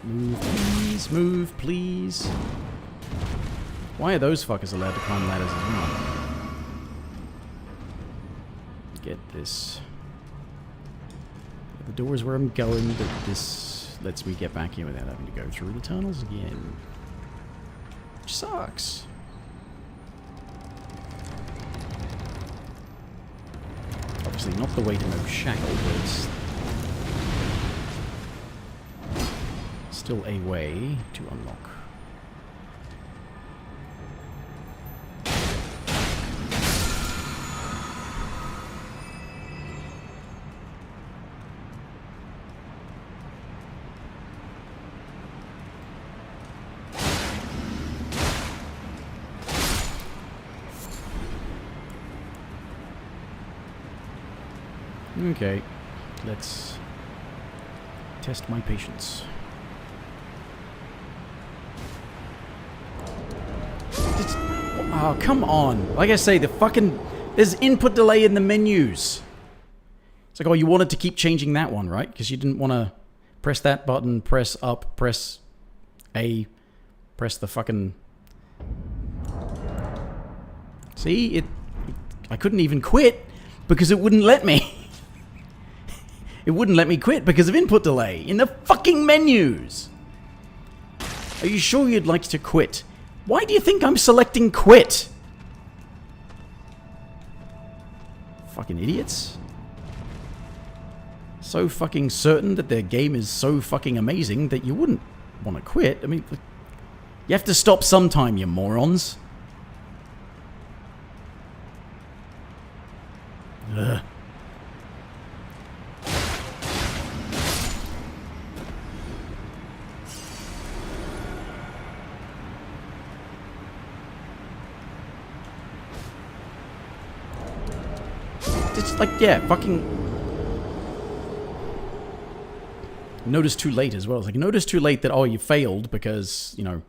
Move, please. Move, please. Why are those fuckers allowed to climb ladders as well? Get this. The door is where I'm going, but this lets me get back here without having to go through the tunnels again. Which sucks. Obviously not the way to know Shackle, but it's still a way to unlock. Okay, let's test my patience. Oh, come on. Like I say, there's input delay in the menus. It's like, oh, you wanted to keep changing that one, right? Because you didn't want to press that button, press up, press A, press the fucking... See? I couldn't even quit because it wouldn't let me. It wouldn't let me quit because of input delay in the fucking menus. Are you sure you'd like to quit? Why do you think I'm selecting quit? Fucking idiots. So fucking certain that their game is so fucking amazing that you wouldn't want to quit. I mean, you have to stop sometime, you morons. Ugh. It's like, yeah, fucking... Notice too late as well. It's like, notice too late that, oh, you failed because, you know...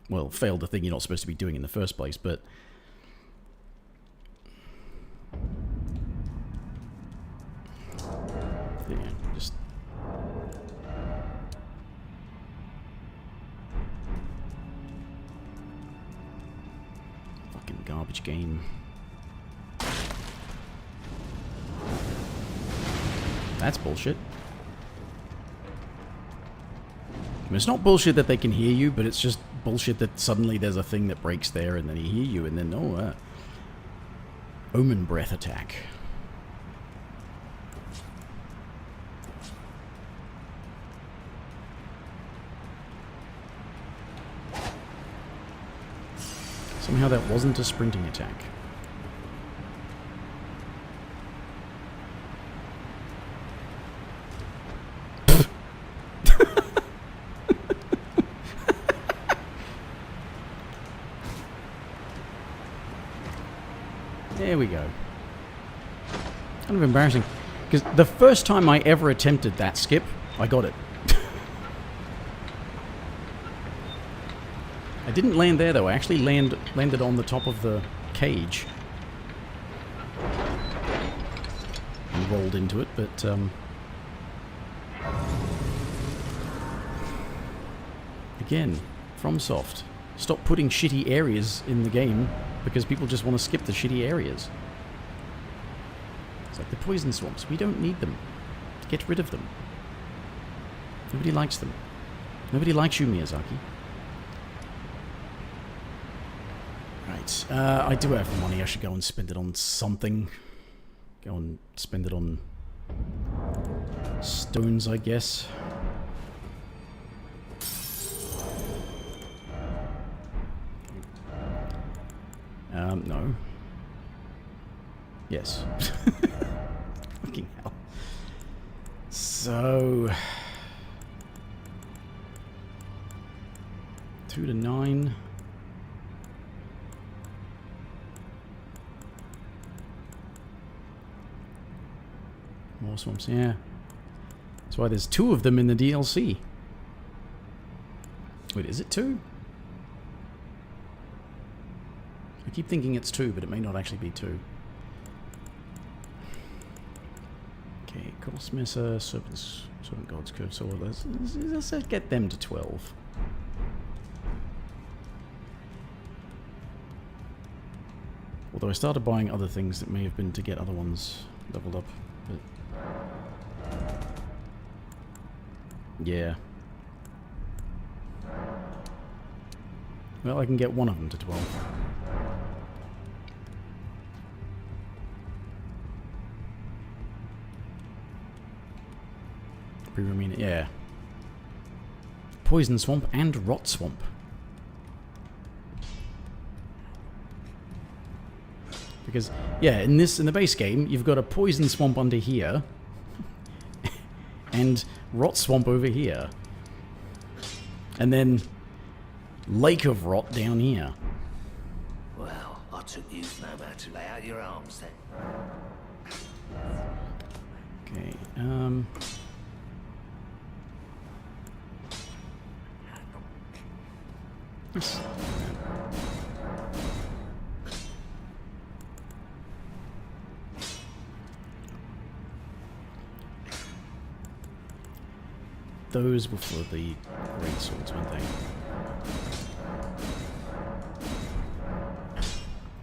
Well, failed the thing you're not supposed to be doing in the first place, but... Yeah, just... Fucking garbage game. That's bullshit. I mean, it's not bullshit that they can hear you, but it's just bullshit that suddenly there's a thing that breaks there and then they hear you and then, oh, Omen Breath attack. Somehow that wasn't a sprinting attack. There we go. Kind of embarrassing. Because the first time I ever attempted that skip, I got it. I didn't land there though, I actually landed on the top of the cage. And rolled into it, but again, FromSoft. Stop putting shitty areas in the game because people just want to skip the shitty areas. It's like the poison swamps. We don't need them. Get rid of them. Nobody likes them. Nobody likes you, Miyazaki. Right. I do have money. I should go and spend it on something. Go and spend it on stones, I guess. No. Yes. Fucking hell. So 2 to 9. More swamps, yeah. That's why there's 2 of them in the DLC. Wait, is it 2? I keep thinking it's 2, but it may not actually be 2. Okay, Cosmessa, Serpent God's Curve Sword. Let's get them to 12. Although I started buying other things that may have been to get other ones leveled up. But yeah. Well, I can get one of them to 12. Pre-Romina, yeah. Poison Swamp and Rot Swamp. Because, yeah, in the base game, you've got a Poison Swamp under here, and Rot Swamp over here. And then Lake of Rot down here. Well, I took you no matter to lay out your arms then. Okay, yes. Those were for the great swords, weren't they?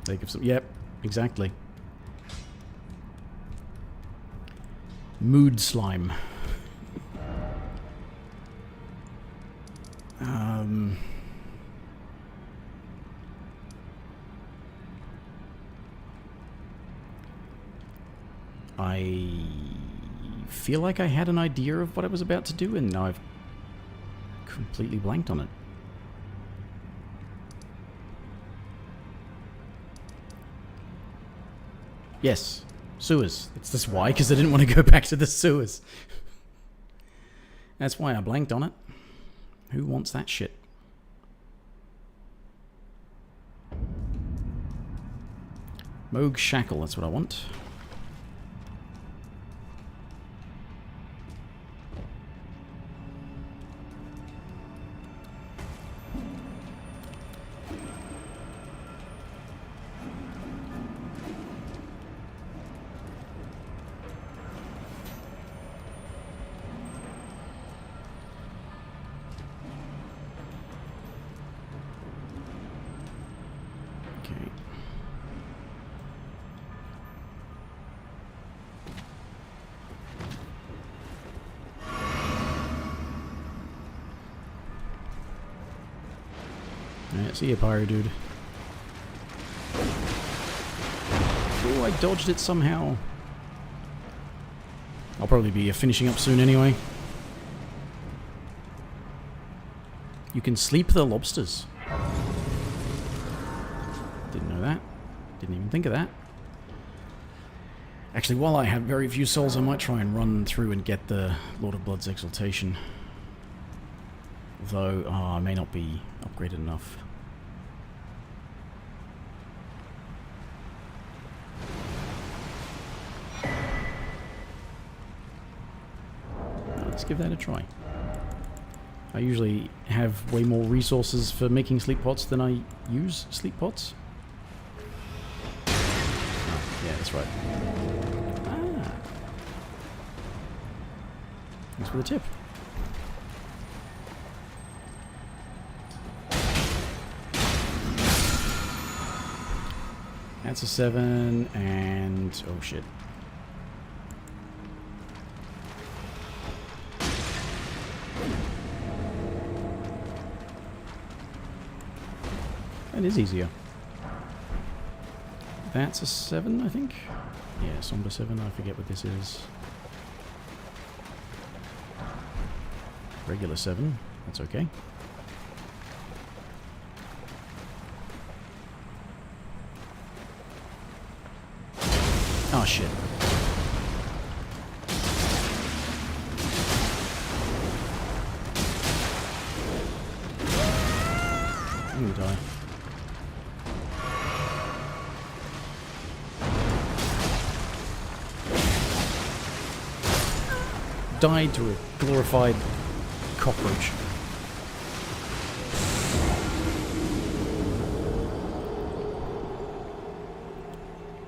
They give some. Yep, exactly. Mood slime. I feel like I had an idea of what I was about to do, and now I've completely blanked on it. Yes, sewers. It's this why, because I didn't want to go back to the sewers. That's why I blanked on it. Who wants that shit? Moog Shackle, that's what I want. Alright, see ya, Pyro Dude. Oh, I dodged it somehow. I'll probably be finishing up soon anyway. You can sleep the lobsters. Didn't know that. Didn't even think of that. Actually, while I have very few souls, I might try and run through and get the Lord of Blood's Exaltation. Though, I may not be upgraded enough. let's give that a try. I usually have way more resources for making sleep pots than I use sleep pots. Oh, yeah, that's right. Ah. Thanks for the tip. That's a 7, and... oh shit. That is easier. That's a 7, I think? Yeah, Somber 7, I forget what this is. Regular 7, that's okay. Oh shit. I'm gonna die. Died to a glorified cockroach.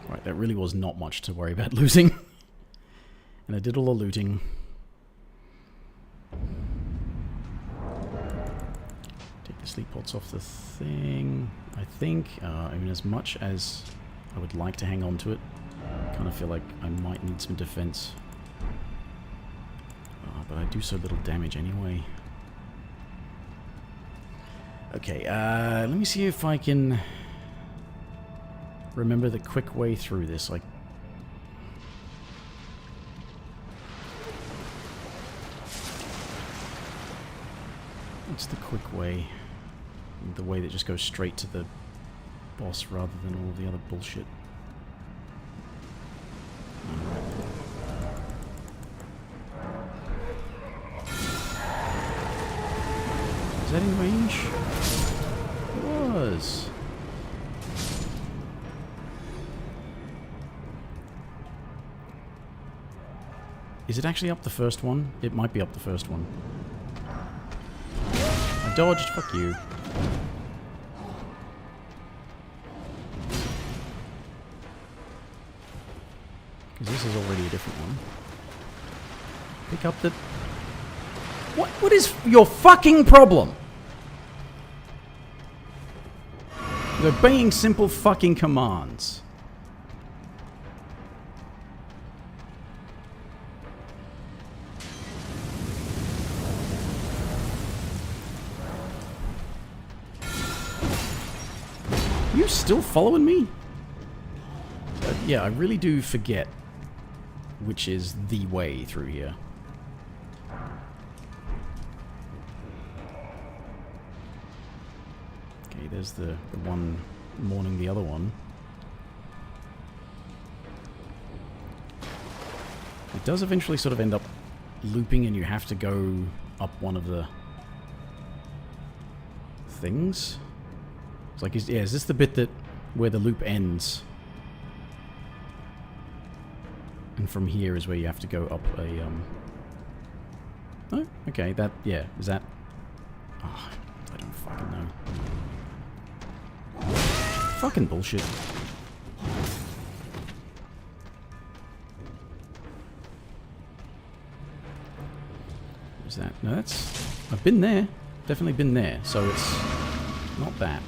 Right, that really was not much to worry about losing. And I did all the looting. Take the sleep pots off the thing. I think, I mean, as much as I would like to hang on to it, I kind of feel like I might need some defense. But I do so little damage anyway. Okay, let me see if I can remember the quick way through this. Like, what's the quick way? The way that just goes straight to the boss rather than all the other bullshit. Is that in range? It was. Is it actually up the first one? It might be up the first one. I dodged, fuck you. Because this is already a different one. Pick up the... What is your fucking problem? You're obeying simple fucking commands. You still following me? Yeah, I really do forget which is the way through here. Okay, there's the one mourning the other one. It does eventually sort of end up looping and you have to go up one of the things. It's like, yeah, is this the bit that where the loop ends? And from here is where you have to go up a, Oh, okay, that, yeah, is that... Oh, I don't fucking know. Fucking bullshit. What's that? No, that's... I've been there. Definitely been there, so it's not that.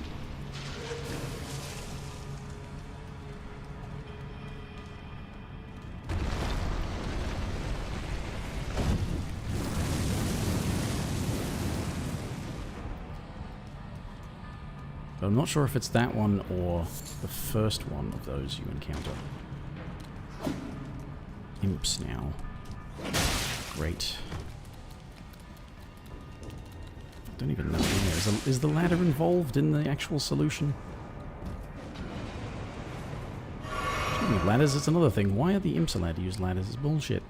I'm not sure if it's that one or the first one of those you encounter. Imps now. Great. I don't even know. Yeah, is the ladder involved in the actual solution? Speaking of ladders, it's another thing. Why are the imps allowed to use ladders? It's bullshit.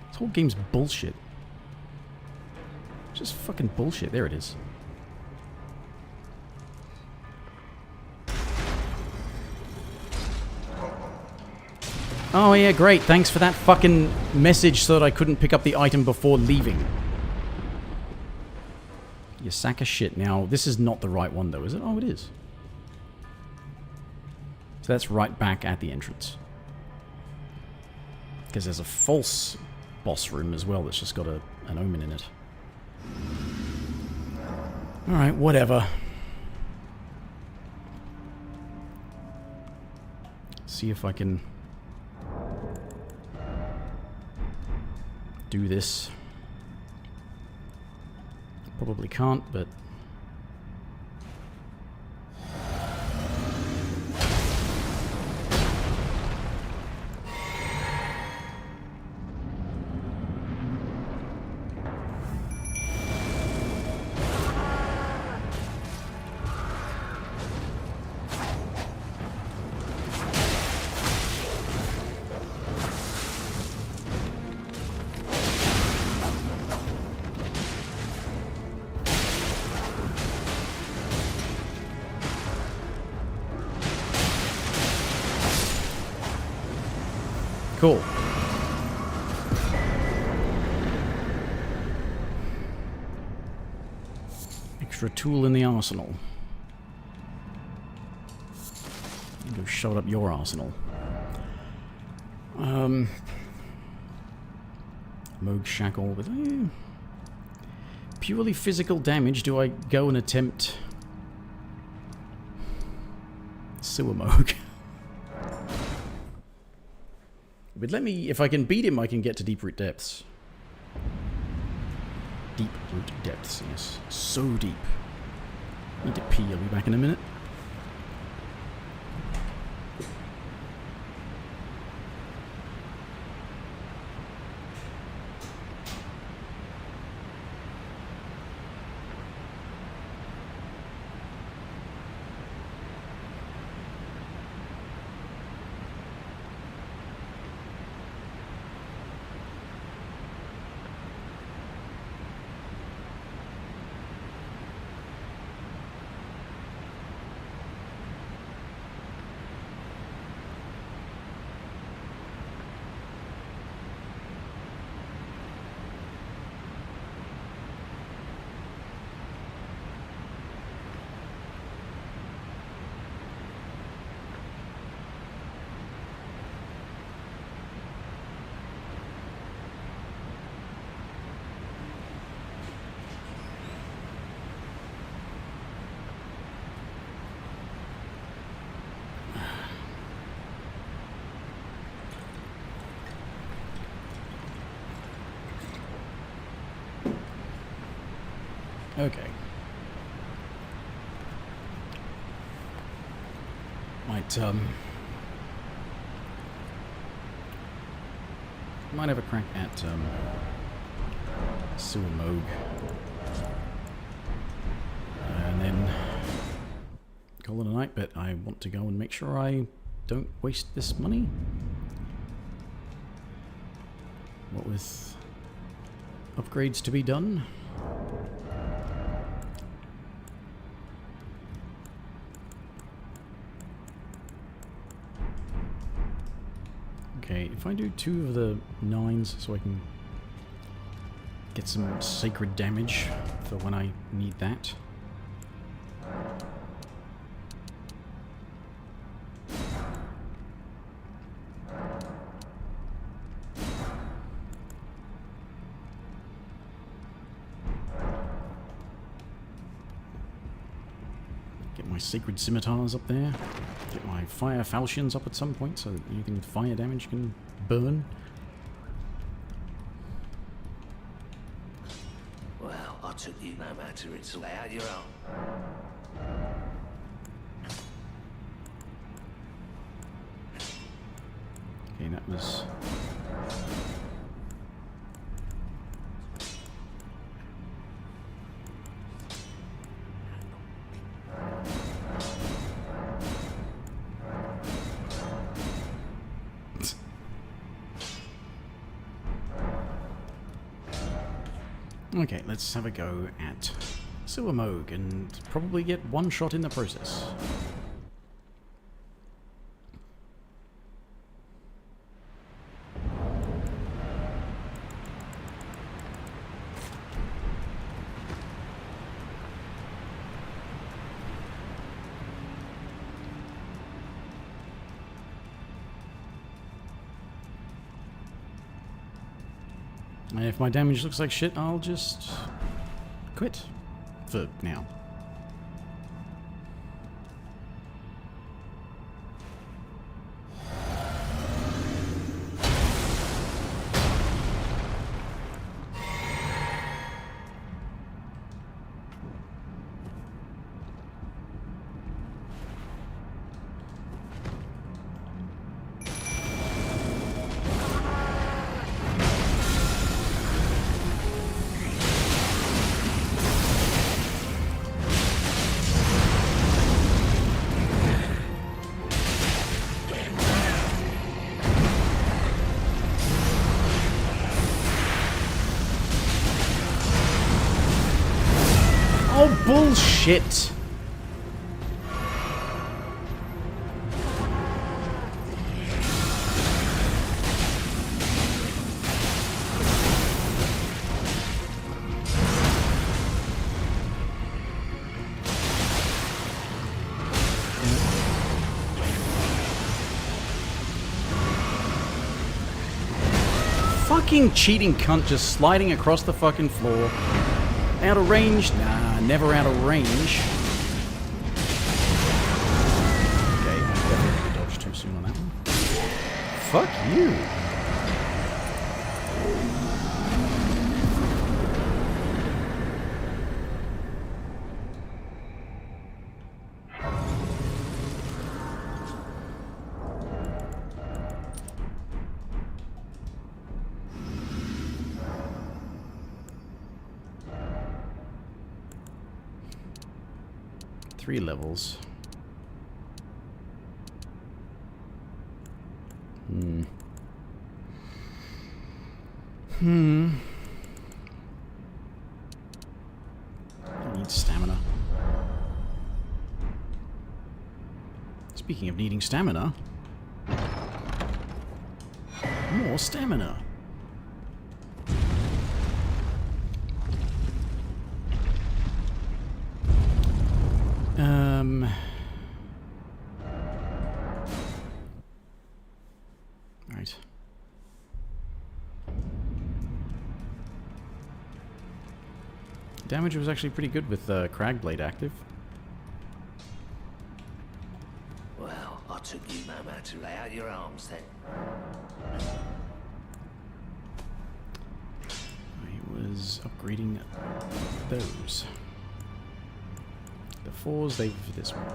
This whole game's bullshit. Just fucking bullshit. There it is. Oh yeah, great. Thanks for that fucking message so that I couldn't pick up the item before leaving. You sack of shit. Now, this is not the right one though, is it? Oh, it is. So that's right back at the entrance. Because there's a false boss room as well that's just got an omen in it. Alright, whatever. See if I can do this. Probably can't, but... Cool. Extra tool in the arsenal. Go shut up your arsenal. Moog shackle with purely physical damage. Do I go and attempt sewer Moog? But let me, if I can beat him, I can get to Deep Root Depths. Deep Root Depths, yes. So deep. Need to pee, I'll be back in a minute. Okay. Might have a crack at sewer Moog. And then call it a night, but I want to go and make sure I don't waste this money. What with upgrades to be done. Okay, if I do 2 of the 9s so I can get some sacred damage for when I need that. Get my sacred scimitars up there. Get my fire falchions up at some point so that anything with fire damage can burn. Well, I took you no matter it's all out your own. Okay, that was... Okay, let's have a go at sewer Moog and probably get one shot in the process. And if my damage looks like shit, I'll just quit. For now. Oh, bullshit! Fucking cheating cunt just sliding across the fucking floor. Out of range? Nah, never out of range. Okay, I definitely dodged too soon on that one. Fuck you. Three levels. I need stamina. Speaking of needing stamina, more stamina. Right. Damage was actually pretty good with Cragblade active. Well, I took you no matter to lay out your arms then. I was upgrading those. The 4s, they for this one.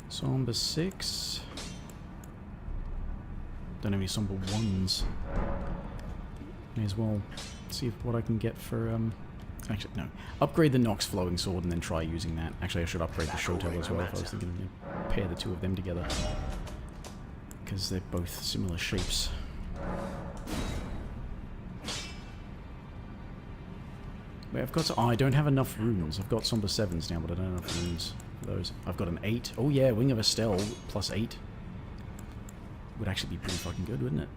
Somber 6. Don't have any Somber 1s. May as well see what I can get for, actually, no. Upgrade the Nox Flowing Sword and then try using that. Actually, I should upgrade the Shotel as well if I was thinking of pair the two of them together. Because they're both similar shapes. Wait, I've got to, oh, I don't have enough runes. I've got Somber 7s now, but I don't have enough runes for those. I've got an 8. Oh yeah, Wing of Estelle plus 8. Would actually be pretty fucking good, wouldn't it?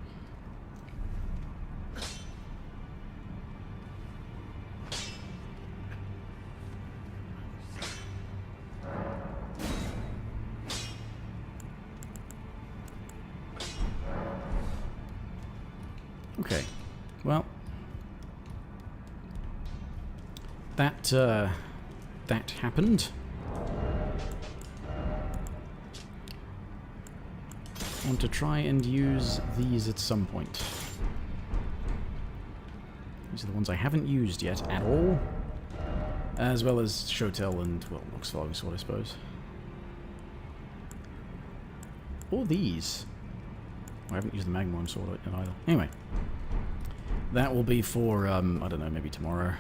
Okay, well, that happened. I want to try and use these at some point. These are the ones I haven't used yet at all. As well as Shotel and, well, Nox Flowing Sword, I suppose. Or these. I haven't used the Magmorn Sword yet either. Anyway. That will be for, I don't know, maybe tomorrow.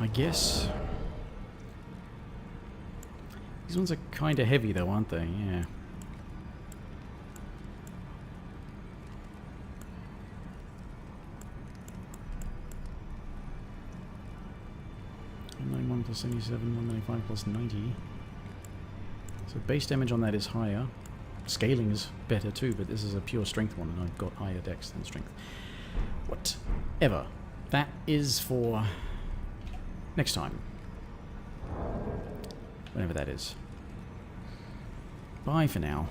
I guess. These ones are kind of heavy though, aren't they? Yeah. 191 plus 77, 195 plus 90. So base damage on that is higher. Scaling is better too, but this is a pure strength one, and I've got higher dex than strength. Whatever. That is for next time. Whenever that is. Bye for now.